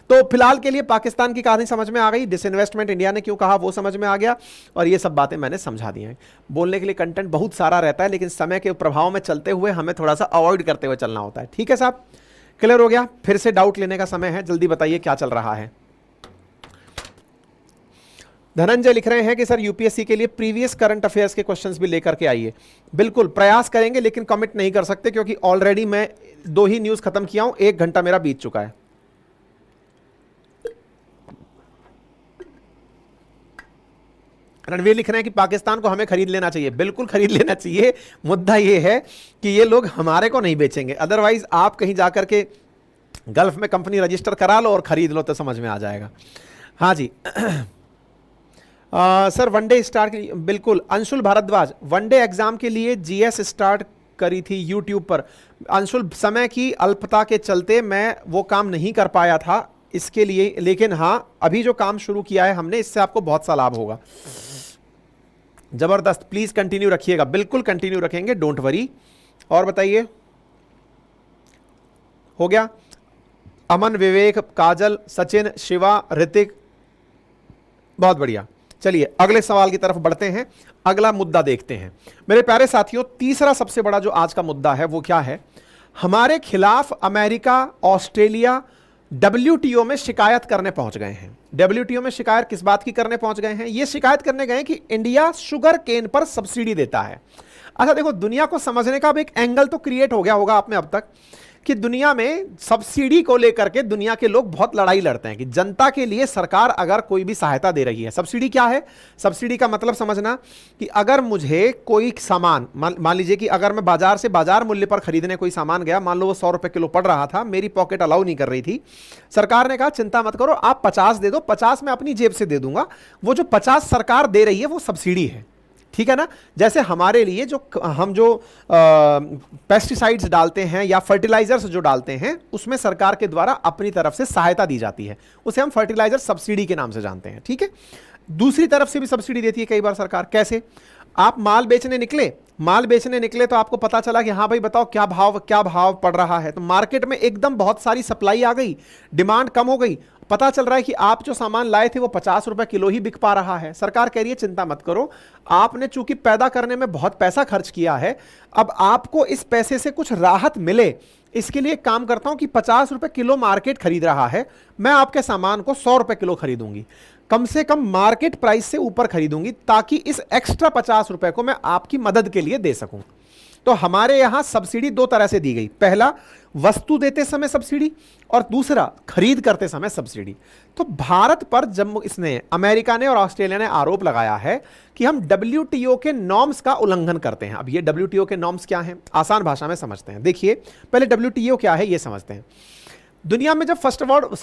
तो फिलहाल के लिए पाकिस्तान की कहानी समझ में आ गई, डिसइन्वेस्टमेंट इंडिया ने क्यों कहा वो समझ में आ गया, और ये सब बातें मैंने समझा दी हैं। बोलने के लिए कंटेंट बहुत सारा रहता है, लेकिन समय के प्रभाव में चलते हुए हमें थोड़ा सा अवॉइड करते हुए चलना होता है। ठीक है साहब, क्लियर हो गया। फिर से डाउट लेने का समय है, जल्दी बताइए क्या चल रहा है। धनंजय लिख रहे हैं कि सर यूपीएससी के लिए प्रीवियस करंट अफेयर्स के क्वेश्चंस भी लेकर के आइए। बिल्कुल प्रयास करेंगे, लेकिन कमिट नहीं कर सकते क्योंकि ऑलरेडी मैं 2 ही न्यूज खत्म किया हूं, 1 घंटा मेरा बीत चुका है। रणवीर लिख रहे हैं कि पाकिस्तान को हमें खरीद लेना चाहिए। बिल्कुल खरीद लेना चाहिए। मुद्दा यह है कि ये लोग हमारे को नहीं बेचेंगे। अदरवाइज आप कहीं जाकर के गल्फ में कंपनी रजिस्टर करा लो और खरीद लो तो समझ में आ जाएगा। हाँ जी। सर वनडे स्टार्ट, बिल्कुल अंशुल भारद्वाज, वनडे एग्जाम के लिए जीएस स्टार्ट करी थी यूट्यूब पर। अंशुल, समय की अल्पता के चलते मैं वो काम नहीं कर पाया था इसके लिए, लेकिन हाँ अभी जो काम शुरू किया है हमने, इससे आपको बहुत सा लाभ होगा। जबरदस्त, प्लीज कंटिन्यू रखिएगा। बिल्कुल कंटिन्यू रखेंगे, डोंट वरी। और बताइए, हो गया? अमन, विवेक, काजल, सचिन, शिवा, ऋतिक, बहुत बढ़िया। चलिए अगले सवाल की तरफ बढ़ते हैं, अगला मुद्दा देखते हैं। मेरे प्यारे साथियों, तीसरा सबसे बड़ा जो आज का मुद्दा है वो क्या है? हमारे खिलाफ अमेरिका, ऑस्ट्रेलिया डब्ल्यूटीओ में शिकायत करने पहुंच गए हैं। डब्ल्यूटीओ में शिकायत किस बात की करने पहुंच गए हैं? ये शिकायत करने गए कि इंडिया शुगर केन पर सब्सिडी देता है। अच्छा देखो, दुनिया को समझने का अब एक एंगल तो क्रिएट हो गया होगा आप में अब तक कि दुनिया में सब्सिडी को लेकर के दुनिया के लोग बहुत लड़ाई लड़ते हैं कि जनता के लिए सरकार अगर कोई भी सहायता दे रही है। सब्सिडी क्या है? सब्सिडी का मतलब समझना कि अगर मुझे कोई सामान, मान लीजिए कि अगर मैं बाजार से बाजार मूल्य पर खरीदने कोई सामान गया, मान लो वो 100 रुपए किलो पड़ रहा था, मेरी पॉकेट अलाउ नहीं कर रही थी, सरकार ने कहा चिंता मत करो, आप 50 दे दो, 50 मैं अपनी जेब से दे दूंगा। वो जो 50 सरकार दे रही है वो सब्सिडी है, ठीक है ना। जैसे हमारे लिए जो हम जो पेस्टिसाइड्स डालते हैं या फर्टिलाइजर्स जो डालते हैं, उसमें सरकार के द्वारा अपनी तरफ से सहायता दी जाती है, उसे हम फर्टिलाइजर सब्सिडी के नाम से जानते हैं, ठीक है। दूसरी तरफ से भी सब्सिडी देती है कई बार सरकार। कैसे? आप माल बेचने निकले तो आपको पता चला कि हाँ भाई बताओ क्या भाव पड़ रहा है, तो मार्केट में एकदम बहुत सारी सप्लाई आ गई, डिमांड कम हो गई, पता चल रहा है कि आप जो सामान लाए थे वो 50 रुपए किलो ही बिक पा रहा है। सरकार कह रही है चिंता मत करो, आपने चूंकि पैदा करने में बहुत पैसा खर्च किया है, अब आपको इस पैसे से कुछ राहत मिले, इसके लिए काम करता हूं कि 50 रुपए किलो मार्केट खरीद रहा है, मैं आपके सामान को 100 रुपए किलो खरीदूंगी, कम से कम मार्केट प्राइस से ऊपर खरीदूंगी, ताकि इस एक्स्ट्रा 50 रुपए को मैं आपकी मदद के लिए दे सकूं। तो हमारे यहां सब्सिडी 2 तरह से दी गई, पहला वस्तु देते समय सब्सिडी और दूसरा खरीद करते समय सब्सिडी। तो भारत पर जब इसने, अमेरिका ने और ऑस्ट्रेलिया ने आरोप लगाया है कि हम डब्ल्यूटीओ के नॉर्म्स का उल्लंघन करते हैं। अब ये डब्ल्यूटीओ के नॉर्म्स क्या हैं, आसान भाषा में समझते हैं। देखिए पहले डब्ल्यूटीओ क्या है ये समझते हैं। दुनिया में जब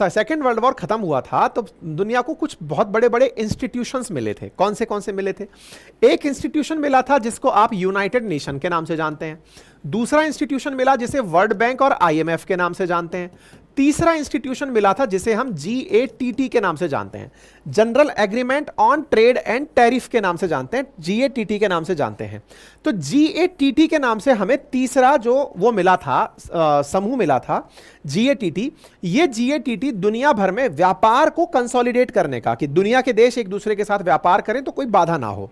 सेकेंड वर्ल्ड वॉर खत्म हुआ था तो दुनिया को कुछ बहुत बड़े बड़े इंस्टीट्यूशंस मिले थे। कौन से मिले थे? एक इंस्टीट्यूशन मिला था जिसको आप यूनाइटेड नेशन के नाम से जानते हैं, दूसरा इंस्टीट्यूशन मिला जिसे वर्ल्ड बैंक और आईएमएफ के नाम से जानते हैं, तीसरा इंस्टीट्यूशन मिला था जिसे हम जीएटीटी के नाम से जानते हैं, general agreement on trade and tariff के नाम से जानते हैं, जीएटीटी के नाम से जानते हैं। तो जीएटीटी के नाम से हमें तीसरा जो वो मिला था, समूह मिला था जीएटीटी। ये जीएटीटी दुनिया भर में व्यापार को कंसोलिडेट करने का, कि दुनिया के देश एक दूसरे के साथ व्यापार करें तो कोई बाधा ना हो।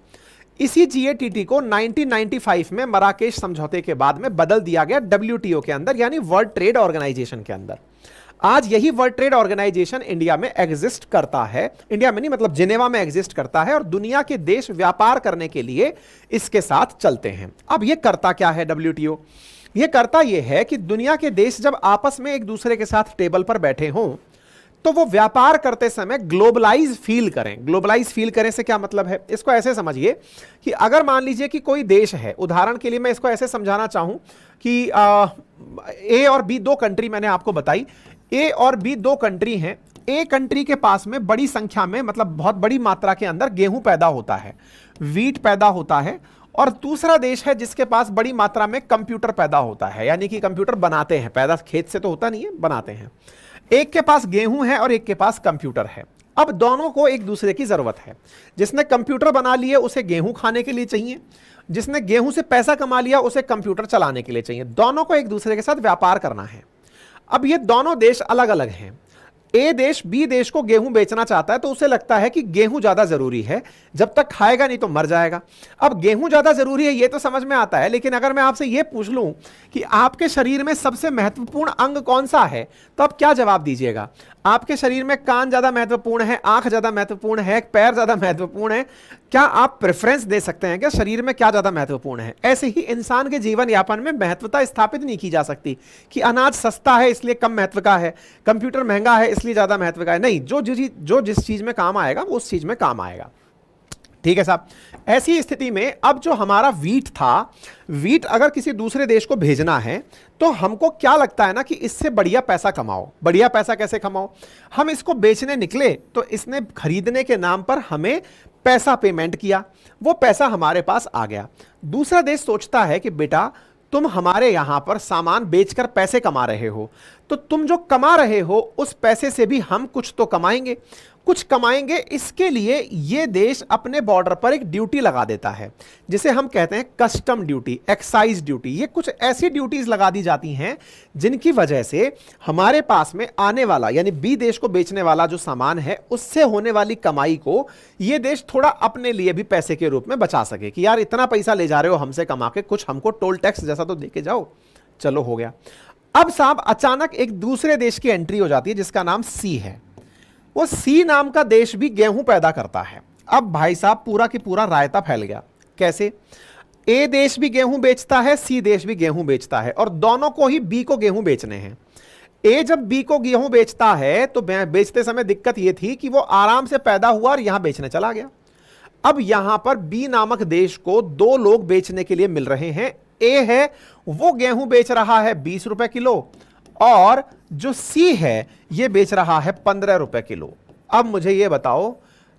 इसी जीएटीटी को 1995 में मराकेश समझौते के बाद में बदल दिया गया डब्ल्यूटीओ के अंदर, यानी वर्ल्ड ट्रेड ऑर्गेनाइजेशन के अंदर। आज यही वर्ल्ड ट्रेड ऑर्गेनाइजेशन इंडिया में एग्जिस्ट करता है, इंडिया में नहीं मतलब जिनेवा में एग्जिस्ट करता है, और दुनिया के देश व्यापार करने के लिए इसके साथ चलते हैं। अब यह करता क्या है डब्ल्यूटीओ? यह करता यह है कि दुनिया के देश जब आपस में एक दूसरे के साथ टेबल पर बैठे हों तो वो व्यापार करते समय ग्लोबलाइज फील करें। ग्लोबलाइज फील करें से क्या मतलब है, इसको ऐसे समझिए कि अगर मान लीजिए कि कोई देश है, उदाहरण के लिए मैं इसको ऐसे समझाना चाहूं कि ए और बी दो कंट्री मैंने आपको बताई, ए और बी दो कंट्री हैं। ए कंट्री के पास में बड़ी संख्या में, मतलब बहुत बड़ी मात्रा के अंदर गेहूं पैदा होता है, वीट पैदा होता है, और दूसरा देश है जिसके पास बड़ी मात्रा में कंप्यूटर पैदा होता है, यानी कि कंप्यूटर बनाते हैं, पैदा खेत से तो होता नहीं है, बनाते हैं। एक के पास गेहूं है और एक के पास कंप्यूटर है। अब दोनों को एक दूसरे की जरूरत है। जिसने कंप्यूटर बना लिए उसे गेहूं खाने के लिए चाहिए, जिसने गेहूं से पैसा कमा लिया उसे कंप्यूटर चलाने के लिए चाहिए। दोनों को एक दूसरे के साथ व्यापार करना है। अब ये दोनों देश अलग अलग हैं। ए देश बी देश को गेहूं बेचना चाहता है तो उसे लगता है कि गेहूं ज्यादा जरूरी है, जब तक खाएगा नहीं तो मर जाएगा। अब गेहूं ज्यादा जरूरी है ये तो समझ में आता है, लेकिन अगर मैं आपसे ये पूछ लूं कि आपके शरीर में सबसे महत्वपूर्ण अंग कौन सा है, तो आप क्या जवाब दीजिएगा? आपके शरीर में कान ज्यादा महत्वपूर्ण है, आंख ज्यादा महत्वपूर्ण है, पैर ज्यादा महत्वपूर्ण है? क्या आप प्रेफरेंस दे सकते हैं क्या शरीर में क्या ज्यादा महत्वपूर्ण है? ऐसे ही इंसान के जीवन यापन में महत्वता स्थापित नहीं की जा सकती कि अनाज सस्ता है इसलिए कम महत्व का है, कंप्यूटर महंगा है इसलिए ज्यादा महत्व का है। नहीं, जो जिस चीज में काम आएगा वो उस चीज में काम आएगा। ठीक है साहब। ऐसी स्थिति में अब जो हमारा वीट था, वीट अगर किसी दूसरे देश को भेजना है तो हमको क्या लगता है ना कि इससे बढ़िया पैसा कमाओ। बढ़िया पैसा कैसे कमाओ? हम इसको बेचने निकले तो इसने खरीदने के नाम पर हमें पैसा पेमेंट किया, वो पैसा हमारे पास आ गया। दूसरा देश सोचता है कि बेटा तुम हमारे यहां पर सामान बेचकर पैसे कमा रहे हो, तो तुम जो कमा रहे हो उस पैसे से भी हम कुछ तो कमाएंगे, कुछ कमाएंगे। इसके लिए ये देश अपने बॉर्डर पर एक ड्यूटी लगा देता है जिसे हम कहते हैं कस्टम ड्यूटी, एक्साइज ड्यूटी। ये कुछ ऐसी ड्यूटीज लगा दी जाती हैं जिनकी वजह से हमारे पास में आने वाला, यानी बी देश को बेचने वाला जो सामान है उससे होने वाली कमाई को ये देश थोड़ा अपने लिए भी पैसे के रूप में बचा सके कि यार इतना पैसा ले जा रहे हो हमसे कमा के, कुछ हमको टोल टैक्स जैसा तो देके जाओ। चलो हो गया। अब साहब अचानक एक दूसरे देश की एंट्री हो जाती है जिसका नाम सी है। वो सी नाम का देश भी गेहूं पैदा करता है। अब भाई साहब पूरा की पूरा रायता फैल गया। कैसे? ए देश भी गेहूं बेचता है, सी देश भी गेहूं बेचता है, और दोनों को ही बी को गेहूं बेचने हैं। ए जब बी को गेहूं बेचता है तो बेचते समय दिक्कत यह थी कि वो आराम से पैदा हुआ और यहां बेचने चला गया। अब यहां पर बी नामक देश को दो लोग बेचने के लिए मिल रहे हैं। ए है वो गेहूं बेच रहा है 20 रुपए किलो, और जो सी है ये बेच रहा है 15 रुपए किलो। अब मुझे ये बताओ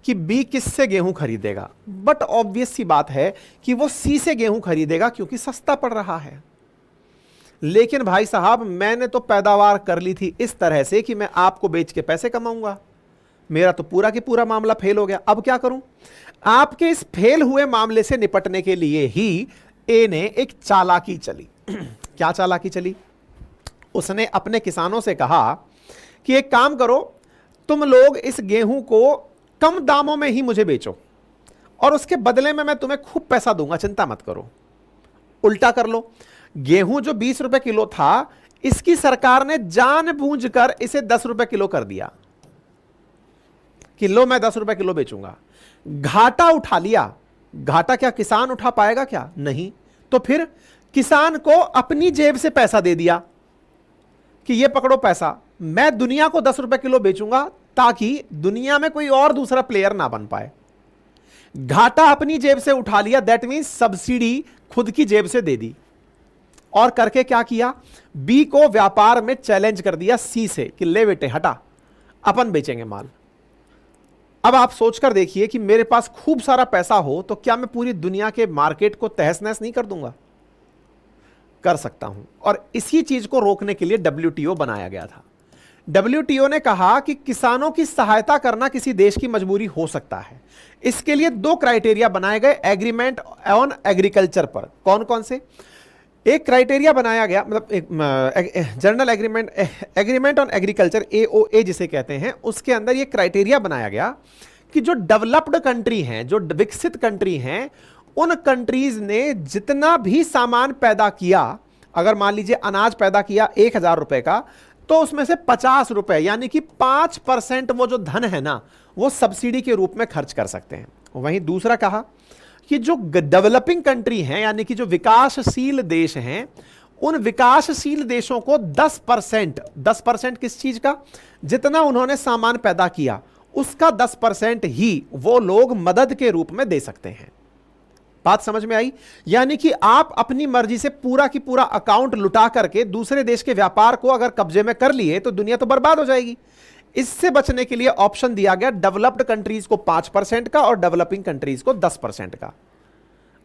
कि बी किससे गेहूं खरीदेगा? बट ऑब्वियस सी बात है कि वो सी से गेहूं खरीदेगा क्योंकि सस्ता पड़ रहा है। लेकिन भाई साहब मैंने तो पैदावार कर ली थी इस तरह से कि मैं आपको बेच के पैसे कमाऊंगा, मेरा तो पूरा की पूरा मामला फेल हो गया। अब क्या करूं? आपके इस फेल हुए मामले से निपटने के लिए ही ए ने एक चालाकी चली। क्या चालाकी चली? उसने अपने किसानों से कहा कि एक काम करो, तुम लोग इस गेहूं को कम दामों में ही मुझे बेचो और उसके बदले में मैं तुम्हें खूब पैसा दूंगा, चिंता मत करो। उल्टा कर लो, गेहूं जो 20 रुपए किलो था इसकी सरकार ने जानबूझकर इसे 10 रुपए किलो कर दिया कि लो मैं 10 रुपए किलो बेचूंगा। घाटा उठा लिया। घाटा क्या किसान उठा पाएगा? क्या नहीं। तो फिर किसान को अपनी जेब से पैसा दे दिया कि ये पकड़ो पैसा, मैं दुनिया को 10 रुपए किलो बेचूंगा ताकि दुनिया में कोई और दूसरा प्लेयर ना बन पाए। घाटा अपनी जेब से उठा लिया, दैट मींस सब्सिडी खुद की जेब से दे दी। और करके क्या किया? बी को व्यापार में चैलेंज कर दिया सी से कि ले बेटे हटा, अपन बेचेंगे माल। अब आप सोचकर देखिए कि मेरे पास खूब सारा पैसा हो तो क्या मैं पूरी दुनिया के मार्केट को तहस नहस नहीं कर दूंगा? कर सकता हूं। और इसी चीज को रोकने के लिए WTO बनाया गया था। WTO ने कहा कि किसानों की सहायता करना किसी देश की मजबूरी हो सकता है। इसके लिए 2 क्राइटेरिया बनाए गए एग्रीमेंट ऑन एग्रीकल्चर पर। कौन कौन से? एक क्राइटेरिया बनाया गया, मतलब एक general agreement on agriculture, AOA जिसे कहते हैं, उसके अंदर ये क्राइटेरिया बनाया गया कि जो डेवलप्ड कंट्री हैं, जो विकसित कंट्री हैं, उन कंट्रीज ने जितना भी सामान पैदा किया, अगर मान लीजिए अनाज पैदा किया 1000 रुपए का, तो उसमें से 50 रुपए यानी कि 5% वो जो धन है ना वो सब्सिडी के रूप में खर्च कर सकते हैं। वहीं दूसरा कहा कि जो डेवलपिंग कंट्री हैं यानी कि जो विकासशील देश हैं उन विकासशील देशों को 10%, 10% किस चीज का, जितना उन्होंने सामान पैदा किया उसका 10% ही वो लोग मदद के रूप में दे सकते हैं। बात समझ में आई? यानी कि आप अपनी मर्जी से पूरा की पूरा अकाउंट लुटा करके दूसरे देश के व्यापार को अगर कब्जे में कर लिए तो दुनिया तो बर्बाद हो जाएगी। इससे बचने के लिए ऑप्शन दिया गया डेवलप्ड कंट्रीज को 5% का और डेवलपिंग कंट्रीज को 10% का।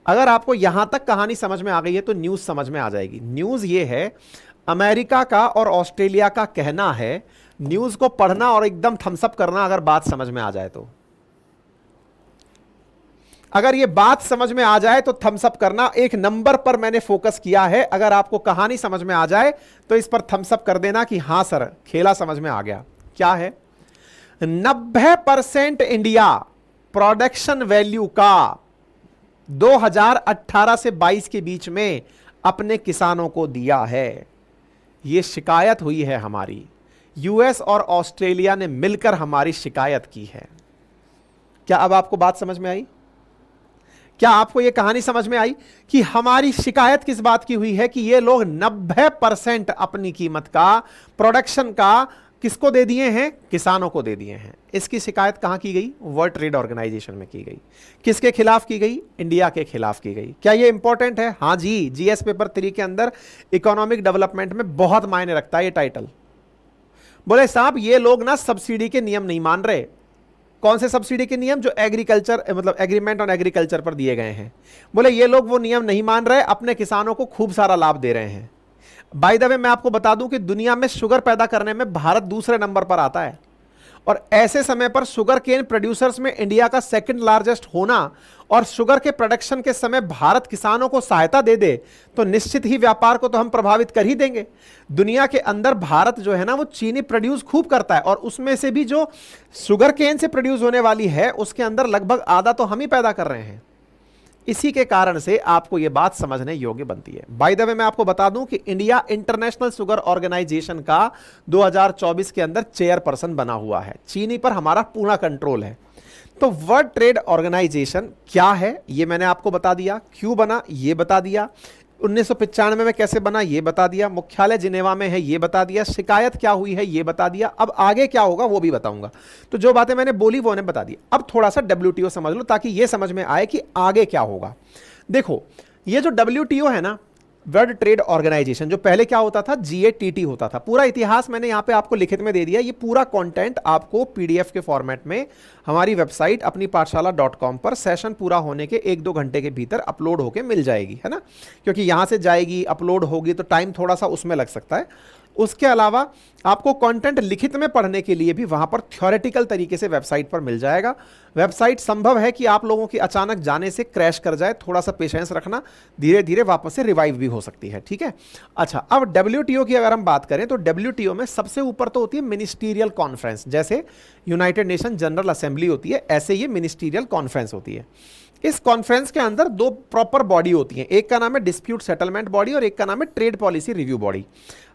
अगर आपको यहां तक कहानी समझ में आ गई है तो न्यूज समझ में आ जाएगी। न्यूज ये है, अमेरिका का और ऑस्ट्रेलिया का कहना है, न्यूज को पढ़ना और एकदम थम्सअप करना अगर बात समझ में आ जाए तो। अगर ये बात समझ में आ जाए तो थम्स अप करना। एक नंबर पर मैंने फोकस किया है, अगर आपको कहानी समझ में आ जाए तो इस पर थम्स अप कर देना कि हां सर खेला समझ में आ गया। क्या है? 90% इंडिया प्रोडक्शन वैल्यू का 2018 से 22 के बीच में अपने किसानों को दिया है। यह शिकायत हुई है हमारी, यूएस और ऑस्ट्रेलिया ने मिलकर हमारी शिकायत की है। क्या अब आपको बात समझ में आई? क्या आपको यह कहानी समझ में आई कि हमारी शिकायत किस बात की हुई है कि ये लोग 90% अपनी कीमत का प्रोडक्शन का किसको दे दिए हैं? किसानों को दे दिए हैं। इसकी शिकायत कहां की गई? वर्ल्ड ट्रेड ऑर्गेनाइजेशन में की गई। किसके खिलाफ की गई? इंडिया के खिलाफ की गई। क्या यह इंपॉर्टेंट है? हां जी, जीएस पेपर 3 के अंदर इकोनॉमिक डेवलपमेंट में बहुत मायने रखता है ये टाइटल। बोले साहब ये लोग ना सब्सिडी के नियम नहीं मान रहे। कौन से सब्सिडी के नियम? जो एग्रीकल्चर मतलब एग्रीमेंट ऑन एग्रीकल्चर पर दिए गए हैं। बोले ये लोग वो नियम नहीं मान रहे, अपने किसानों को खूब सारा लाभ दे रहे हैं। बाय द वे मैं आपको बता दूं कि दुनिया में शुगर पैदा करने में भारत दूसरे नंबर पर आता है, और ऐसे समय पर शुगर केन प्रोड्यूसर्स में इंडिया का सेकंड लार्जेस्ट होना और शुगर के प्रोडक्शन के समय भारत किसानों को सहायता दे दे तो निश्चित ही व्यापार को तो हम प्रभावित कर ही देंगे। दुनिया के अंदर भारत जो है ना वो चीनी प्रोड्यूस खूब करता है, और उसमें से भी जो शुगर केन से प्रोड्यूस होने वाली है उसके अंदर लगभग आधा तो हम ही पैदा कर रहे हैं। इसी के कारण से आपको यह बात समझने योग्य बनती है। बाय द वे मैं आपको बता दूं कि इंडिया इंटरनेशनल शुगर ऑर्गेनाइजेशन का 2024 के अंदर चेयरपर्सन बना हुआ है। चीनी पर हमारा पूरा कंट्रोल है। तो वर्ल्ड ट्रेड ऑर्गेनाइजेशन क्या है ये मैंने आपको बता दिया, क्यों बना ये बता दिया, 1995 में कैसे बना ये बता दिया, मुख्यालय जिनेवा में है ये बता दिया, शिकायत क्या हुई है ये बता दिया। अब आगे क्या होगा वो भी बताऊंगा। तो जो बातें मैंने बोली वो ने बता दी। अब थोड़ा सा डब्ल्यूटीओ समझ लो ताकि ये समझ में आए कि आगे क्या होगा। देखो ये जो डब्ल्यूटीओ है ना, वर्ल्ड ट्रेड ऑर्गेनाइजेशन, जो पहले क्या होता था जीएटीटी होता था। पूरा इतिहास मैंने यहां पे आपको लिखित में दे दिया। ये पूरा कंटेंट आपको पीडीएफ के फॉर्मेट में हमारी वेबसाइट अपनी पाठशाला.com पर सेशन पूरा होने के 1-2 घंटे के भीतर अपलोड होके मिल जाएगी, है ना। क्योंकि यहां से जाएगी अपलोड होगी तो टाइम थोड़ा सा उसमें लग सकता है। उसके अलावा आपको कंटेंट लिखित में पढ़ने के लिए भी वहां पर थ्योरेटिकल तरीके से वेबसाइट पर मिल जाएगा। वेबसाइट संभव है कि आप लोगों की अचानक जाने से क्रैश कर जाए, थोड़ा सा पेशेंस रखना, धीरे धीरे वापस से रिवाइव भी हो सकती है, ठीक है। अच्छा, अब डब्ल्यूटीओ की अगर हम बात करें तो डब्ल्यूटीओ में सबसे ऊपर तो होती है मिनिस्टीरियल कॉन्फ्रेंस। जैसे यूनाइटेड नेशन जनरल असेंबली होती है, ऐसे ये मिनिस्टीरियल कॉन्फ्रेंस होती है। इस कॉन्फ्रेंस के अंदर 2 प्रॉपर बॉडी होती हैं, एक का नाम है डिस्प्यूट सेटलमेंट बॉडी और एक का नाम है ट्रेड पॉलिसी रिव्यू बॉडी।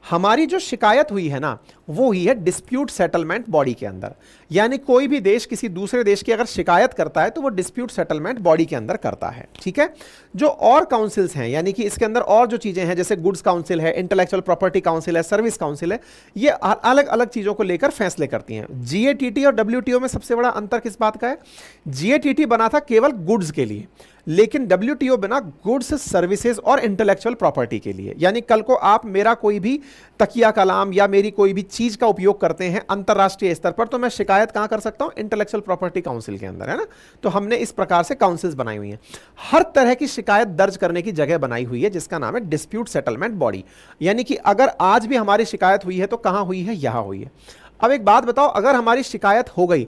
हमारी जो शिकायत हुई है ना वो हुई है डिस्प्यूट सेटलमेंट बॉडी के अंदर। यानी कोई भी देश किसी दूसरे देश की अगर शिकायत करता है तो वो डिस्प्यूट सेटलमेंट बॉडी के अंदर करता है, ठीक है। जो और काउंसिल्स हैं, यानी कि इसके अंदर और जो चीजें हैं जैसे गुड्स काउंसिल है, इंटेलेक्चुअल प्रॉपर्टी काउंसिल है, सर्विस काउंसिल है, ये अलग अलग चीजों को लेकर फैसले करती हैं। जीएटीटी और डब्ल्यूटीओ में सबसे बड़ा अंतर किस बात का है? जीएटीटी बना था केवल गुड्स के लिए, लेकिन डब्ल्यूटीओ बना गुड्स, सर्विसेज और इंटेलेक्चुअल प्रॉपर्टी के लिए। यानी कल को आप मेरा कोई भी तकिया कलाम या मेरी कोई भी चीज का उपयोग करते हैं अंतरराष्ट्रीय स्तर पर, तो मैं शिकायत कहां कर सकता हूं? इंटेलेक्चुअल प्रॉपर्टी काउंसिल के अंदर, है ना। तो हमने इस प्रकार से काउंसिल्स बनाई हुई हैं। हर तरह की शिकायत दर्ज करने की जगह बनाई हुई है जिसका नाम है डिस्प्यूट सेटलमेंट बॉडी। यानी कि अगर आज भी हमारी शिकायत हुई है तो कहां हुई है? यहां हुई है। अब एक बात बताओ, अगर हमारी शिकायत हो गई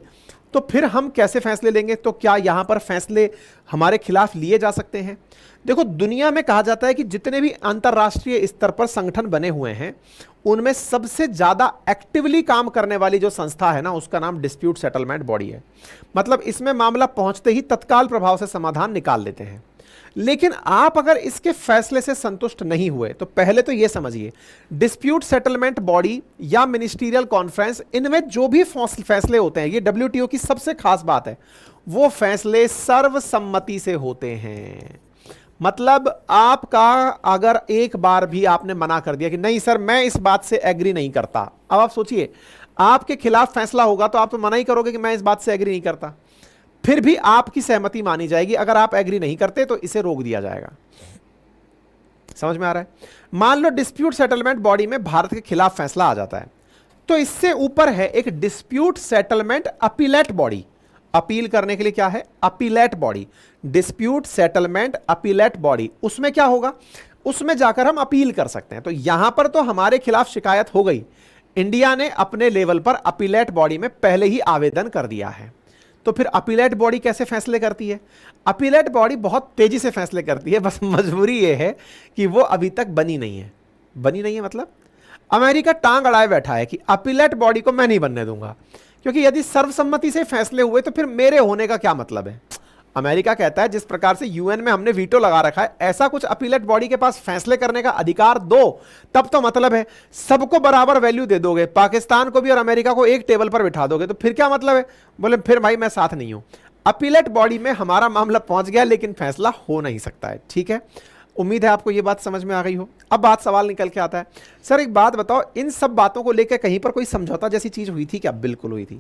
तो फिर हम कैसे फैसले लेंगे? तो क्या यहां पर फैसले हमारे खिलाफ लिए जा सकते हैं? देखो, दुनिया में कहा जाता है कि जितने भी अंतरराष्ट्रीय स्तर पर संगठन बने हुए हैं उनमें सबसे ज्यादा एक्टिवली काम करने वाली जो संस्था है ना उसका नाम डिस्प्यूट सेटलमेंट बॉडी है। मतलब इसमें मामला पहुंचते ही तत्काल प्रभाव से समाधान निकाल देते हैं। लेकिन आप अगर इसके फैसले से संतुष्ट नहीं हुए तो पहले तो यह समझिए, डिस्प्यूट सेटलमेंट बॉडी या मिनिस्टीरियल कॉन्फ्रेंस, इनमें जो भी फैसले होते हैं, ये डब्ल्यूटीओ की सबसे खास बात है, वो फैसले सर्वसम्मति से होते हैं। मतलब आपका अगर एक बार भी आपने मना कर दिया कि नहीं सर मैं इस बात से एग्री नहीं करता, अब आप सोचिए आपके खिलाफ फैसला होगा तो आप तो मना ही करोगे कि मैं इस बात से एग्री नहीं करता, फिर भी आपकी सहमति मानी जाएगी। अगर आप एग्री नहीं करते तो इसे रोक दिया जाएगा। समझ में आ रहा है? मान लो डिस्प्यूट सेटलमेंट बॉडी में भारत के खिलाफ फैसला आ जाता है, तो इससे ऊपर है एक dispute settlement appellate body. Appeal करने के लिए क्या है? Appellate body, dispute settlement appellate body. उसमें क्या होगा? उसमें जाकर हम अपील कर सकते हैं। तो यहां पर तो हमारे खिलाफ शिकायत हो गई, इंडिया ने अपने लेवल पर अपीलेट बॉडी में पहले ही आवेदन कर दिया है। तो फिर अपीलेट बॉडी कैसे फैसले करती है? अपीलेट बॉडी बहुत तेजी से फैसले करती है, बस मजबूरी यह है कि वो अभी तक बनी नहीं है। बनी नहीं है मतलब अमेरिका टांग अड़ाए बैठा है कि अपीलेट बॉडी को मैं नहीं बनने दूंगा, क्योंकि यदि सर्वसम्मति से फैसले हुए तो फिर मेरे होने का क्या मतलब है। अमेरिका कहता है जिस प्रकार से यूएन में हमने वीटो लगा रखा है, ऐसा कुछ अपीलेट बॉडी के पास फैसले करने का अधिकार दो, तब तो मतलब है सबको बराबर वैल्यू दे दोगे, पाकिस्तान को भी और अमेरिका को एक टेबल पर बिठा दोगे, तो फिर क्या मतलब है? बोले फिर भाई मैं साथ नहीं हूं। अपीलेट बॉडी में हमारा मामला पहुंच गया लेकिन फैसला हो नहीं सकता है। ठीक है, उम्मीद है आपको यह बात समझ में आ गई हो। अब बात सवाल निकल के आता है, सर एक बात बताओ, इन सब बातों को लेकर कहीं पर कोई समझौता जैसी चीज हुई थी क्या? बिल्कुल हुई थी।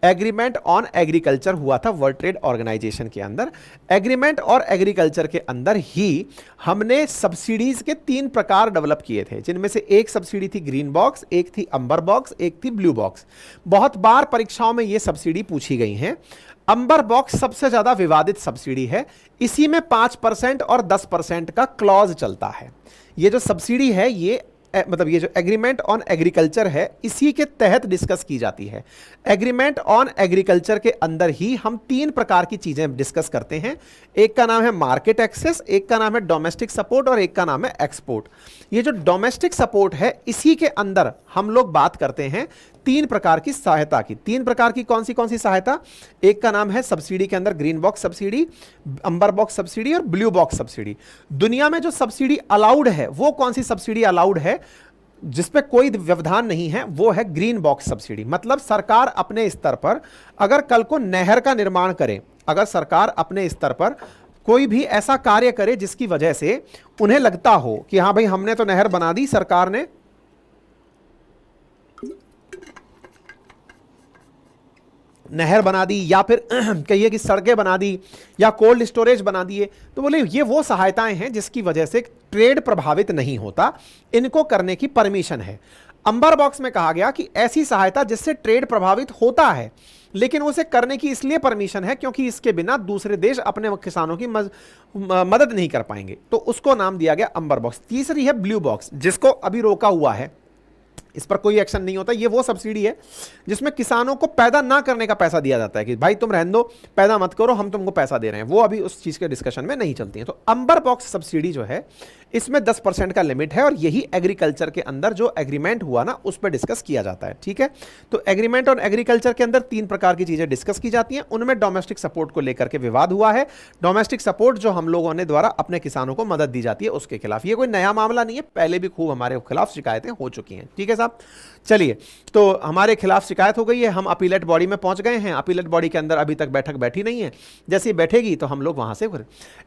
एग्रीमेंट ऑन एग्रीकल्चर हुआ था वर्ल्ड ट्रेड ऑर्गेनाइजेशन के अंदर। एग्रीमेंट और एग्रीकल्चर के अंदर ही हमने सब्सिडीज के 3 प्रकार डेवलप किए थे, जिनमें से एक सब्सिडी थी ग्रीन बॉक्स, एक थी अंबर बॉक्स, एक थी ब्लू बॉक्स। बहुत बार परीक्षाओं में यह सब्सिडी पूछी गई है। अंबर बॉक्स सबसे ज्यादा विवादित सब्सिडी है, इसी में 5% और 10% का क्लॉज चलता है। ये जो सब्सिडी है ये मतलब ये जो एग्रीमेंट ऑन एग्रीकल्चर है इसी के तहत डिस्कस की जाती है। एग्रीमेंट ऑन एग्रीकल्चर के अंदर ही हम 3 प्रकार की चीजें डिस्कस करते हैं। एक का नाम है मार्केट एक्सेस, एक का नाम है डोमेस्टिक सपोर्ट और एक का नाम है एक्सपोर्ट। ये जो डोमेस्टिक सपोर्ट है इसी के अंदर हम लोग बात करते हैं 3 प्रकार की सहायता की। 3 प्रकार की कौन सी सहायता? एक का नाम है सब्सिडी के अंदर ग्रीन बॉक्स सब्सिडी, अंबर बॉक्स सब्सिडी और ब्लू बॉक्स सब्सिडी। दुनिया में जो सब्सिडी अलाउड है वो कौन सी सब्सिडी अलाउड है जिसपे कोई व्यवधान नहीं है? वो है ग्रीन बॉक्स सब्सिडी। मतलब सरकार अपने स्तर पर अगर कल को नहर का निर्माण करे, अगर सरकार अपने स्तर पर कोई भी ऐसा कार्य करे जिसकी वजह से उन्हें लगता हो कि हाँ भाई हमने तो नहर बना दी, सरकार ने नहर बना दी या फिर कहिए कि सड़कें बना दी या कोल्ड स्टोरेज बना दिए, तो बोले ये वो सहायताएं हैं जिसकी वजह से ट्रेड प्रभावित नहीं होता, इनको करने की परमिशन है। अंबर बॉक्स में कहा गया कि ऐसी सहायता जिससे ट्रेड प्रभावित होता है लेकिन उसे करने की इसलिए परमिशन है क्योंकि इसके बिना दूसरे देश अपने किसानों की मदद नहीं कर पाएंगे, तो उसको नाम दिया गया अंबर बॉक्स। तीसरी है ब्लू बॉक्स, जिसको अभी रोका हुआ है, इस पर कोई एक्शन नहीं होता। ये वो सब्सिडी है जिसमें किसानों को पैदा ना करने का पैसा दिया जाता है कि भाई तुम रहने दो, पैदा मत करो, हम तुमको पैसा दे रहे हैं। वो अभी उस चीज के डिस्कशन में नहीं चलती है। तो अंबर बॉक्स सब्सिडी जो है इसमें 10% का लिमिट है और यही एग्रीकल्चर के अंदर जो एग्रीमेंट हुआ ना उस पर डिस्कस किया जाता है। ठीक है, तो एग्रीमेंट और एग्रीकल्चर के अंदर 3 प्रकार की चीजें डिस्कस की जाती हैं। उनमें डोमेस्टिक सपोर्ट को लेकर के विवाद हुआ है। डोमेस्टिक सपोर्ट जो हम लोगों ने द्वारा अपने किसानों को मदद दी जाती है उसके खिलाफ, ये कोई नया मामला नहीं है, पहले भी खूब हमारे खिलाफ शिकायतें हो चुकी हैं। ठीक है साहब, चलिए तो हमारे खिलाफ शिकायत हो गई है, हम अपीलेट बॉडी में पहुंच गए हैं। अपीलेट बॉडी के अंदर अभी तक बैठक बैठी नहीं है, जैसे ही बैठेगी तो हम लोग वहां से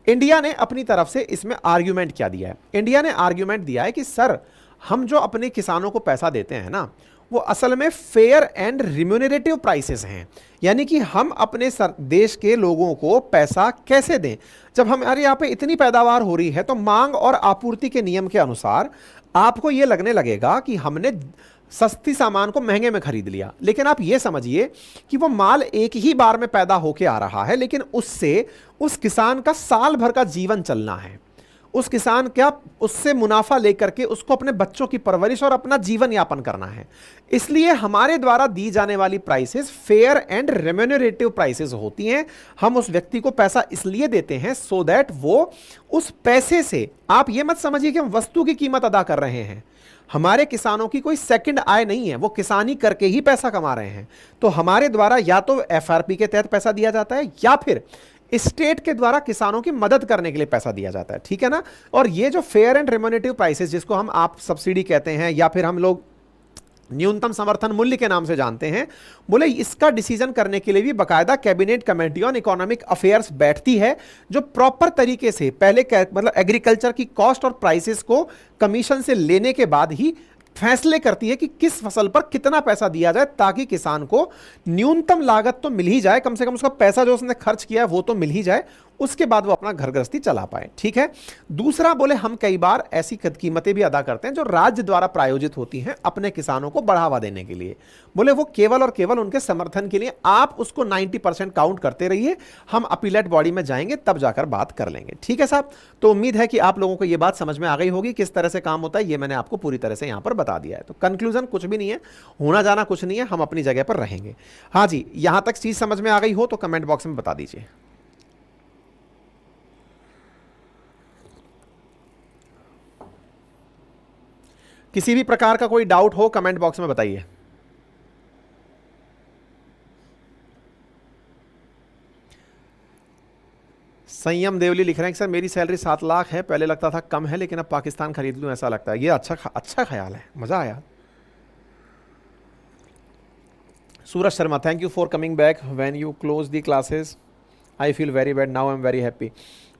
इंडिया ने अपनी तरफ से इसमें आर्ग्यूमेंट क्या दिया है? इंडिया ने आर्ग्यूमेंट दिया है कि सर हम जो अपने किसानों को पैसा देते हैं ना वो असल में फेयर एंड रिम्यूनरेटिव प्राइसेस हैं, यानी कि हम अपने देश के लोगों को पैसा कैसे दें? जब हमारे यहाँ पे इतनी पैदावार हो रही है तो मांग और आपूर्ति के नियम के अनुसार आपको ये लगने लगेगा कि हमने सस्ती सामान को महंगे में खरीद लिया, लेकिन आप ये समझिए कि वो माल एक ही बार में पैदा होके आ रहा है, लेकिन उससे उस किसान का साल भर का जीवन चलना है। उस किसान क्या उससे मुनाफा लेकर के उसको अपने बच्चों की परवरिश और अपना जीवन यापन करना है। इसलिए हमारे द्वारा दी जाने वाली prices fair and remunerative prices होती हैं। हम उस व्यक्ति को पैसा इसलिए देते हैं सो दैट वो उस पैसे से, आप ये मत समझिए कि हम वस्तु की कीमत अदा कर रहे हैं, हमारे किसानों की कोई सेकंड आय नहीं है, वो किसानी करके ही पैसा कमा रहे हैं। तो हमारे द्वारा या तो एफआरपी के तहत पैसा दिया जाता है या फिर स्टेट के द्वारा किसानों की मदद करने के लिए पैसा दिया जाता है। ठीक है ना? और ये जो फेयर एंड रेम्यूनरेटिव प्राइसेस जिसको हम आप सब्सिडी कहते हैं या फिर हम लोग न्यूनतम समर्थन मूल्य के नाम से जानते हैं। बोले इसका डिसीजन करने के लिए भी बकायदा cabinet committee on economic affairs बैठती है, जो प्रॉपर तरीके से पहले मतलब एग्रीकल्चर की कॉस्ट और प्राइसेस को कमीशन से लेने के बाद ही फैसले करती है कि किस फसल पर कितना पैसा दिया जाए, ताकि किसान को न्यूनतम लागत तो मिल ही जाए, कम से कम उसका पैसा जो उसने खर्च किया है वो तो मिल ही जाए, उसके बाद वो अपना घर गृहस्थी चला पाए। ठीक है। दूसरा, बोले हम कई बार ऐसी कीमतें भी अदा करते हैं जो राज्य द्वारा प्रायोजित होती हैं अपने किसानों को बढ़ावा देने के लिए। बोले वो केवल और केवल उनके समर्थन के लिए, आप उसको 90% काउंट करते रहिए, हम अपीलेट बॉडी में जाएंगे तब जाकर बात कर लेंगे। ठीक है साहब। तो उम्मीद है कि आप लोगों को यह बात समझ में आ गई होगी किस तरह से काम होता है, ये मैंने आपको पूरी तरह से यहां पर बता दिया है। तो कंक्लूजन कुछ भी नहीं है, होना जाना कुछ नहीं है, हम अपनी जगह पर रहेंगे। हाँ जी, यहां तक चीज समझ में आ गई हो तो कमेंट बॉक्स में बता दीजिए। किसी भी प्रकार का कोई डाउट हो कमेंट बॉक्स में बताइए। संयम देवली लिख रहे हैं कि सर मेरी सैलरी 7 लाख है, पहले लगता था कम है लेकिन अब पाकिस्तान खरीद लूं ऐसा लगता है। ये अच्छा ख्याल है, मजा आया। Suraj Sharma, thank you for coming back when you close the classes, I feel very bad, now I am very happy.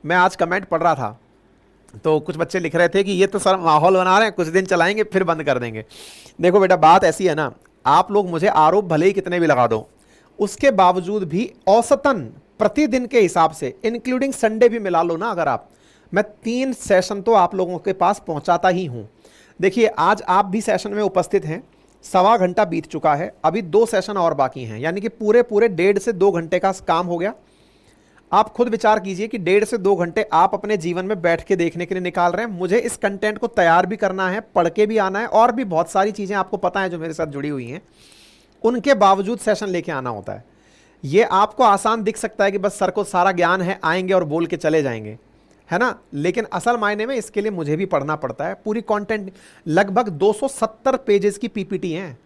मैं आज कमेंट पढ़ रहा था तो कुछ बच्चे लिख रहे थे कि ये तो सर माहौल बना रहे हैं, कुछ दिन चलाएंगे फिर बंद कर देंगे। देखो बेटा, बात ऐसी है ना, आप लोग मुझे आरोप भले ही कितने भी लगा दो, उसके बावजूद भी औसतन प्रतिदिन के हिसाब से, इंक्लूडिंग संडे भी मिला लो ना अगर आप, मैं 3 सेशन तो आप लोगों के पास पहुंचाता ही हूं। देखिए आज आप भी सेशन में उपस्थित हैं, 1.25 घंटा बीत चुका है, अभी 2 सेशन और बाकी हैं, यानी कि पूरे 1.5 से 2 घंटे का काम हो गया। आप खुद विचार कीजिए कि 1.5 से 2 घंटे आप अपने जीवन में बैठ के देखने के लिए निकाल रहे हैं। मुझे इस कंटेंट को तैयार भी करना है, पढ़ के भी आना है, और भी बहुत सारी चीज़ें आपको पता है जो मेरे साथ जुड़ी हुई हैं, उनके बावजूद सेशन लेके आना होता है। ये आपको आसान दिख सकता है कि बस सर को सारा ज्ञान है, आएंगे और बोल के चले जाएंगे, है ना, लेकिन असल मायने में इसके लिए मुझे भी पढ़ना पड़ता है। पूरी कंटेंट लगभग 270 पेजेस की पीपीटी हैं।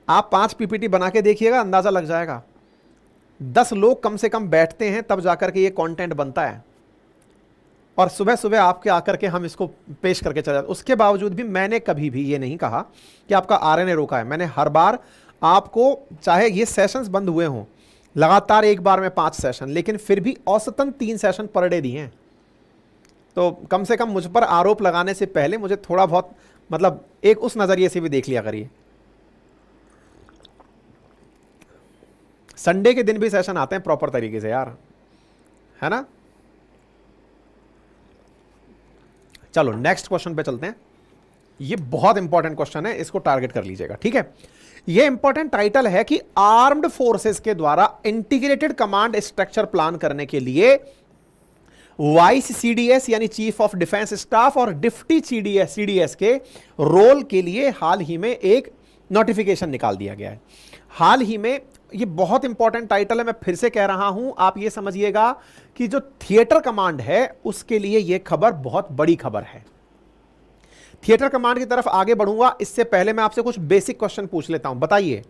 आप 5 पीपीटी बना के देखिएगा, अंदाजा लग जाएगा। 10 लोग कम से कम बैठते हैं तब जाकर के ये कंटेंट बनता है, और सुबह सुबह आपके आकर के हम इसको पेश करके चले जाते। उसके बावजूद भी मैंने कभी भी ये नहीं कहा कि आपका आरएनए रोका है। मैंने हर बार आपको, चाहे ये सेशंस बंद हुए हों, लगातार एक बार में 5 सेशन, लेकिन फिर भी औसतन 3 सेशन पर डे दिए हैं। तो कम से कम मुझ पर आरोप लगाने से पहले मुझे थोड़ा बहुत मतलब एक उस नजरिए से भी देख लिया करिए। संडे के दिन भी सेशन आते हैं प्रॉपर तरीके से यार, है ना। चलो नेक्स्ट क्वेश्चन पे चलते हैं। ये बहुत इंपॉर्टेंट क्वेश्चन है, इसको टारगेट कर लीजिएगा, ठीक है। ये इंपॉर्टेंट टाइटल है कि आर्म्ड फोर्सेस के द्वारा इंटीग्रेटेड कमांड स्ट्रक्चर प्लान करने के लिए वाइस सीडीएस यानी चीफ ऑफ डिफेंस स्टाफ और डिप्टी सीडीएस के रोल के लिए हाल ही में एक नोटिफिकेशन निकाल दिया गया है। हाल ही में, ये बहुत इंपॉर्टेंट टाइटल है, मैं फिर से कह रहा हूं, आप ये समझिएगा कि जो थिएटर कमांड है उसके लिए यह खबर बहुत बड़ी खबर है। थिएटर कमांड की तरफ आगे बढ़ूंगा, इससे पहले मैं आपसे कुछ बेसिक क्वेश्चन पूछ लेता हूं। बताइए,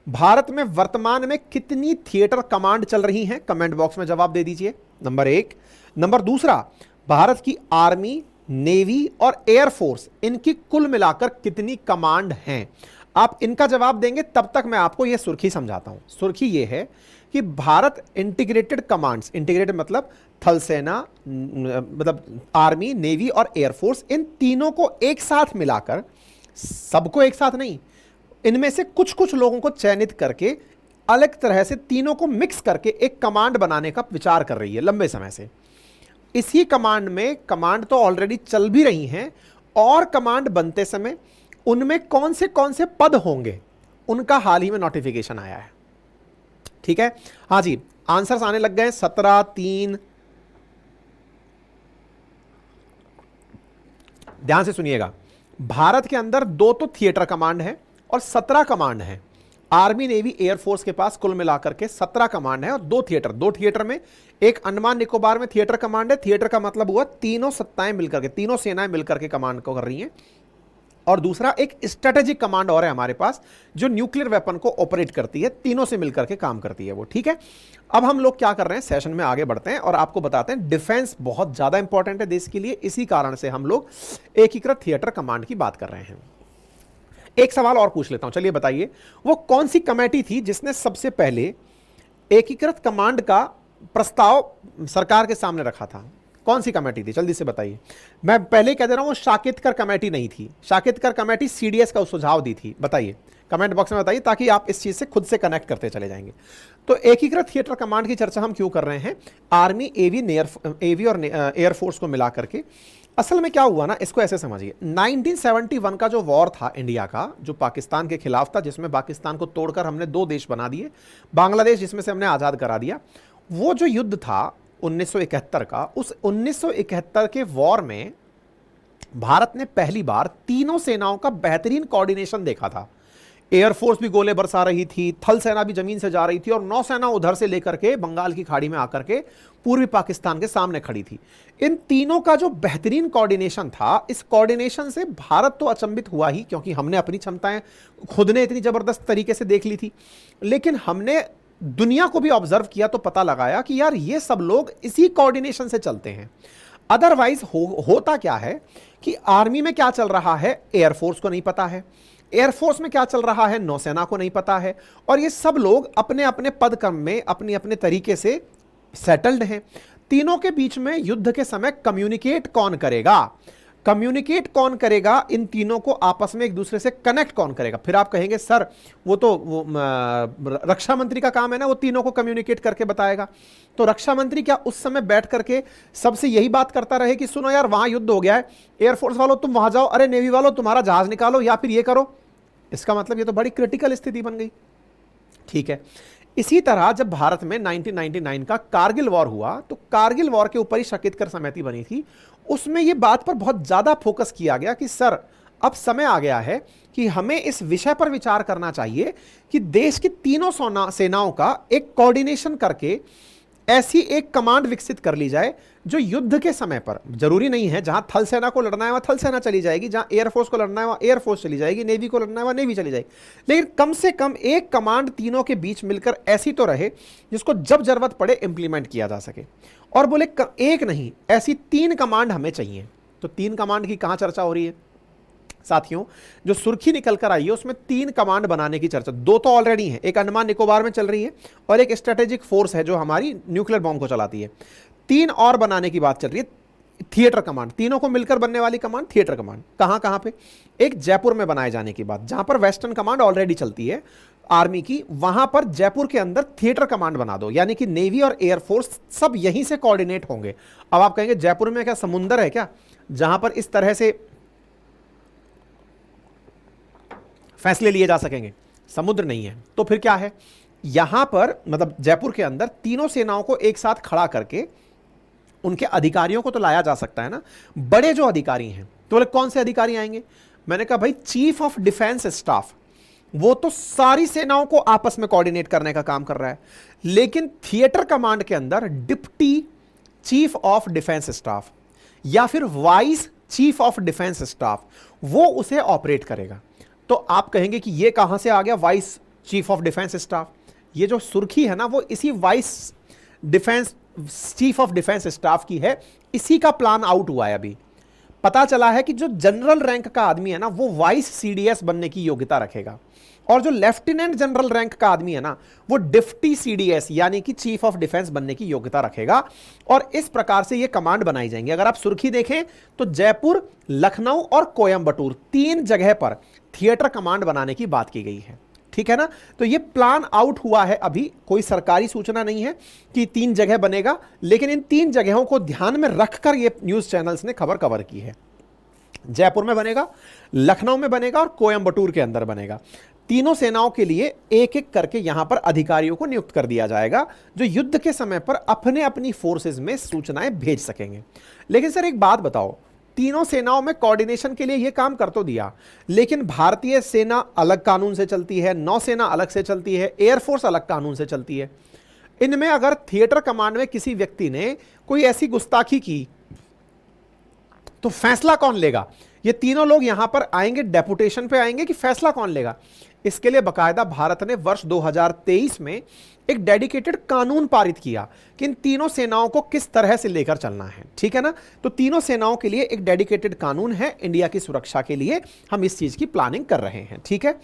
भारत में वर्तमान में कितनी थिएटर कमांड चल रही हैं? कमेंट बॉक्स में जवाब दे दीजिए, नंबर 1। नंबर दूसरा, भारत की आर्मी, नेवी और एयरफोर्स, इनकी कुल मिलाकर कितनी कमांड हैं? आप इनका जवाब देंगे तब तक मैं आपको यह सुर्खी समझाता हूं। सुर्खी यह है कि भारत इंटीग्रेटेड कमांड्स, इंटीग्रेटेड मतलब थल सेना, मतलब आर्मी, नेवी और एयरफोर्स, इन तीनों को एक साथ मिलाकर, सबको एक साथ नहीं, इनमें से कुछ कुछ लोगों को चयनित करके अलग तरह से तीनों को मिक्स करके एक कमांड बनाने का विचार कर रही है लंबे समय से। इसी कमांड में, कमांड तो ऑलरेडी चल भी रही हैं, और कमांड बनते समय उनमें कौन से पद होंगे, उनका हाल ही में नोटिफिकेशन आया है, ठीक है। हाँ जी, आंसर्स आने लग गए। 17, 3, ध्यान से सुनिएगा। भारत के अंदर 2 तो थिएटर कमांड है और 17 कमांड है। आर्मी, नेवी, एयरफोर्स के पास कुल मिलाकर के 17 कमांड है और 2 थिएटर। 2 थिएटर में एक अंडमान निकोबार में थिएटर कमांड है। थिएटर का मतलब हुआ तीनों सत्ताएं मिलकर के, तीनों सेनाएं मिलकर के कमांड को कर रही हैं। और दूसरा एक स्ट्रेटेजिक कमांड और है हमारे पास, जो न्यूक्लियर वेपन को ऑपरेट करती है, तीनों से मिलकर के काम करती है वो, ठीक है। अब हम लोग क्या कर रहे हैं, सेशन में आगे बढ़ते हैं और आपको बताते हैं डिफेंस बहुत ज्यादा इंपॉर्टेंट है देश के लिए, इसी कारण से हम लोग एकीकृत थिएटर कमांड की बात कर रहे हैं। एक सवाल और पूछ लेता हूं, चलिए बताइए, वो कौन सी कमेटी थी जिसने सबसे पहले एकीकृत कमांड का प्रस्ताव सरकार के सामने रखा था? कौन सी कमेटी थी, जल्दी से बताइए। मैं पहले ही कह दे रहा हूं, वो शाकितकर कमेटी नहीं थी। शाकितकर कमेटी सीडीएस का सुझाव दी थी। बताइए, कमेंट बॉक्स में बताइए, ताकि आप इस चीज से खुद से कनेक्ट करते चले जाएंगे। तो एकीकृत थिएटर कमांड की चर्चा हम क्यों कर रहे हैं? आर्मी, एवी और एयरफोर्स को मिला करके असल में क्या हुआ ना, इसको ऐसे समझिए। 1971 का जो वॉर था इंडिया का, जो पाकिस्तान के खिलाफ था, जिसमें पाकिस्तान को तोड़कर हमने 2 देश बना दिए, बांग्लादेश जिसमें से हमने आज़ाद करा दिया, वो जो युद्ध था 1971 का, उस 1971 के वॉर में भारत ने पहली बार तीनों सेनाओं का बेहतरीन कोऑर्डिनेशन देखा था। एयरफोर्स भी गोले बरसा रही थी, थल सेना भी जमीन से जा रही थी, और नौसेना उधर से लेकर के बंगाल की खाड़ी में आकर के पूर्वी पाकिस्तान के सामने खड़ी थी। इन तीनों का जो बेहतरीन कोऑर्डिनेशन था, इस कोऑर्डिनेशन से भारत तो अचंभित हुआ ही, क्योंकि हमने अपनी क्षमताएं खुद ने इतनी जबरदस्त तरीके से देख ली थी, लेकिन हमने दुनिया को भी ऑब्जर्व किया तो पता लगाया कि यार ये सब लोग इसी कोऑर्डिनेशन से चलते हैं। अदरवाइज होता क्या है कि आर्मी में क्या चल रहा है एयरफोर्स को नहीं पता है, एयरफोर्स में क्या चल रहा है नौसेना को नहीं पता है, और ये सब लोग अपने अपने पदक्रम में अपने अपने तरीके से सेटल्ड हैं। तीनों के बीच में युद्ध के समय कम्युनिकेट कौन करेगा, कम्युनिकेट कौन करेगा, इन तीनों को आपस में एक दूसरे से कनेक्ट कौन करेगा? फिर आप कहेंगे सर वो तो रक्षा मंत्री का काम है ना, वो तीनों को कम्युनिकेट करके बताएगा। तो रक्षा मंत्री क्या उस समय बैठ करके सबसे यही बात करता रहे कि सुनो यार वहां युद्ध हो गया है, एयरफोर्स वालों तुम वहां जाओ, अरे नेवी वालों तुम्हारा जहाज निकालो, या फिर ये करो? इसका मतलब ये तो बड़ी क्रिटिकल स्थिति बन गई। ठीक है, इसी तरह जब भारत में 1999 का कारगिल वॉर हुआ, तो कारगिल वॉर के ऊपर ही शाकितकर समिति बनी थी। उसमें यह बात पर बहुत ज्यादा फोकस किया गया कि सर अब समय आ गया है कि हमें इस विषय पर विचार करना चाहिए कि देश की तीनों सेनाओं का एक कोऑर्डिनेशन करके ऐसी एक कमांड विकसित कर ली जाए जो युद्ध के समय पर, जरूरी नहीं है जहां थल सेना को लड़ना है वहां थल सेना चली जाएगी, जहां एयरफोर्स को लड़ना है वहां एयरफोर्स चली जाएगी, नेवी को लड़ना है वहां नेवी चली जाएगी, लेकिन कम से कम एक कमांड तीनों के बीच मिलकर ऐसी तो रहे जिसको जब जरूरत पड़े इंप्लीमेंट किया जा सके। और बोले एक नहीं, ऐसी 3 कमांड हमें चाहिए। तो 3 कमांड की कहां चर्चा हो रही है साथियों? जो सुर्खी निकल कर आई है उसमें 3 कमांड बनाने की चर्चा, 2 तो ऑलरेडी हैं, एक अंडमान निकोबार में चल रही है और एक स्ट्रेटेजिक फोर्स है जो हमारी न्यूक्लियर बॉम्ब को चलाती है। 3 और बनाने की बात चल रही है। थिएटर कमांड, तीनों को मिलकर बनने वाली कमांड थिएटर कमांड। कहां कहां पे? एक जयपुर में बनाए जाने की बात, जहां पर वेस्टर्न कमांड ऑलरेडी चलती है आर्मी की, वहां पर जयपुर के अंदर थिएटर कमांड बना दो, यानी कि नेवी और एयरफोर्स सब यहीं से कोऑर्डिनेट होंगे। अब आप कहेंगे जयपुर में क्या समुंदर है क्या जहां पर इस तरह से फैसले लिए जा सकेंगे? समुद्र नहीं है। तो फिर क्या है? यहां पर मतलब जयपुर के अंदर तीनों सेनाओं को एक साथ खड़ा करके उनके अधिकारियों को तो लाया जा सकता है ना, बड़े जो अधिकारी हैं। तो बोले कौन से अधिकारी आएंगे? मैंने कहा भाई चीफ ऑफ डिफेंस स्टाफ, वो तो सारी सेनाओं को आपस में कोऑर्डिनेट करने का काम कर रहा है, लेकिन थिएटर कमांड के अंदर deputy chief of defence staff या फिर vice chief of defence staff, वो उसे ऑपरेट करेगा। तो आप कहेंगे कि ये कहां से आ गया vice chief of defence staff? ये जो सुर्खी है ना, वो इसी vice defence chief of defence staff की है। इसी का प्लान आउट हुआ है। अभी पता चला है कि जो जनरल रैंक का आदमी है ना, वो वाइस सीडीएस बनने की योग्यता रखेगा, और जो लेफ्टिनेंट जनरल रैंक का आदमी है ना, वो डिप्टी सीडीएस यानी कि चीफ ऑफ डिफेंस बनने की योग्यता रखेगा। और इस प्रकार से ये कमांड बनाई जाएंगी। अगर आप सुर्खी देखें तो जयपुर, लखनऊ और कोयंबटूर 3 जगह पर थिएटर कमांड बनाने की बात की गई है। ठीक है ना? तो ये प्लान आउट हुआ है। अभी कोई सरकारी सूचना नहीं है कि 3 जगह बनेगा, लेकिन इन 3 जगहों को ध्यान में रखकर ये न्यूज चैनल्स ने खबर कवर की है। जयपुर में बनेगा, लखनऊ में बनेगा और कोयंबटूर के अंदर बनेगा। तीनों सेनाओं के लिए एक एक करके यहां पर अधिकारियों को नियुक्त कर दिया जाएगा, जो युद्ध के समय पर अपने अपनी फोर्सेस में सूचनाएं भेज सकेंगे। लेकिन सर एक बात बताओ, तीनों सेनाओं में कोऑर्डिनेशन के लिए यह काम कर तो दिया, लेकिन भारतीय सेना अलग कानून से चलती है, नौसेना अलग से चलती है, एयरफोर्स अलग कानून से चलती है। इनमें अगर थिएटर कमांड में किसी व्यक्ति ने कोई ऐसी गुस्ताखी की तो फैसला कौन लेगा? ये तीनों लोग यहां पर आएंगे, डेपुटेशन पे आएंगे कि फैसला कौन लेगा? इसके लिए बकायदा भारत ने वर्ष 2023 में एक डेडिकेटेड कानून पारित किया कि इन तीनों सेनाओं को किस तरह से लेकर चलना है, ठीक है ना। तो तीनों सेनाओं के लिए एक डेडिकेटेड कानून है, इंडिया की सुरक्षा के लिए हम इस चीज की प्लानिंग कर रहे हैं, ठीक है।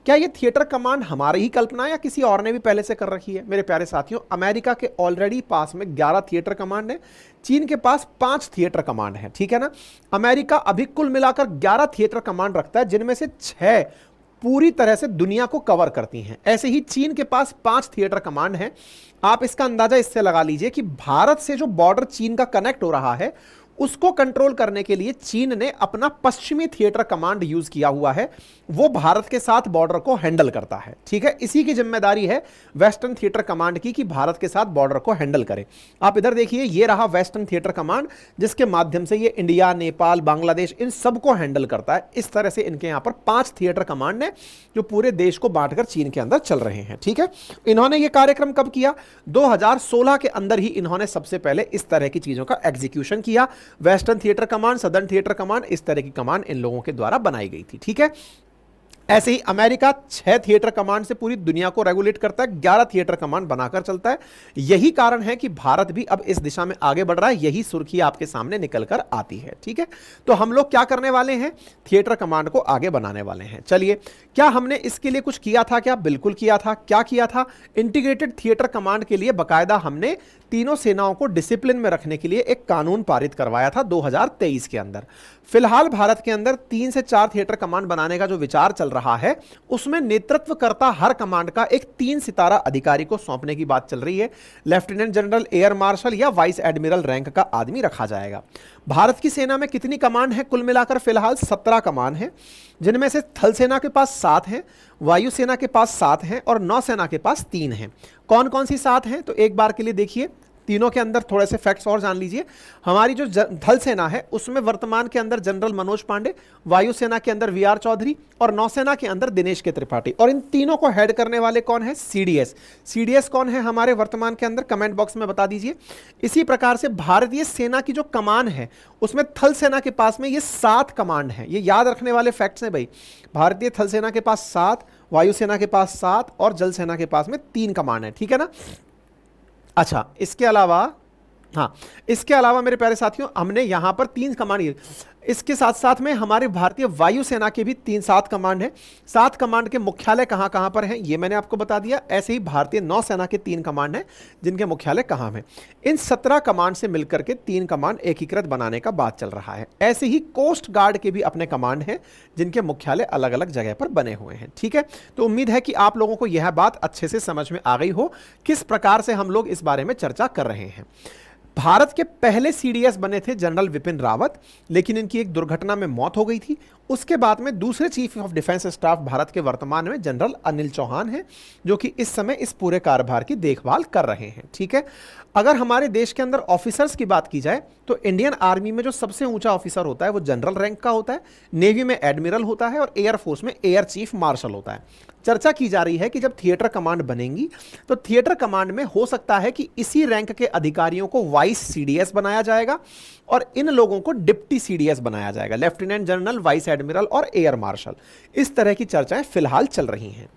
क्या ये थिएटर कमांड हमारी ही कल्पना है या किसी और ने भी पहले से कर रखी है? मेरे प्यारे साथियों, अमेरिका के ऑलरेडी पास में 11 थिएटर कमांड है, चीन के पास 5 थिएटर कमांड है, ठीक है ना। अमेरिका अभी कुल मिलाकर 11 थिएटर कमांड रखता है, जिनमें से 6 पूरी तरह से दुनिया को कवर करती हैं। ऐसे ही चीन के पास 5 थिएटर कमांड हैं। आप इसका अंदाजा इससे लगा लीजिए कि भारत से जो बॉर्डर चीन का कनेक्ट हो रहा है उसको कंट्रोल करने के लिए चीन ने अपना पश्चिमी थिएटर कमांड यूज किया हुआ है, वो भारत के साथ बॉर्डर को हैंडल करता है, ठीक है। इसी की जिम्मेदारी है वेस्टर्न थिएटर कमांड की कि भारत के साथ बॉर्डर को हैंडल करे। आप इधर देखिए, ये रहा वेस्टर्न थिएटर कमांड, जिसके माध्यम से ये इंडिया, नेपाल, बांग्लादेश इन सबको हैंडल करता है। इस तरह से इनके यहां पर 5 थिएटर कमांड है जो पूरे देश को बांटकर चीन के अंदर चल रहे हैं, ठीक है। इन्होंने ये कार्यक्रम कब किया? 2016 के अंदर ही इन्होंने सबसे पहले इस तरह की चीजों का एग्जीक्यूशन किया। Western theatre command, southern theatre command, इस तरह की कमांड इन लोगों के द्वारा बनाई गई थी, ठीक है। ऐसे ही अमेरिका 6 थिएटर कमांड से पूरी दुनिया को रेगुलेट करता है, 11 थिएटर कमांड बनाकर चलता है। यही कारण है कि भारत भी अब इस दिशा में आगे बढ़ रहा है, यही सुर्खी आपके सामने निकल कर आती है, ठीक है। तो हम लोग क्या करने वाले हैं? थिएटर कमांड को आगे बनाने वाले हैं। चलिए, क्या हमने इसके लिए कुछ किया था? क्या बिल्कुल किया था। क्या किया था? इंटीग्रेटेड थिएटर कमांड के लिए बकायदा हमने तीनों सेनाओं को डिसिप्लिन में रखने के लिए एक कानून पारित करवाया था 2023 के अंदर। फिलहाल भारत के अंदर 3 से 4 थिएटर कमांड बनाने का जो विचार चल रहा है, उसमें नेतृत्वकर्ता हर कमांड का एक 3 सितारा अधिकारी को सौंपने की बात चल रही है। लेफ्टिनेंट जनरल, एयर मार्शल या वाइस एडमिरल रैंक का आदमी रखा जाएगा। भारत की सेना में कितनी कमांड है? कुल मिलाकर फिलहाल 17 कमांड है, जिनमें से थल सेना के पास 7 हैं, वायुसेना के पास 7 हैं और नौसेना के पास 3 हैं। कौन कौन सी 7 हैं? तो एक बार के लिए देखिए, तीनों के अंदर थोड़े से फैक्ट्स और जान लीजिए। हमारी जो थल सेना है उसमें वर्तमान के अंदर जनरल मनोज पांडे, वायुसेना के अंदर वीआर चौधरी और नौसेना के अंदर दिनेश के त्रिपाठी। और इन तीनों को हेड करने वाले कौन है? सीडीएस। सीडीएस कौन है हमारे वर्तमान के अंदर? कमेंट बॉक्स में बता दीजिए। इसी प्रकार से भारतीय सेना की जो कमान है उसमें थल सेना के पास में ये 7 कमांड है। ये याद रखने वाले फैक्ट्स हैं भाई। भारतीय थल सेना के पास 7, वायुसेना के पास 7 और जल सेना के पास में 3 कमांड है, ठीक है ना। अच्छा, इसके अलावा मेरे प्यारे साथियों, हमने यहां पर 3 कमांड, इसके साथ साथ में हमारे भारतीय वायुसेना के भी 7 कमांड है। 7 कमांड के मुख्यालय कहां कहां पर हैं ये मैंने आपको बता दिया। ऐसे ही भारतीय नौसेना के 3 कमांड हैं जिनके मुख्यालय कहां हैं। इन 17 कमांड से मिलकर के 3 कमांड एकीकृत बनाने का बात चल रहा है। ऐसे ही कोस्ट गार्ड के भी अपने कमांड हैं जिनके मुख्यालय अलग अलग जगह पर बने हुए हैं, ठीक है। तो उम्मीद है कि आप लोगों को यह बात अच्छे से समझ में आ गई हो किस प्रकार से हम लोग इस बारे में चर्चा कर रहे हैं। भारत के पहले सीडीएस बने थे जनरल विपिन रावत, लेकिन इनकी एक दुर्घटना में मौत हो गई थी। उसके बाद में दूसरे chief of defence staff Bharat के वर्तमान में जनरल अनिल चौहान हैं, जो कि इस समय इस पूरे कार्यभार की देखभाल कर रहे हैं, ठीक है। अगर हमारे देश के अंदर ऑफिसर्स की बात की जाए तो इंडियन आर्मी में जो सबसे ऊंचा ऑफिसर होता है वो जनरल रैंक का होता है, नेवी में एडमिरल होता है और एयरफोर्स में एयर चीफ मार्शल होता है। चर्चा की जा रही है कि जब थिएटर कमांड बनेंगी तो थिएटर कमांड में हो सकता है कि इसी रैंक के अधिकारियों को वाइस सीडीएस बनाया जाएगा और इन लोगों को डिप्टी सीडीएस बनाया जाएगा, लेफ्टिनेंट जनरल, वाइस एडमिरल और एयर मार्शल। इस तरह की चर्चाएं फिलहाल चल रही हैं।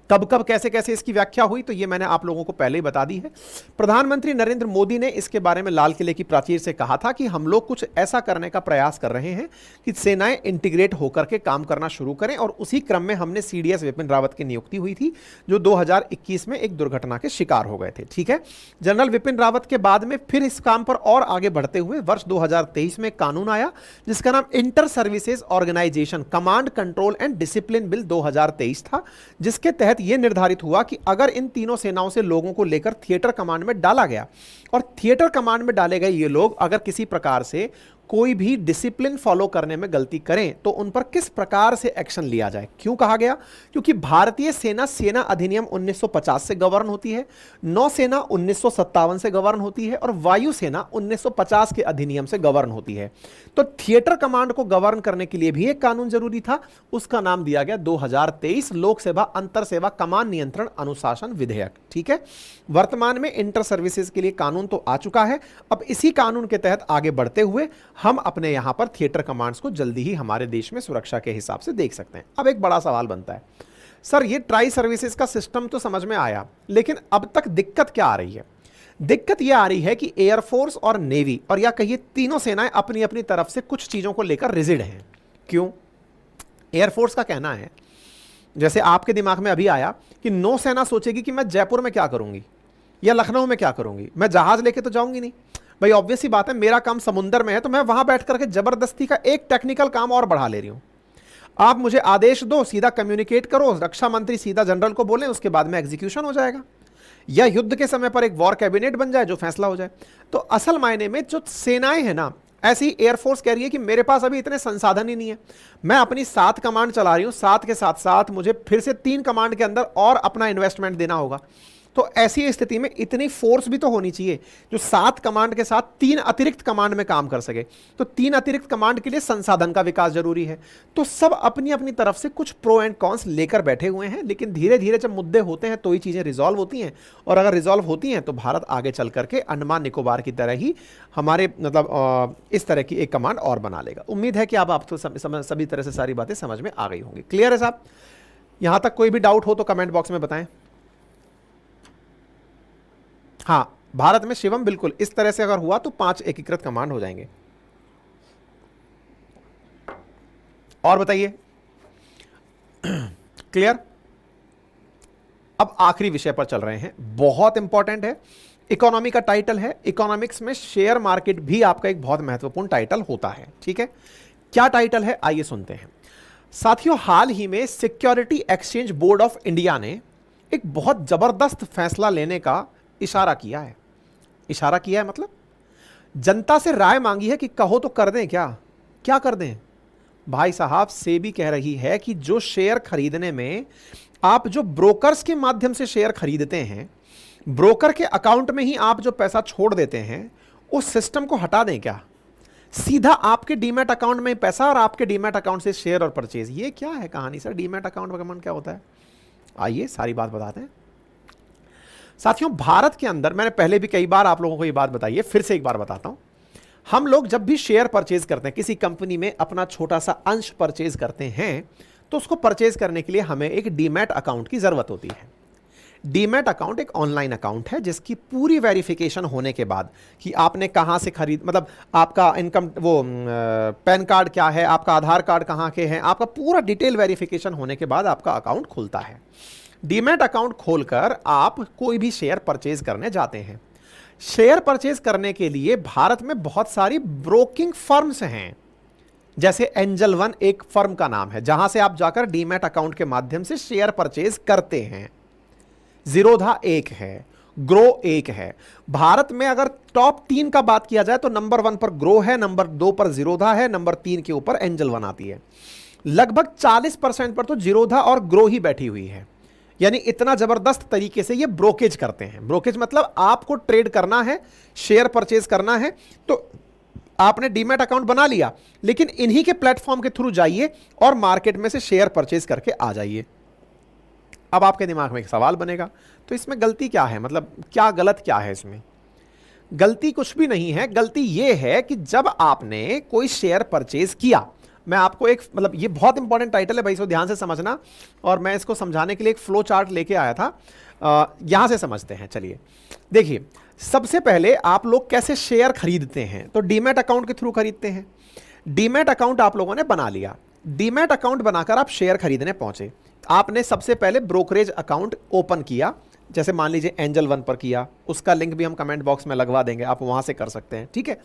कब कब कैसे कैसे इसकी व्याख्या हुई तो ये मैंने आप लोगों को पहले ही बता दी है। प्रधानमंत्री नरेंद्र मोदी ने इसके बारे में लाल किले की प्राचीर से कहा था कि हम लोग कुछ ऐसा करने का प्रयास कर रहे हैं कि सेनाएं इंटीग्रेट होकर के काम करना शुरू करें, और उसी क्रम में हमने सीडीएस विपिन रावत की नियुक्ति हुई थी जो 2021 में एक दुर्घटना के शिकार हो गए थे, ठीक है। जनरल विपिन रावत के बाद में फिर इस काम पर और आगे बढ़ते हुए वर्ष 2023 में कानून आया जिसका नाम inter services organisation command control and discipline bill 2023 था, जिसके तहत यह निर्धारित हुआ कि अगर इन तीनों सेनाओं से लोगों को लेकर थिएटर कमांड में डाला गया और थिएटर कमांड में डाले गए ये लोग अगर किसी प्रकार से कोई भी डिसिप्लिन फॉलो करने में गलती करें तो उन पर किस प्रकार से एक्शन लिया जाए। क्यों कहा गया? क्योंकि भारतीय सेना सेना अधिनियम 1950 से गवर्न होती है, नौसेना 1957 से गवर्न होती है और वायुसेना 1950 के अधिनियम से गवर्न होती है। तो थिएटर कमांड को गवर्न करने के लिए भी एक कानून जरूरी था, उसका नाम दिया गया 2023 लोक सेवा अंतर सेवा कमान नियंत्रण अनुशासन विधेयक, ठीक है। वर्तमान में इंटर सर्विसेज के लिए कानून तो आ चुका है। अब इसी कानून के तहत आगे बढ़ते हुए हम अपने यहां पर थिएटर कमांड्स को जल्दी ही हमारे देश में सुरक्षा के हिसाब से देख सकते हैं। अब एक बड़ा सवाल बनता है सर ये ट्राई सर्विसेज का सिस्टम तो समझ में आया, लेकिन अब तक दिक्कत क्या आ रही है? दिक्कत यह आ रही है कि एयरफोर्स और नेवी और या कहिए तीनों सेनाएं अपनी अपनी तरफ से कुछ चीजों को लेकर रिजिड हैं। क्यों? एयरफोर्स का कहना है, जैसे आपके दिमाग में अभी आया कि नौसेना सोचेगी कि मैं जयपुर में क्या करूंगी या लखनऊ में क्या करूंगी, मैं जहाज लेके तो जाऊंगी नहीं भाई। ऑब्वियस ही बात है, मेरा काम समुद्र में है, तो मैं वहां बैठ करके जबरदस्ती का एक टेक्निकल काम और बढ़ा ले रही हूं। आप मुझे आदेश दो, सीधा कम्युनिकेट करो, रक्षा मंत्री सीधा जनरल को बोले, उसके बाद में एग्जीक्यूशन हो जाएगा, या युद्ध के समय पर एक वॉर कैबिनेट बन जाए जो फैसला हो जाए। तो असल मायने में जो सेनाएं हैं ना, ऐसी एयरफोर्स कह रही है कि मेरे पास अभी इतने संसाधन ही नहीं है, मैं अपनी 7 कमांड चला रही हूं, 7 के साथ साथ मुझे फिर से 3 कमांड के अंदर और अपना इन्वेस्टमेंट देना होगा। तो ऐसी स्थिति में इतनी फोर्स भी तो होनी चाहिए जो 7 कमांड के साथ 3 अतिरिक्त कमांड में काम कर सके। तो 3 अतिरिक्त कमांड के लिए संसाधन का विकास जरूरी है। तो सब अपनी अपनी तरफ से कुछ प्रो एंड कॉन्स लेकर बैठे हुए हैं, लेकिन धीरे धीरे जब मुद्दे होते हैं तो ही चीजें रिजॉल्व होती हैं, और अगर रिजॉल्व होती हैं तो भारत आगे चल करके अंडमान निकोबार की तरह ही हमारे मतलब इस तरह की एक कमांड और बना लेगा। उम्मीद है कि आप तो सभी तरह से सारी बातें समझ में आ गई होंगी। क्लियर है साहब? यहां तक कोई भी डाउट हो तो कमेंट बॉक्स में बताएं। हाँ, भारत में शिवम बिल्कुल इस तरह से अगर हुआ तो 5 एकीकृत कमांड हो जाएंगे। और बताइए, क्लियर? अब आखिरी विषय पर चल रहे हैं, बहुत इंपॉर्टेंट है, इकोनॉमी का टाइटल है। इकोनॉमिक्स में शेयर मार्केट भी आपका एक बहुत महत्वपूर्ण टाइटल होता है, ठीक है? क्या टाइटल है, आइए सुनते हैं। साथियों, हाल ही में security exchange board of India ने एक बहुत जबरदस्त फैसला लेने का इशारा किया है। इशारा किया है मतलब जनता से राय मांगी है कि कहो तो कर दें, क्या कर दें? भाई साहब, सेबी कह रही है कि जो शेयर खरीदने में आप जो ब्रोकर्स के माध्यम से शेयर खरीदते हैं, ब्रोकर के अकाउंट में ही आप जो पैसा छोड़ देते हैं, उस सिस्टम को हटा दें क्या? सीधा आपके डीमैट अकाउंट में पैसा और आपके डीमैट अकाउंट से शेयर और परचेज। ये क्या है कहानी सर? डीमैट अकाउंट क्या होता है? आइए सारी बात बताते हैं। साथियों, भारत के अंदर मैंने पहले भी कई बार आप लोगों को ये बात बताई है, फिर से एक बार बताता हूं। हम लोग जब भी शेयर परचेज करते हैं, किसी कंपनी में अपना छोटा सा अंश परचेज करते हैं, तो उसको परचेज करने के लिए हमें एक डीमैट अकाउंट की जरूरत होती है। डीमैट अकाउंट एक ऑनलाइन अकाउंट है जिसकी पूरी वेरिफिकेशन होने के बाद कि आपने कहां से खरीद, मतलब आपका इनकम, वो पैन कार्ड क्या है, आपका आधार कार्ड कहां के हैं, आपका पूरा डिटेल वेरिफिकेशन होने के बाद आपका अकाउंट खुलता है। डीमैट अकाउंट खोलकर आप कोई भी शेयर परचेज करने जाते हैं। शेयर परचेज करने के लिए भारत में बहुत सारी ब्रोकिंग फर्म्स हैं, जैसे एंजल वन एक फर्म का नाम है जहां से आप जाकर डीमैट अकाउंट के माध्यम से शेयर परचेज करते हैं। जीरोधा एक है, ग्रो एक है। भारत में अगर टॉप 3 का बात किया जाए तो नंबर 1 पर ग्रो है, नंबर 2 पर जीरोधा है, नंबर 3 के ऊपर एंजल वन आती है। लगभग 40% पर तो जीरोधा और ग्रो ही बैठी हुई है। यानी इतना जबरदस्त तरीके से ये ब्रोकेज करते हैं। ब्रोकेज मतलब आपको ट्रेड करना है, शेयर परचेज करना है, तो आपने डीमैट अकाउंट बना लिया, लेकिन इन्हीं के प्लेटफॉर्म के थ्रू जाइए और मार्केट में से शेयर परचेज करके आ जाइए। अब आपके दिमाग में एक सवाल बनेगा, तो इसमें गलती क्या है, मतलब क्या गलत क्या है इसमें? गलती कुछ भी नहीं है। गलती यह है कि जब आपने कोई शेयर परचेज किया, मैं आपको एक, मतलब ये बहुत इंपॉर्टेंट टाइटल है भाई, इसको ध्यान से समझना, और मैं इसको समझाने के लिए एक फ्लो चार्ट लेके आया था, यहां से समझते हैं। चलिए देखिए, सबसे पहले आप लोग कैसे शेयर खरीदते हैं, तो डीमैट अकाउंट के थ्रू खरीदते हैं। डीमैट अकाउंट आप लोगों ने बना लिया, डीमैट अकाउंट बनाकर आप शेयर खरीदने पहुंचे। आपने सबसे पहले ब्रोकरेज अकाउंट ओपन किया, जैसे मान लीजिए एंजल वन पर किया, उसका लिंक भी हम कमेंट बॉक्स में लगवा देंगे, आप वहां से कर सकते हैं, ठीक है।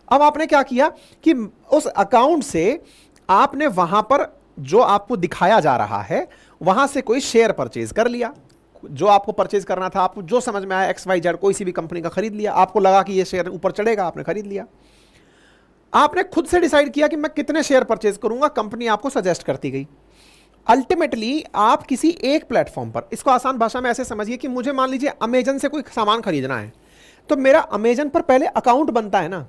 अब आपने क्या किया कि उस अकाउंट से आपने वहां पर जो आपको दिखाया जा रहा है वहां से कोई शेयर परचेज कर लिया, जो आपको परचेज करना था, आपको जो समझ में आया XYZ कोई सी भी कंपनी का खरीद लिया, आपको लगा कि ये शेयर ऊपर चढ़ेगा, आपने खरीद लिया। आपने खुद से डिसाइड किया कि मैं कितने शेयर परचेज करूंगा, कंपनी आपको सजेस्ट करती गई। अल्टीमेटली आप किसी एक प्लेटफॉर्म पर, इसको आसान भाषा में ऐसे समझिए कि मुझे मान लीजिए अमेजन से कोई सामान खरीदना है, तो मेरा अमेजन पर पहले अकाउंट बनता है ना।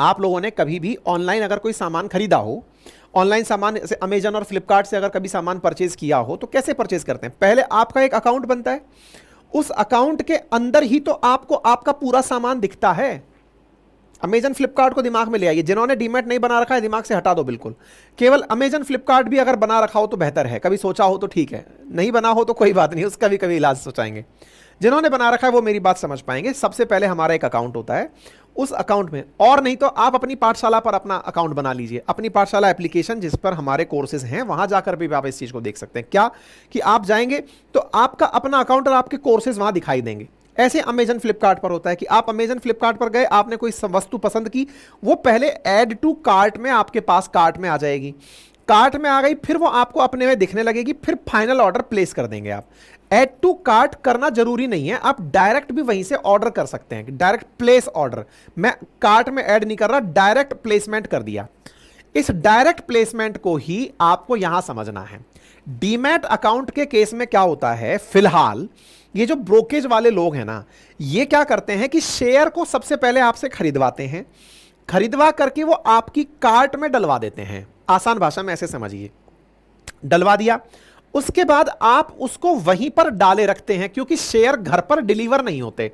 आप लोगों ने कभी भी ऑनलाइन अगर कोई सामान खरीदा हो, ऑनलाइन सामान जैसे अमेजन और फ्लिपकार्ट से अगर कभी सामान परचेज किया हो, तो कैसे परचेज करते हैं? पहले आपका एक अकाउंट बनता है, उस अकाउंट के अंदर ही तो आपको आपका पूरा सामान दिखता है। अमेजन फ्लिपकार्ट को दिमाग में ले आइए, जिन्होंने डीमैट नहीं बना रखा है दिमाग से हटा दो बिल्कुल। केवल अमेजन फ्लिपकार्ट भी अगर बना रखा हो तो बेहतर है, कभी सोचा हो तो ठीक है, नहीं बना हो तो कोई बात नहीं, उसका भी कभी इलाज सोचाएंगे। जिन्होंने बना रखा है वो मेरी बात समझ पाएंगे। सबसे पहले हमारा एक अकाउंट होता है, उस अकाउंट में, और नहीं तो आप अपनी पाठशाला पर अपना अकाउंट बना लीजिए, अपनी पाठशाला एप्लीकेशन जिस पर हमारे कोर्सेज हैं, वहां जाकर भी आप इस चीज को देख सकते हैं। क्या कि आप जाएंगे तो आपका अपना अकाउंट और आपके कोर्सेज वहां दिखाई देंगे। ऐसे अमेजन फ्लिपकार्ट पर होता है कि आप अमेजन फ्लिपकार्ट पर गए, आपने कोई वस्तु पसंद की, वो पहले ऐड टू कार्ट में आपके पास कार्ट में आ जाएगी, कार्ट में आ गई, फिर वो आपको अपने में दिखने लगेगी, फिर फाइनल ऑर्डर प्लेस कर देंगे आप। ऐड टू कार्ट करना जरूरी नहीं है, आप डायरेक्ट भी वहीं से ऑर्डर कर सकते हैं, डायरेक्ट प्लेस ऑर्डर। मैं कार्ट में ऐड नहीं कर रहा, डायरेक्ट प्लेसमेंट कर दिया। इस डायरेक्ट प्लेसमेंट को ही आपको यहां समझना है। डीमैट अकाउंट के केस में क्या होता है, फिलहाल ये जो ब्रोकेज वाले लोग हैं ना, ये क्या करते हैं कि शेयर को सबसे पहले आपसे खरीदवाते हैं, खरीदवा करके वो आपकी कार्ट में डलवा देते हैं। आसान भाषा में ऐसे समझिए, डलवा दिया, उसके बाद आप उसको वहीं पर डाले रखते हैं, क्योंकि शेयर घर पर डिलीवर नहीं होते।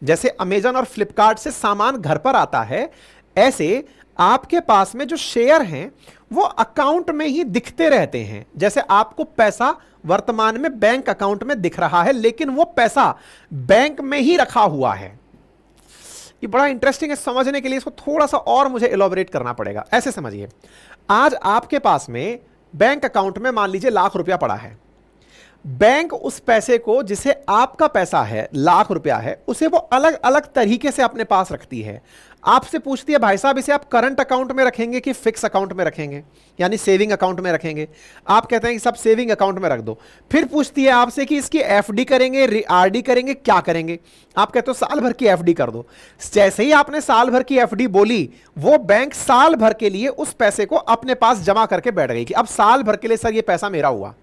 जैसे अमेजन और फ्लिपकार्ट से सामान घर पर आता है, ऐसे आपके पास में जो शेयर हैं वो अकाउंट में ही दिखते रहते हैं। जैसे आपको पैसा वर्तमान में बैंक अकाउंट में दिख रहा है, लेकिन वो पैसा बैंक में ही रखा हुआ है। ये बड़ा इंटरेस्टिंग है, समझने के लिए इसको थोड़ा सा और मुझे एलोबरेट करना पड़ेगा। ऐसे समझिए, आज आपके पास में बैंक अकाउंट में मान लीजिए ₹1,00,000 पड़ा है, बैंक उस पैसे को, जिसे आपका पैसा है ₹1,00,000 है, उसे वो अलग अलग तरीके से अपने पास रखती है। आपसे पूछती है, भाई साहब इसे आप करंट अकाउंट में रखेंगे कि फिक्स अकाउंट में रखेंगे, यानी सेविंग अकाउंट में रखेंगे। आप कहते हैं कि सब सेविंग अकाउंट में रख दो। फिर पूछती है आपसे कि इसकी एफडी करेंगे, आरडी करेंगे, क्या करेंगे। आप कहते हो साल भर की एफडी कर दो। जैसे ही आपने साल भर की एफडी बोली, वो बैंक साल भर के लिए उस पैसे को अपने पास जमा करके बैठ गई कि अब साल भर के लिए सर ये पैसा मेरा हुआ,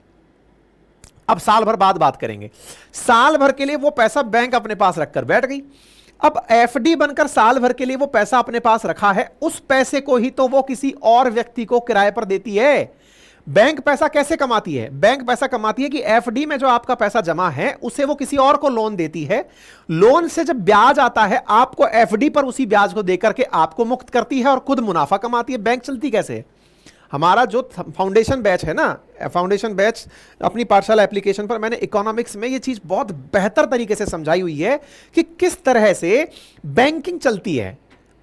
अब साल भर बाद बात करेंगे। साल भर के लिए वो पैसा बैंक अपने पास रखकर बैठ गई। अब एफडी बनकर साल भर के लिए वो पैसा अपने पास रखा है, उस पैसे को ही तो वो किसी और व्यक्ति को किराए पर देती है। बैंक पैसा कैसे कमाती है? बैंक पैसा कमाती है कि एफडी में जो आपका पैसा जमा है उसे वो किसी और को लोन देती है। लोन से जब ब्याज आता है, आपको एफडी पर उसी ब्याज को देकर के आपको मुक्त करती है और खुद मुनाफा कमाती है। बैंक चलती कैसे है? हमारा जो फाउंडेशन बैच है ना, फाउंडेशन बैच अपनी पाठशाला एप्लीकेशन पर मैंने इकोनॉमिक्स में ये चीज बहुत बेहतर तरीके से समझाई हुई है कि किस तरह से बैंकिंग चलती है।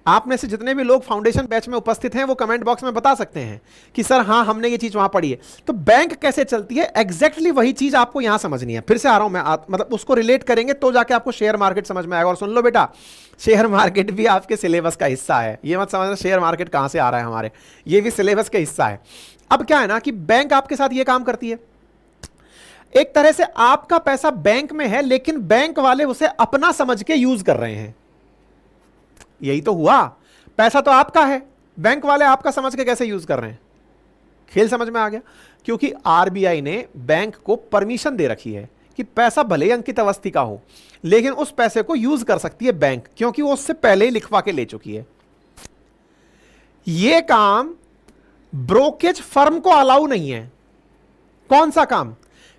आप में से जितने भी लोग फाउंडेशन बैच में उपस्थित हैं वो कमेंट बॉक्स में बता सकते हैं कि सर हाँ हमने ये चीज वहां पढ़ी है। तो बैंक कैसे चलती है, एग्जैक्टली वही चीज आपको यहां समझनी है। फिर से आ रहा हूं मैं, मतलब उसको रिलेट करेंगे तो जाके आपको शेयर मार्केट समझ में आएगा। और सुन लो बेटा, शेयर मार्केट भी आपके सिलेबस का हिस्सा है, ये मत समझना शेयर मार्केट कहां से आ रहा है हमारे, ये भी सिलेबस का हिस्सा है। अब क्या है ना कि बैंक आपके साथ ये काम करती है, एक तरह से आपका पैसा बैंक में है, लेकिन बैंक वाले उसे अपना समझ के यूज कर रहे हैं। यही तो हुआ, पैसा तो आपका है, बैंक वाले आपका समझ के कैसे यूज कर रहे हैं। खेल समझ में आ गया? क्योंकि आरबीआई ने बैंक को परमिशन दे रखी है कि पैसा भले ही अंकित अवस्थी का हो, लेकिन उस पैसे को यूज कर सकती है बैंक, क्योंकि वो उससे पहले ही लिखवा के ले चुकी है। यह काम ब्रोकेज फर्म को अलाउ नहीं है। कौन सा काम?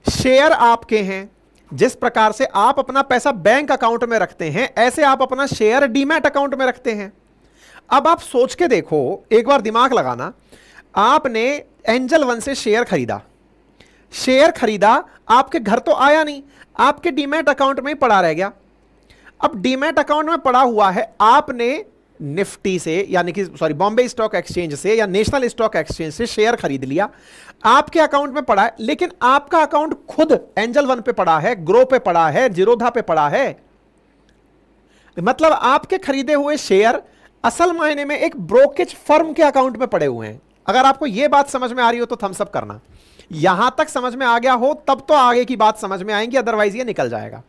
शेयर आपके हैं, जिस प्रकार से आप अपना पैसा बैंक अकाउंट में रखते हैं, ऐसे आप अपना शेयर डीमैट अकाउंट में रखते हैं। अब आप सोच के देखो, एक बार दिमाग लगाना, आपने एंजल वन से शेयर खरीदा, शेयर खरीदा, आपके घर तो आया नहीं, आपके डीमैट अकाउंट में ही पड़ा रह गया। अब डीमैट अकाउंट में पड़ा हुआ है, आपने निफ्टी से, यानी कि सॉरी बॉम्बे स्टॉक एक्सचेंज से या नेशनल स्टॉक एक्सचेंज से शेयर खरीद लिया, आपके अकाउंट में पड़ा है, लेकिन आपका अकाउंट खुद एंजल वन पे पड़ा है, ग्रो पे पड़ा है, जीरोधा पे पड़ा है। मतलब आपके खरीदे हुए शेयर असल मायने में एक ब्रोकेज फर्म के अकाउंट में पड़े हुए हैं। अगर आपको यह बात समझ में आ रही हो तो थम्स अप करना, यहां तक समझ में आ गया हो तब तो आगे की बात समझ में आएंगी, अदरवाइज ये निकल जाएगा।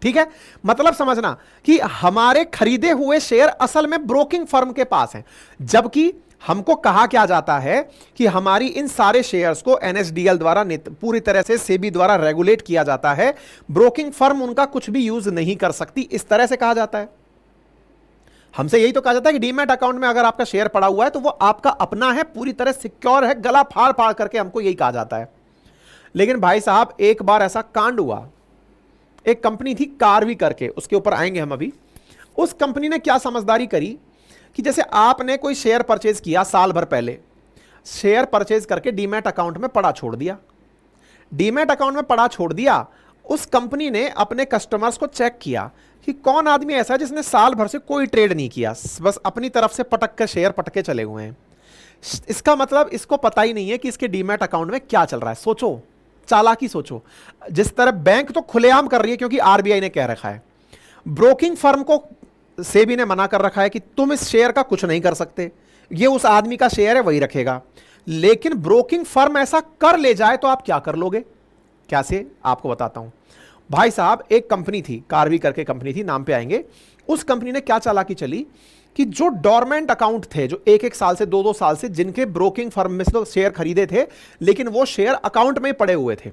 ठीक है, मतलब समझना कि हमारे खरीदे हुए शेयर असल में ब्रोकिंग फर्म के पास हैं, जबकि हमको कहा क्या जाता है कि हमारी इन सारे शेयर्स को एनएसडीएल द्वारा पूरी तरह से सेबी द्वारा रेगुलेट किया जाता है, ब्रोकिंग फर्म उनका कुछ भी यूज नहीं कर सकती, इस तरह से कहा जाता है। हमसे यही तो कहा जाता है कि डीमैट अकाउंट में अगर आपका शेयर पड़ा हुआ है तो वो आपका अपना है, पूरी तरह सिक्योर है, गला फाड़ फाड़ करके हमको यही कहा जाता है। लेकिन भाई साहब एक बार ऐसा कांड हुआ, एक कंपनी थी कारवी करके, उसके ऊपर आएंगे हम अभी। उस कंपनी ने क्या समझदारी करी कि जैसे आपने कोई शेयर परचेज किया साल भर पहले, शेयर परचेज करके डीमैट अकाउंट में पड़ा छोड़ दिया, डीमैट अकाउंट में पड़ा छोड़ दिया, उस कंपनी ने अपने कस्टमर्स को चेक किया कि कौन आदमी ऐसा है जिसने साल भर से कोई ट्रेड नहीं किया, बस अपनी तरफ से पटक कर शेयर पटके चले हुए हैं। इसका मतलब इसको पता ही नहीं है कि इसके डीमैट अकाउंट में क्या चल रहा है। सोचो, चालाकी सोचो। जिस तरह बैंक तो खुलेआम कर रही है क्योंकि आरबीआई ने कह रखा है, ब्रोकिंग फर्म को सेबी ने मना कर रखा है कि तुम इस शेयर का कुछ नहीं कर सकते, ये उस आदमी का शेयर है वही रखेगा। लेकिन ब्रोकिंग फर्म ऐसा कर ले जाए तो आप क्या कर लोगे? कैसे, आपको बताता हूं। भाई साहब, एक कंपनी थी, कार्वी करके कंपनी थी, नाम पे आएंगे। उस कंपनी ने क्या चालाकी चली कि जो डोरमेंट अकाउंट थे, जो एक एक साल से, दो दो साल से, जिनके ब्रोकिंग फर्म में से तो शेयर खरीदे थे लेकिन वो शेयर अकाउंट में पड़े हुए थे,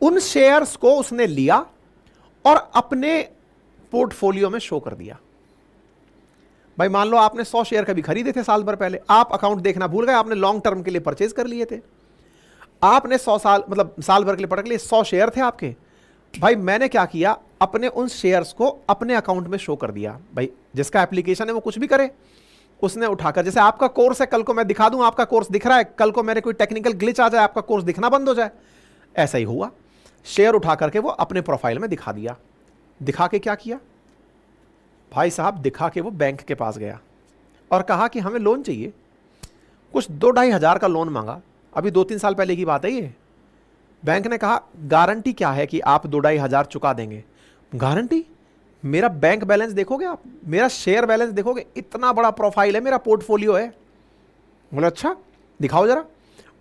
उन शेयर्स को उसने लिया और अपने पोर्टफोलियो में शो कर दिया। भाई मान लो आपने 100 शेयर कभी खरीदे थे साल भर पहले, आप अकाउंट देखना भूल गए, आपने लॉन्ग टर्म के लिए परचेज कर लिए थे, आपने 100 साल मतलब साल भर के लिए पटक लिए, 100 शेयर थे आपके। भाई मैंने क्या किया, अपने उन शेयर्स को अपने अकाउंट में शो कर दिया। भाई जिसका एप्लीकेशन है वो कुछ भी करे, उसने उठाकर, जैसे आपका कोर्स है, कल को मैं दिखा दूं आपका कोर्स दिख रहा है, कल को मेरे कोई टेक्निकल ग्लिच आ जाए, आपका कोर्स दिखना बंद हो जाए, ऐसा ही हुआ। शेयर उठा करके वो अपने प्रोफाइल में दिखा दिया। दिखा के क्या किया भाई साहब, दिखा के वो बैंक के पास गया और कहा कि हमें लोन चाहिए। कुछ 2-2.5 हज़ार का लोन मांगा, अभी 2-3 साल पहले की बात है ये। बैंक ने कहा गारंटी क्या है कि आप 2-2.5 हज़ार चुका देंगे? गारंटी? मेरा बैंक बैलेंस देखोगे आप, मेरा शेयर बैलेंस देखोगे, इतना बड़ा प्रोफाइल है, मेरा पोर्टफोलियो है। बोले अच्छा दिखाओ जरा।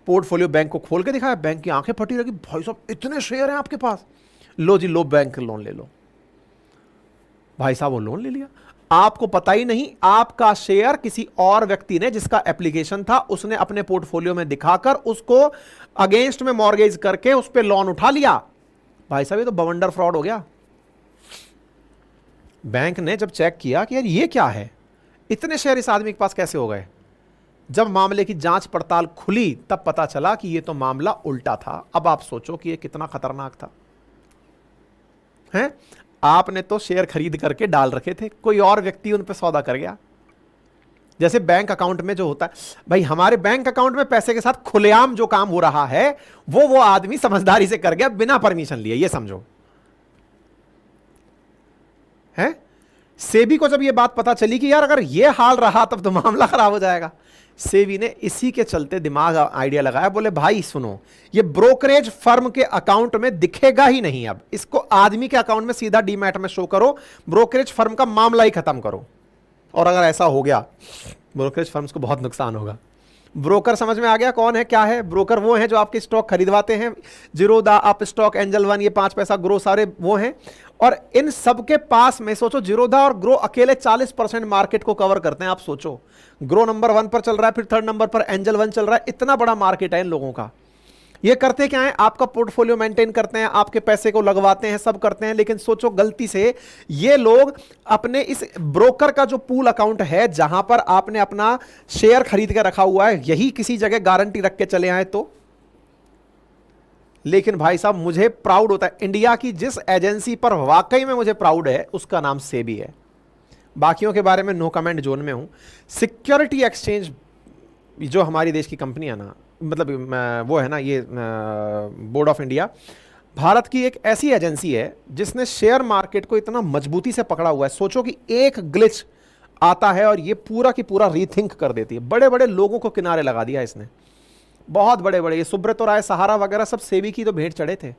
पोर्टफोलियो बैंक को खोल के दिखाया, बैंक की आंखें फटी रही, भाई साहब इतने शेयर हैं आपके पास, लो जी लो बैंक लोन ले लो। भाई साहब वो लोन ले लिया। आपको पता ही नहीं, आपका शेयर किसी और व्यक्ति ने, जिसका एप्लीकेशन था, उसने अपने पोर्टफोलियो में दिखाकर उसको अगेंस्ट में मॉर्गेज करके उस पर लोन उठा लिया। भाई साहब ये तो बवंडर फ्रॉड हो गया। बैंक ने जब चेक किया कि यार ये क्या है, इतने शेयर इस आदमी के पास कैसे हो गए, जब मामले की जांच पड़ताल खुली तब पता चला कि ये तो मामला उल्टा था। अब आप सोचो कि ये कितना खतरनाक था। हैं, आपने तो शेयर खरीद करके डाल रखे थे, कोई और व्यक्ति उन पे सौदा कर गया। जैसे बैंक अकाउंट में जो होता है, भाई हमारे बैंक अकाउंट में पैसे के साथ खुलेआम जो काम हो रहा है वो आदमी समझदारी से कर गया बिना परमिशन लिए, ये समझो। है सेबी को जब ये बात पता चली कि यार अगर ये हाल रहा तब तो मामला खराब हो जाएगा, सेबी ने इसी के चलते दिमाग आइडिया लगाया, बोले भाई सुनो, ये ब्रोकरेज फर्म के अकाउंट में दिखेगा ही नहीं, अब इसको आदमी के अकाउंट में सीधा डीमैट में शो करो, ब्रोकरेज फर्म का मामला ही खत्म करो। और अगर ऐसा हो गया, ब्रोकरेज फर्म्स को बहुत नुकसान होगा। ब्रोकर समझ में आ गया कौन है क्या है? ब्रोकर वो हैं जो आपके स्टॉक खरीदवाते हैं, Zerodha, up stock, angel one, ये 5 पैसा, ग्रो, सारे वो हैं। और इन सब के पास में सोचो, जीरोधा और ग्रो अकेले 40% मार्केट को कवर करते हैं। आप सोचो, ग्रो नंबर 1 पर चल रहा है, फिर 3rd नंबर पर एंजल वन चल रहा है, इतना बड़ा मार्केट है इन लोगों का। ये करते क्या है, आपका पोर्टफोलियो मेंटेन करते हैं, आपके पैसे को लगवाते हैं, सब करते हैं। लेकिन सोचो गलती से ये लोग अपने इस ब्रोकर का जो पूल अकाउंट है, जहां पर आपने अपना शेयर खरीद के रखा हुआ है, यही किसी जगह गारंटी रख के चले आए तो। लेकिन भाई साहब मुझे प्राउड होता है, इंडिया की जिस एजेंसी पर वाकई में मुझे प्राउड है उसका नाम सेबी है। बाकियों के बारे में नो कमेंट जोन में हूं। सिक्योरिटी एक्सचेंज जो हमारी देश की कंपनी है ना, मतलब वो है ना, ये बोर्ड ऑफ इंडिया, भारत की एक ऐसी एजेंसी है जिसने शेयर मार्केट को इतना मजबूती से पकड़ा हुआ है। सोचो कि एक ग्लिच आता है और ये पूरा की पूरा रीथिंक कर देती है। बड़े बड़े लोगों को किनारे लगा दिया इसने, बहुत बड़े बड़े, ये सुब्रतो राय, सहारा वगैरह सब सेबी की तो भेंट चढ़े थे।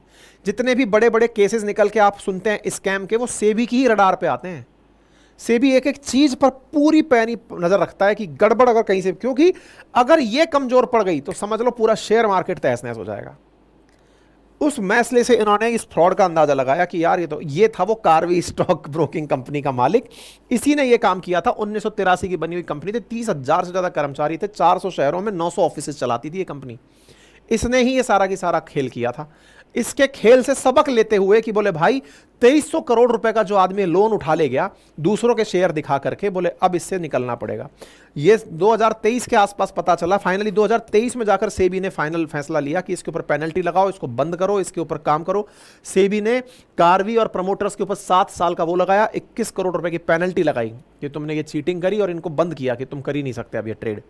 जितने भी बड़े बड़े केसेस निकल के आप सुनते हैं स्कैम के, वो सेबी की ही रडार पे आते हैं। सेबी एक एक चीज पर पूरी पैनी नजर रखता है कि गड़बड़ अगर कहीं से, क्योंकि अगर ये कमजोर पड़ गई तो समझ लो पूरा शेयर मार्केट तहस नहस हो जाएगा। उस मसले से इन्होंने इस फ्रॉड का अंदाजा लगाया कि यार ये था वो कार्वी स्टॉक ब्रोकिंग कंपनी का मालिक, इसी ने ये काम किया था। 1983 की बनी हुई कंपनी थी, 30,000 से ज्यादा कर्मचारी थे, 400 शहरों में 900 ऑफिस चलाती थी ये कंपनी। इसने ही ये सारा की सारा खेल किया था। इसके खेल से सबक लेते हुए कि बोले भाई 2300 करोड़ रुपए का जो आदमी लोन उठा ले गया दूसरों के शेयर दिखा करके, बोले अब इससे निकलना पड़ेगा। ये 2023 के आसपास पता चला। फाइनली 2023 में जाकर सेबी ने फाइनल फैसला लिया कि इसके ऊपर पेनल्टी लगाओ, इसको बंद करो, इसके ऊपर काम करो। सेबी ने कार्वी और प्रमोटर्स के ऊपर 7 साल का वो लगाया, 21 करोड़ रुपए की पेनल्टी लगाई कि तुमने ये चीटिंग करी और इनको बंद किया कि तुम कर ही नहीं सकते अब ये ट्रेड,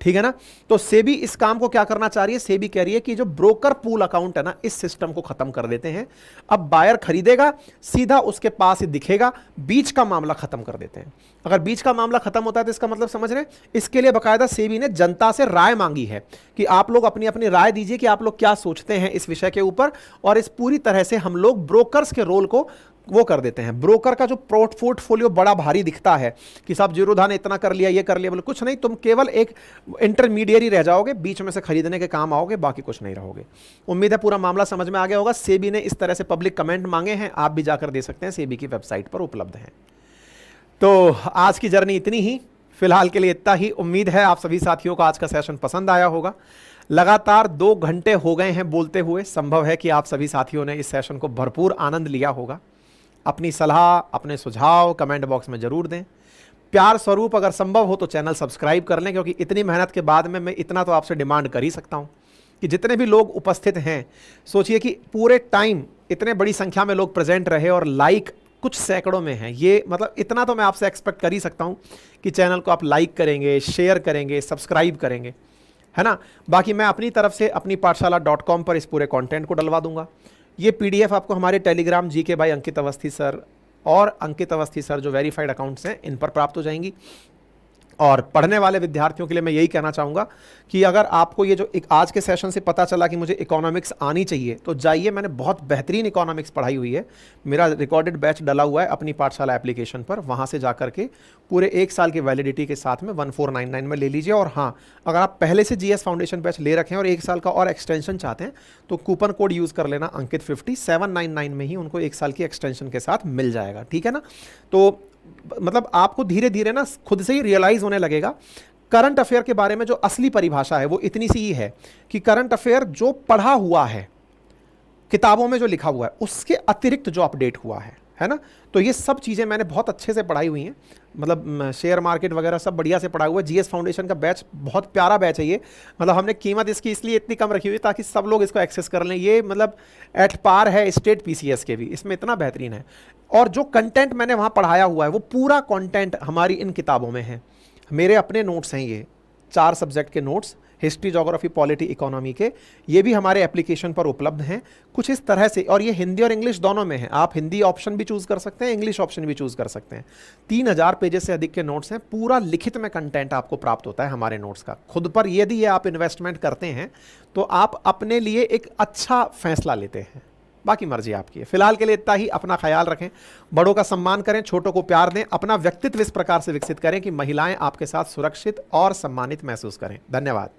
ठीक है ना। तो सेबी इस काम को क्या करना चाह रही है, सेबी कह रही है कि जो ब्रोकर पूल अकाउंट है ना, इस सिस्टम को खत्म कर देते हैं। अब बायर खरीदेगा सीधा उसके पास ही दिखेगा, बीच का मामला खत्म कर देते हैं। अगर बीच का मामला खत्म होता है तो इसका मतलब समझ रहे हैं, इसके लिए बकायदा सेबी ने जनता से राय मांगी है कि आप लोग अपनी अपनी राय दीजिए कि आप लोग क्या सोचते हैं इस विषय के ऊपर। और इस पूरी तरह से हम लोग ब्रोकर्स के रोल को वो कर देते हैं। ब्रोकर का जो पोर्टफोलियो बड़ा भारी दिखता है कि साहब जीरोधा ने इतना कर लिया, ये कर लिया, बोले कुछ नहीं, तुम केवल एक इंटरमीडिएरी रह जाओगे, बीच में से खरीदने के काम आओगे, बाकी कुछ नहीं रहोगे। उम्मीद है पूरा मामला समझ में आ गया होगा। सेबी ने इस तरह से पब्लिक कमेंट मांगे हैं, आप भी जाकर दे सकते हैं, सेबी की वेबसाइट पर उपलब्ध हैं। तो आज की जर्नी इतनी ही, फिलहाल के लिए इतना ही। उम्मीद है आप सभी साथियों को आज का सेशन पसंद आया होगा। लगातार 2 घंटे हो गए हैं बोलते हुए, संभव है कि आप सभी साथियों ने इस सेशन को भरपूर आनंद लिया होगा। अपनी सलाह, अपने सुझाव कमेंट बॉक्स में जरूर दें। प्यार स्वरूप अगर संभव हो तो चैनल सब्सक्राइब कर लें, क्योंकि इतनी मेहनत के बाद में मैं इतना तो आपसे डिमांड कर ही सकता हूं कि जितने भी लोग उपस्थित हैं, सोचिए कि पूरे टाइम इतने बड़ी संख्या में लोग प्रेजेंट रहे और लाइक कुछ सैकड़ों में हैं। ये मतलब इतना तो मैं आपसे एक्सपेक्ट कर ही सकता हूं कि चैनल को आप लाइक करेंगे, शेयर करेंगे, सब्सक्राइब करेंगे, है ना। बाकी मैं अपनी तरफ से अपनी पाठशाला.com पर इस पूरे कंटेंट को डलवा दूंगा। ये पीडीएफ आपको हमारे Telegram GK by Ankit Awasthi sir और अंकित अवस्थी सर जो वेरीफाइड अकाउंट्स हैं इन पर प्राप्त हो जाएंगी। और पढ़ने वाले विद्यार्थियों के लिए मैं यही कहना चाहूँगा कि अगर आपको ये जो एक आज के सेशन से पता चला कि मुझे इकोनॉमिक्स आनी चाहिए, तो जाइए, मैंने बहुत बेहतरीन इकोनॉमिक्स पढ़ाई हुई है। मेरा रिकॉर्डेड बैच डला हुआ है अपनी पाठशाला एप्लीकेशन पर, वहाँ से जाकर के पूरे 1 साल की वैलिडिटी के साथ में 1499 में ले लीजिए। और हाँ, अगर आप पहले से जीएस फाउंडेशन बैच ले रखें और 1 साल का और एक्सटेंशन चाहते हैं तो कूपन कोड यूज़ कर लेना अंकित 50, 799 में ही उनको 1 साल की एक्सटेंशन के साथ मिल जाएगा, ठीक है ना। तो मतलब आपको धीरे धीरे ना खुद से ही रियलाइज होने लगेगा करंट अफेयर के बारे में। जो असली परिभाषा है वो इतनी सी ही है कि करंट अफेयर जो पढ़ा हुआ है, किताबों में जो लिखा हुआ है, उसके अतिरिक्त जो अपडेट हुआ है ना। तो ये सब चीज़ें मैंने बहुत अच्छे से पढ़ाई हुई हैं, मतलब शेयर मार्केट वगैरह सब बढ़िया से पढ़ा हुआ है। जीएस फाउंडेशन का बैच बहुत प्यारा बैच है ये, मतलब हमने कीमत इसकी इसलिए इतनी कम रखी हुई ताकि सब लोग इसको एक्सेस कर लें। ये मतलब एट पार है स्टेट पीसीएस के भी, इसमें इतना बेहतरीन है। और जो कंटेंट मैंने वहाँ पढ़ाया हुआ है वो पूरा कंटेंट हमारी इन किताबों में है। मेरे अपने नोट्स हैं, ये 4 सब्जेक्ट के notes, history, geography, polity, economy के, ये भी हमारे एप्लीकेशन पर उपलब्ध हैं कुछ इस तरह से। और ये हिंदी और इंग्लिश दोनों में है, आप हिंदी ऑप्शन भी चूज़ कर सकते हैं, इंग्लिश ऑप्शन भी चूज़ कर सकते हैं। 3000 पेजेस से अधिक के नोट्स हैं, पूरा लिखित में कंटेंट आपको प्राप्त होता है हमारे नोट्स का। खुद पर यदि ये आप इन्वेस्टमेंट करते हैं तो आप अपने लिए एक अच्छा फैसला लेते हैं, बाकी मर्जी आपकी है। फिलहाल के लिए इतना ही। अपना ख्याल रखें, बड़ों का सम्मान करें, छोटों को प्यार दें, अपना व्यक्तित्व इस प्रकार से विकसित करें कि महिलाएं आपके साथ सुरक्षित और सम्मानित महसूस करें। धन्यवाद।